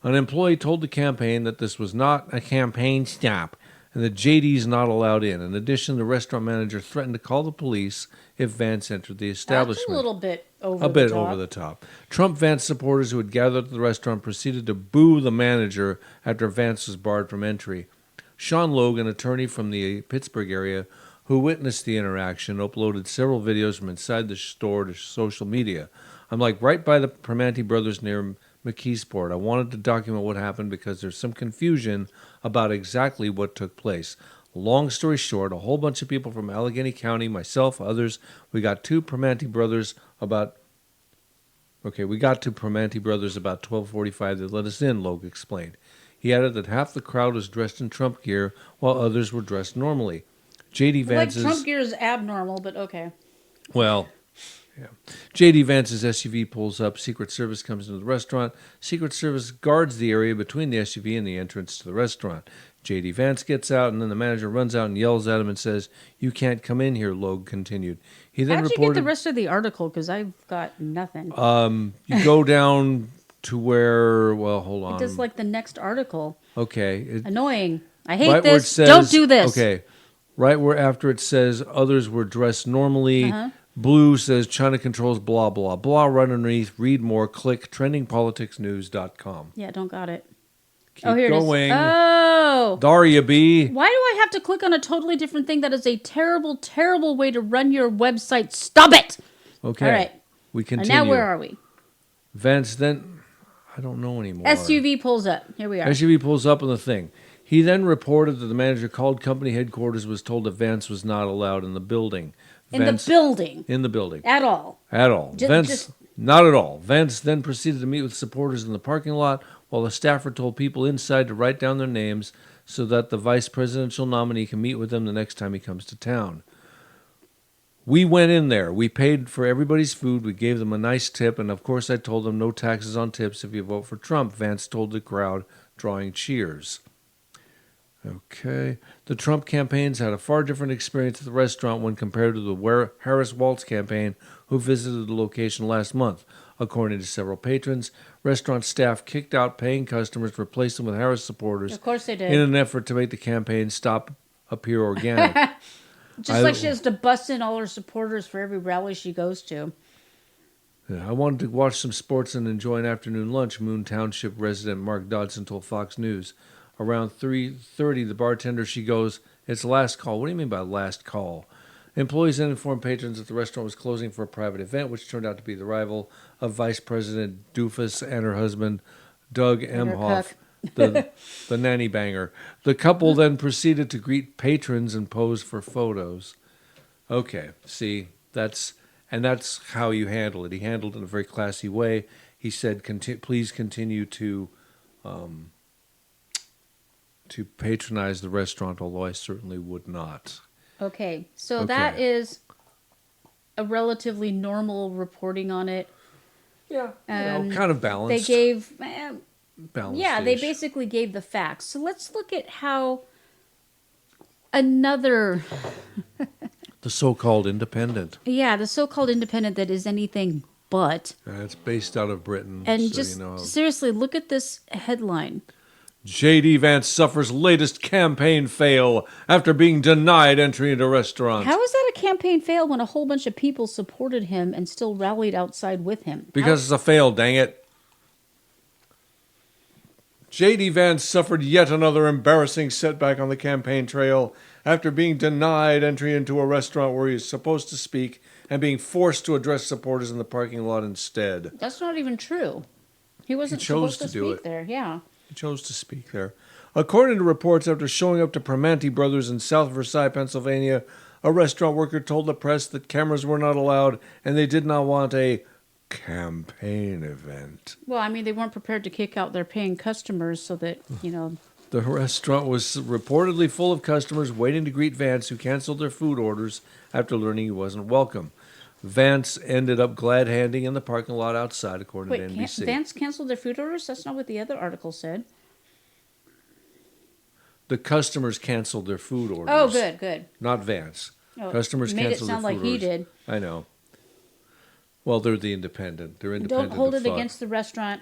An employee told the campaign that this was not a campaign stop and that JD's not allowed in. In addition, the restaurant manager threatened to call the police if Vance entered the establishment. That's a little bit over A the bit top. over the top. Trump Vance supporters who had gathered at the restaurant proceeded to boo the manager after Vance was barred from entry. Sean Logan, attorney from the Pittsburgh area, who witnessed the interaction, uploaded several videos from inside the store to social media. I'm like right by the Primanti Brothers near McKeesport. I wanted to document what happened because there's some confusion about exactly what took place. Long story short, a whole bunch of people from Allegheny County, myself, others, we got to Primanti Brothers about 12:45. They let us in, Logue explained. He added that half the crowd was dressed in Trump gear while others were dressed normally. J.D. Vance's... Like Trump gear is abnormal, but okay. Well, yeah. J.D. Vance's SUV pulls up. Secret Service comes into the restaurant. Secret Service guards the area between the SUV and the entrance to the restaurant. J.D. Vance gets out, and then the manager runs out and yells at him and says, "You can't come in here," Logue continued. He then How'd you reported... get the rest of the article? Because I've got nothing. You go down to where... Well, hold on. Just like the next article. Okay. Annoying. I hate Right where it this. says, Don't do this. Okay. Right where after it says others were dressed normally, blue says China controls blah, blah, blah. Right underneath, read more, click trendingpoliticsnews.com. Yeah, don't got it. Keep here going. it is. Oh. Daria B. Why do I have to click on a totally different thing? That is a terrible, terrible way to run your website. Stop it. Okay. All right. We And continue. now where are we? Vance then... I don't know anymore. SUV pulls up. Here we are. SUV pulls up on the thing. He then reported that the manager called company headquarters, was told that Vance was not allowed in the building. In the building. In the building. At all. At all. Not at all. Vance then proceeded to meet with supporters in the parking lot while the staffer told people inside to write down their names so that the vice presidential nominee can meet with them the next time he comes to town. We went in there. We paid for everybody's food. We gave them a nice tip. And, of course, I told them no taxes on tips if you vote for Trump, Vance told the crowd, drawing cheers. Okay. The Trump campaigns had a far different experience at the restaurant when compared to the Harris-Walz campaign, who visited the location last month. According to several patrons, restaurant staff kicked out paying customers to replace them with Harris supporters. Of course they did. In an effort to make the campaign appear organic. Just like she has to bust in all her supporters for every rally she goes to. Yeah, I wanted to watch some sports and enjoy an afternoon lunch, Moon Township resident Mark Dodson told Fox News. Around 3:30, the bartender, she goes, "It's last call." What do you mean by last call? Employees then informed patrons that the restaurant was closing for a private event, which turned out to be the arrival of Vice President Doofus and her husband, Doug Emhoff, the nanny banger. The couple then proceeded to greet patrons and pose for photos. Okay, see, that's how you handle it. He handled it in a very classy way. He said, please continue to patronize the restaurant, although I certainly would not. Okay, so that is a relatively normal reporting on it. Yeah, kind of balanced. They gave... balanced. Yeah, they basically gave the facts. So let's look at how another... the so-called independent. Yeah, the so-called independent that is anything but. It's based out of Britain. And so just seriously, look at this headline. J.D. Vance suffers latest campaign fail after being denied entry into restaurant. How is that a campaign fail when a whole bunch of people supported him and still rallied outside with him? Because it's a fail, dang it. J.D. Vance suffered yet another embarrassing setback on the campaign trail after being denied entry into a restaurant where he is supposed to speak and being forced to address supporters in the parking lot instead. That's not even true. He wasn't supposed to speak there, yeah. He chose to speak there. According to reports, after showing up to Primanti Brothers in South Versailles, Pennsylvania, a restaurant worker told the press that cameras were not allowed and they did not want a campaign event. Well, I mean, they weren't prepared to kick out their paying customers so that, The restaurant was reportedly full of customers waiting to greet Vance, who canceled their food orders after learning he wasn't welcome. Vance ended up glad-handing in the parking lot outside, according to NBC. Vance canceled their food orders? That's not what the other article said. The customers canceled their food orders. Oh, good. Not Vance. Oh, Customers canceled their food orders. Made it sound like he did. I know. Well, they're the independent. They're independent. Don't hold it thought. against the restaurant.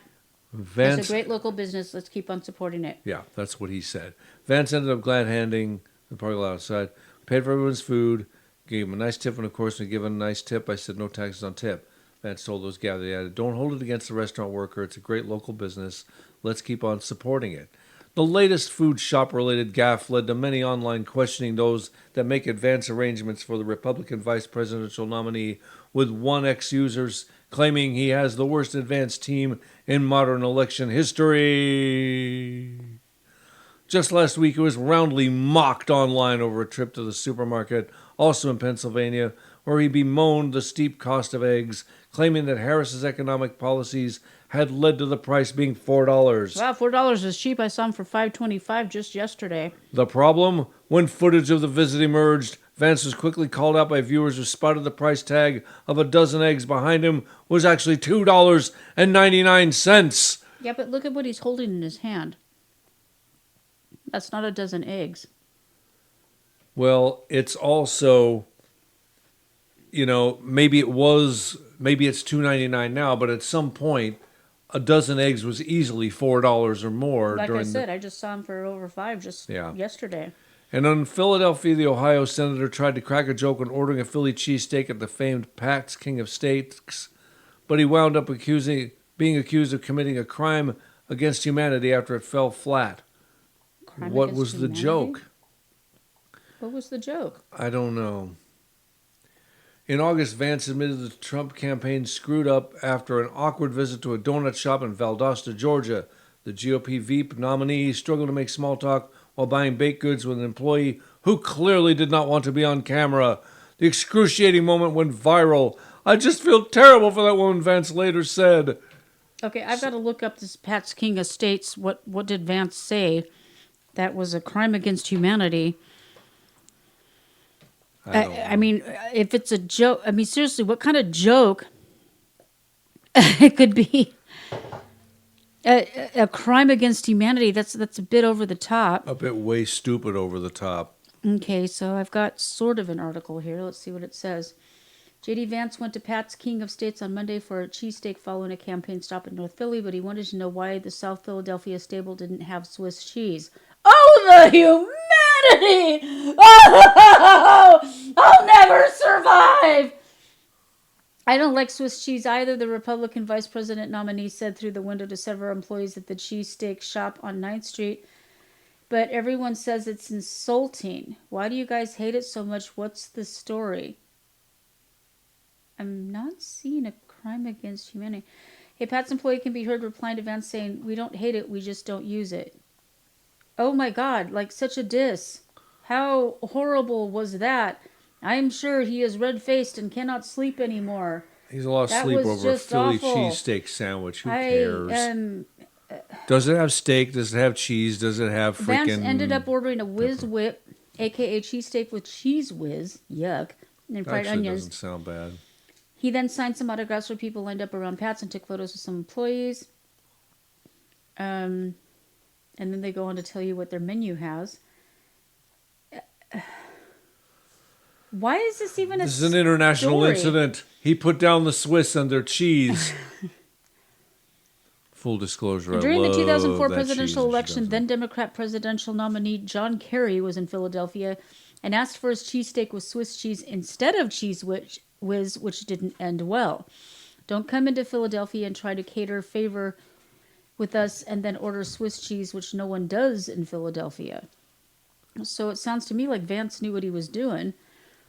Vance, it's a great local business. Let's keep on supporting it. Yeah, that's what he said. Vance ended up glad-handing the parking lot outside. Paid for everyone's food. Gave him a nice tip, and of course, when given a nice tip, I said no taxes on tip. Vance told those gathered. He added, "Don't hold it against the restaurant worker. It's a great local business. Let's keep on supporting it." The latest food shop-related gaffe led to many online questioning those that make advance arrangements for the Republican vice presidential nominee, with one ex-users claiming he has the worst advance team in modern election history. Just last week, it was roundly mocked online over a trip to the supermarket, also in Pennsylvania, where he bemoaned the steep cost of eggs, claiming that Harris's economic policies had led to the price being $4. Wow, $4 is cheap. I saw them for $5.25 just yesterday. The problem? When footage of the visit emerged, Vance was quickly called out by viewers who spotted the price tag of a dozen eggs behind him was actually $2.99. Yeah, but look at what he's holding in his hand. That's not a dozen eggs. Well, it's also, maybe it's $2.99 now, but at some point, a dozen eggs was easily $4 or more. Like I said, I just saw them for over $5 yesterday. And in Philadelphia, the Ohio senator tried to crack a joke when ordering a Philly cheesesteak at the famed Pat's King of Steaks, but he wound up being accused of committing a crime against humanity after it fell flat. What was the joke? What was the joke? I don't know. In August, Vance admitted the Trump campaign screwed up after an awkward visit to a donut shop in Valdosta, Georgia. The GOP Veep nominee struggled to make small talk while buying baked goods with an employee who clearly did not want to be on camera. The excruciating moment went viral. "I just feel terrible for that woman," Vance later said. Okay, I've got to look up this Pat's King of States. What did Vance say? That was a crime against humanity. I mean, if it's a joke, I mean, seriously, what kind of joke? It could be a crime against humanity. That's a bit over the top. A bit way stupid over the top. Okay, so I've got sort of an article here. Let's see what it says. J.D. Vance went to Pat's King of States on Monday for a cheesesteak following a campaign stop in North Philly, but he wanted to know why the South Philadelphia stable didn't have Swiss cheese. Oh, the humanity! Oh, I'll never survive! I don't like Swiss cheese either, the Republican vice president nominee said through the window to several employees at the cheesesteak shop on 9th Street. But everyone says it's insulting. Why do you guys hate it so much? What's the story? I'm not seeing a crime against humanity. A Pat's employee can be heard replying to Vance saying, we don't hate it, we just don't use it. Oh my God, like such a diss. How horrible was that? I'm sure he is red-faced and cannot sleep anymore. He's lost sleep over a Philly cheesesteak sandwich. Who cares? Does it have steak? Does it have cheese? Does it have freaking... Vance ended up ordering a Whiz Whip, a.k.a. cheesesteak with cheese whiz. Yuck. And fried onions. Doesn't sound bad. He then signed some autographs for people lined up around Pat's and took photos with some employees. And then they go on to tell you what their menu has. Why is this even This is an international incident. He put down the Swiss and their cheese. Full disclosure, During the 2004 presidential election, then Democrat presidential nominee John Kerry was in Philadelphia and asked for his cheesesteak with Swiss cheese instead of cheese whiz, which didn't end well. Don't come into Philadelphia and try to cater favor with us and then order Swiss cheese, which no one does in Philadelphia. So it sounds to me like Vance knew what he was doing.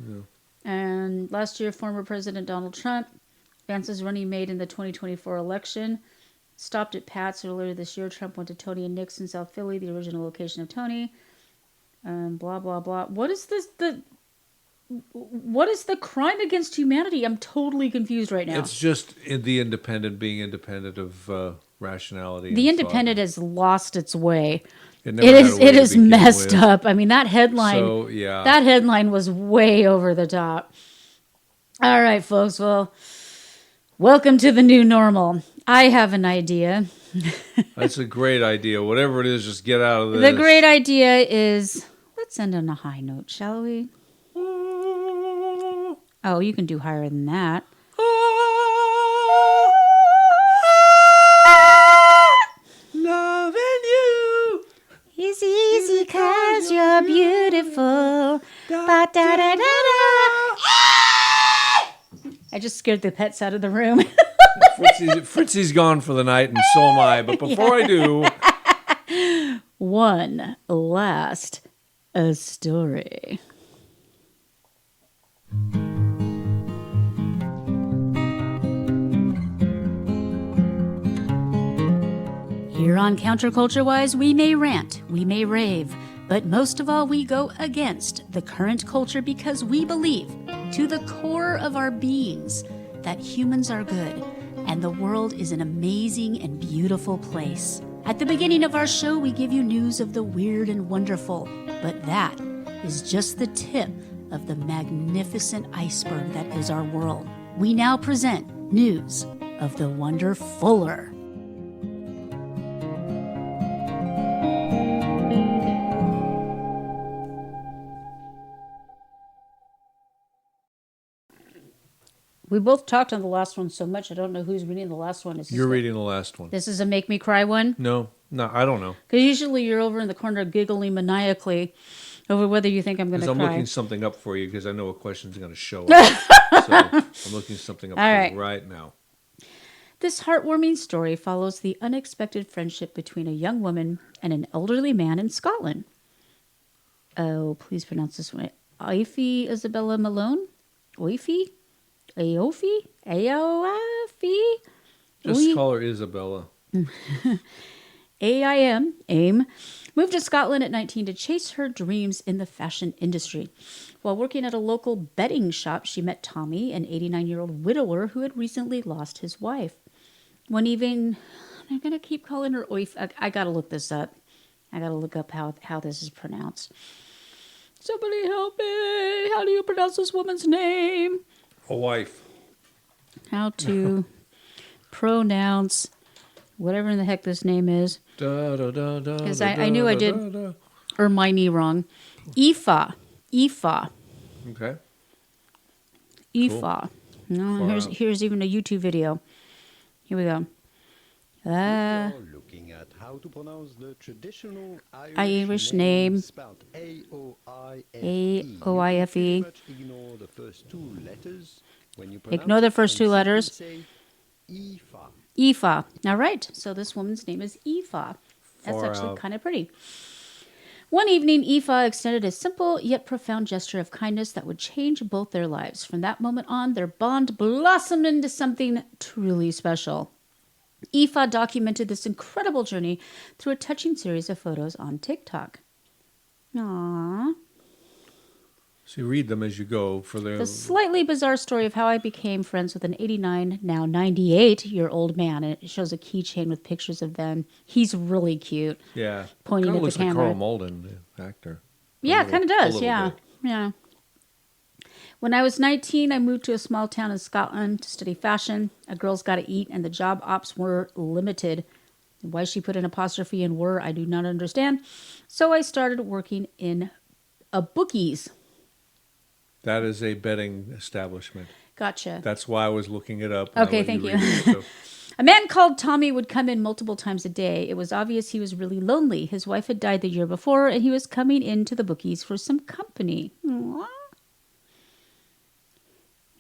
Yeah. And last year, former President Donald Trump, Vance's running mate in the 2024 election, stopped at Pat's earlier this year. Trump went to Tony and Nick's in South Philly, the original location of Tony. Blah, blah, blah. What is this? What is the crime against humanity? I'm totally confused right now. It's just the independent being independent of rationality. The independent has lost its way. It is messed up. I mean, that headline. So, yeah. That headline was way over the top. All right, folks. Well, welcome to the new normal. I have an idea. That's a great idea. Whatever it is, just get out of this. The great idea is, let's end on a high note, shall we? Oh, you can do higher than that. Loving you is easy 'cause you're beautiful. Ba-da-da-da-da. I just scared the pets out of the room. Fritzy's gone for the night, and so am I. But before I do... One last story. Here on CounterCultureWISE, we may rant, we may rave, but most of all, we go against the current culture because we believe, to the core of our beings, that humans are good and the world is an amazing and beautiful place. At the beginning of our show, we give you news of the weird and wonderful, but that is just the tip of the magnificent iceberg that is our world. We now present news of the wonderfuller. We both talked on the last one so much, I don't know who's reading the last one. You're reading the last one. This is a make me cry one? No, I don't know. Because usually you're over in the corner giggling maniacally over whether you think I'm going to cry. I'm looking something up for you because I know a question's going to show up. So I'm looking something up for you right now. This heartwarming story follows the unexpected friendship between a young woman and an elderly man in Scotland. Oh, please pronounce this one. Aoife Isabella Malone? Aoife? Aoife? Aoife? Just call her Isabella. AIM, moved to Scotland at 19 to chase her dreams in the fashion industry. While working at a local betting shop, she met Tommy, an 89-year-old widower who had recently lost his wife. One evening, I'm going to keep calling her Oif. I got to look this up. I got to look up how this is pronounced. Somebody help me. How do you pronounce this woman's name? A wife. How to pronounce whatever in the heck this name is. Because I knew I did Hermione wrong. Aoife. Okay. Aoife. No, here's even a YouTube video. Here we go. Looking at how to pronounce the traditional Irish name. Spelled A-O-I-F-E. Pretty much ignore the first two letters when you pronounce Ignore the it first and two letters. simply say Aoife. Aoife. All right. So this woman's name is Aoife. That's Far actually out. kind of pretty. One evening, Aoife extended a simple yet profound gesture of kindness that would change both their lives. From that moment on, their bond blossomed into something truly special. Aoife documented this incredible journey through a touching series of photos on TikTok. Aww. So you read them as you go for The slightly bizarre story of how I became friends with an 89, now 98-year-old man. And it shows a keychain with pictures of them. He's really cute. Yeah. Pointing Kinda at the looks like camera. Carl Malden, the actor. Yeah, it kind of does. little Yeah. bit. Yeah. When I was 19, I moved to a small town in Scotland to study fashion. A girl's got to eat, and the job ops were limited. Why she put an apostrophe in were, I do not understand. So I started working in a bookies. That is a betting establishment. Gotcha. That's why I was looking it up. and I Okay, let thank you. read it, so. A man called Tommy would come in multiple times a day. It was obvious he was really lonely. His wife had died the year before, and he was coming into the bookies for some company. Aww.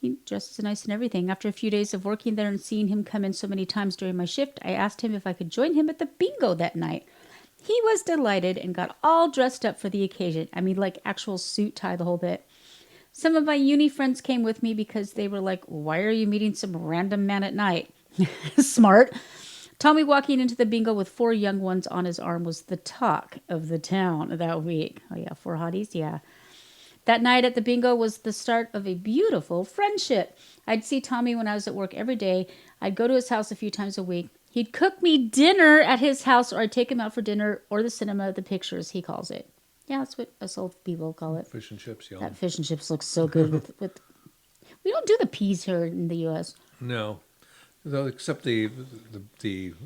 He dresses nice and everything. After a few days of working there and seeing him come in so many times during my shift, I asked him if I could join him at the bingo that night. He was delighted and got all dressed up for the occasion. I mean, like actual suit, tie, the whole bit. Some of my uni friends came with me because they were like, why are you meeting some random man at night? Smart. Tommy walking into the bingo with 4 young ones on his arm was the talk of the town that week. Oh yeah, 4 hotties, yeah. That night at the bingo was the start of a beautiful friendship. I'd see Tommy when I was at work every day. I'd go to his house a few times a week. He'd cook me dinner at his house, or I'd take him out for dinner or the cinema, the pictures, he calls it. Yeah, that's what us old people call it. Fish and chips, y'all. That fish and chips looks so good with. We don't do the peas here in the U.S. No. Though, except the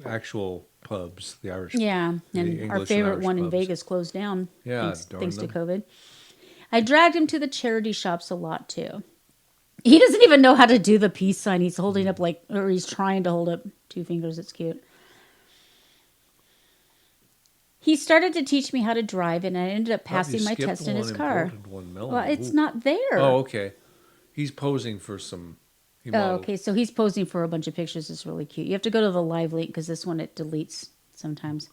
actual pubs, the Irish. Yeah, the and English our favorite Irish one in pubs. Vegas closed down. Yeah, thanks to darn COVID. I dragged him to the charity shops a lot too. He doesn't even know how to do the peace sign. He's holding up or he's trying to hold up 2 fingers. It's cute. He started to teach me how to drive, and I ended up passing my test in his car. Well, it's not there. Oh, okay. He's posing for some. Oh, okay. So he's posing for a bunch of pictures. It's really cute. You have to go to the live link because this one it deletes sometimes.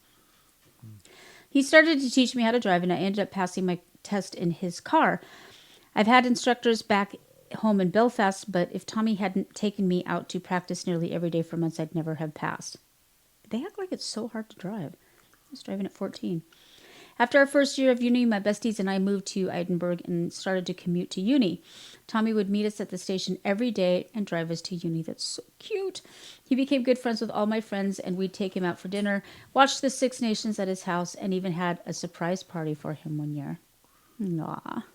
He started to teach me how to drive, and I ended up passing my test in his car. I've had instructors back home in Belfast, but if Tommy hadn't taken me out to practice nearly every day for months, I'd never have passed. They act like it's so hard to drive. I was driving at 14. After our first year of uni, my besties and I moved to Edinburgh and started to commute to uni. Tommy would meet us at the station every day and drive us to uni. That's so cute. He became good friends with all my friends, and we'd take him out for dinner, watch the Six Nations at his house, and even had a surprise party for him one year. Aw.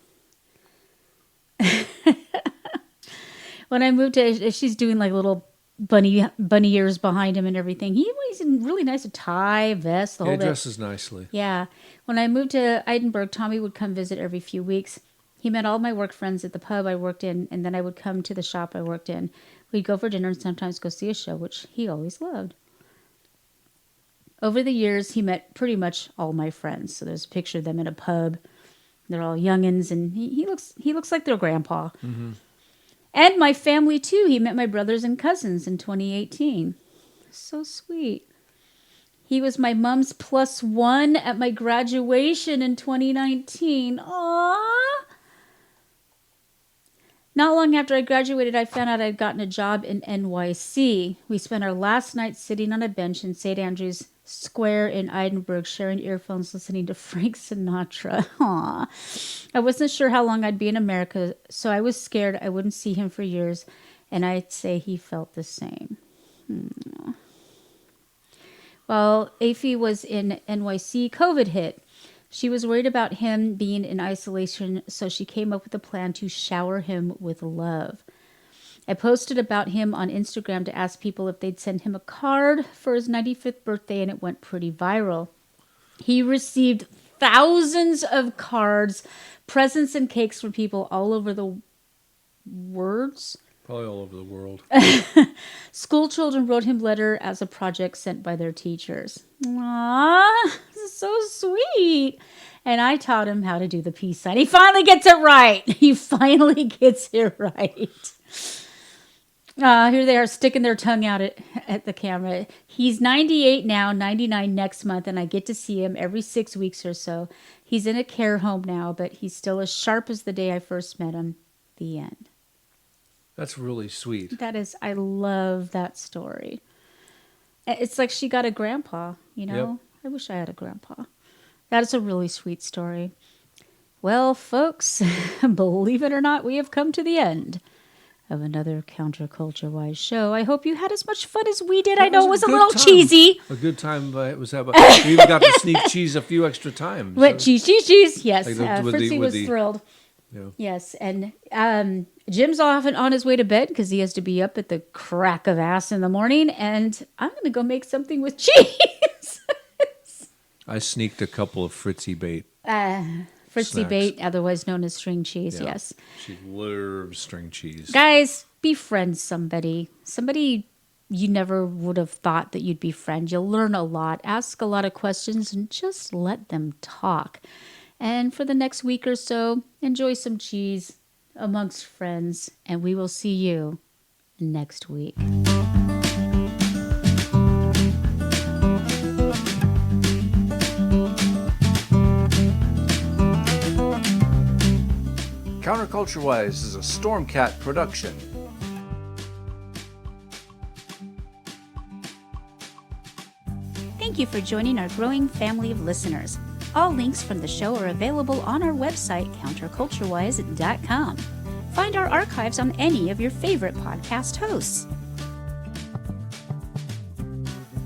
When I moved to, she's doing like little bunny ears behind him and everything. He's in really nice tie, vest, the whole He bit. dresses nicely. Yeah. When I moved to Edinburgh, Tommy would come visit every few weeks. He met all my work friends at the pub I worked in, and then I would come to the shop I worked in. We'd go for dinner and sometimes go see a show, which he always loved. Over the years, he met pretty much all my friends. So there's a picture of them in a pub. They're all youngins, and he looks like their grandpa. Mm-hmm. And my family, too. He met my brothers and cousins in 2018. So sweet. He was my mom's +1 at my graduation in 2019. Aww. Not long after I graduated, I found out I'd gotten a job in NYC. We spent our last night sitting on a bench in St. Andrew's Square in Edinburgh, sharing earphones, listening to Frank Sinatra. Aww. I wasn't sure how long I'd be in America, so I was scared I wouldn't see him for years, and I'd say he felt the same. While Aoife was in NYC, COVID hit. She was worried about him being in isolation, so she came up with a plan to shower him with love. I posted about him on Instagram to ask people if they'd send him a card for his 95th birthday, and it went pretty viral. He received thousands of cards, presents, and cakes from people all over the words. Probably all over the world. School children wrote him letter as a project sent by their teachers. Aww, this is so sweet. And I taught him how to do the peace sign. He finally gets it right. He finally gets it right. Here they are sticking their tongue out at the camera. He's 98 now, 99 next month, and I get to see him every 6 weeks or so. He's in a care home now, but he's still as sharp as the day I first met him. The end. That's really sweet. That is, I love that story. It's like she got a grandpa, you know? Yep. I wish I had a grandpa. That is a really sweet story. Well, folks, believe it or not, we have come to the end of another CounterCultureWISE show. I hope you had as much fun as we did. I know it was a little cheesy. A good time. It was. We even got to sneak cheese a few extra times. What, cheese? Yes. Like Fritzy was thrilled. Yeah. Yes, and Jim's off and on his way to bed because he has to be up at the crack of ass in the morning, and I'm going to go make something with cheese. I sneaked a couple of Fritzy bait. Fritzy Snacks. bait, otherwise known as string cheese, Yeah. yes. She loves string cheese. Guys, befriend somebody. Somebody you never would have thought that you'd befriend. You'll learn a lot, ask a lot of questions, and just let them talk. And for the next week or so, enjoy some cheese amongst friends, and we will see you next week. CounterCultureWISE is a Stormcat production. Thank you for joining our growing family of listeners. All links from the show are available on our website, CounterCultureWISE.com. Find our archives on any of your favorite podcast hosts.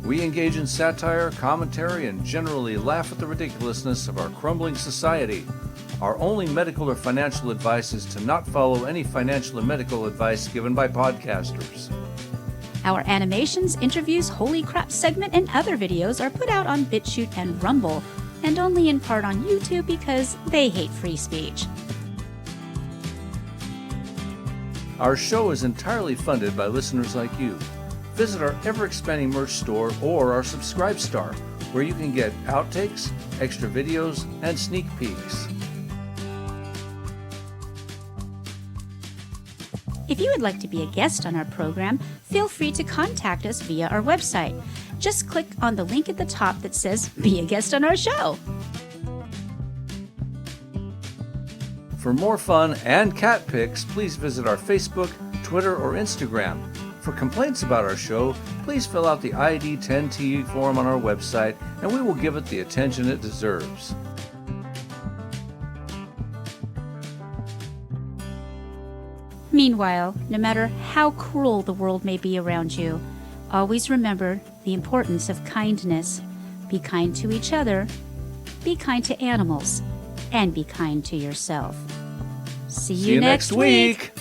We engage in satire, commentary, and generally laugh at the ridiculousness of our crumbling society. Our only medical or financial advice is to not follow any financial or medical advice given by podcasters. Our animations, interviews, Holy Crap segment, and other videos are put out on BitChute and Rumble, and only in part on YouTube because they hate free speech. Our show is entirely funded by listeners like you. Visit our ever-expanding merch store or our Subscribe Star, where you can get outtakes, extra videos, and sneak peeks. If you would like to be a guest on our program, feel free to contact us via our website. Just click on the link at the top that says, "Be a guest on our show." For more fun and cat pics, please visit our Facebook, Twitter, or Instagram. For complaints about our show, please fill out the ID10T form on our website, and we will give it the attention it deserves. Meanwhile, no matter how cruel the world may be around you, always remember the importance of kindness. Be kind to each other, be kind to animals, and be kind to yourself. See you next week.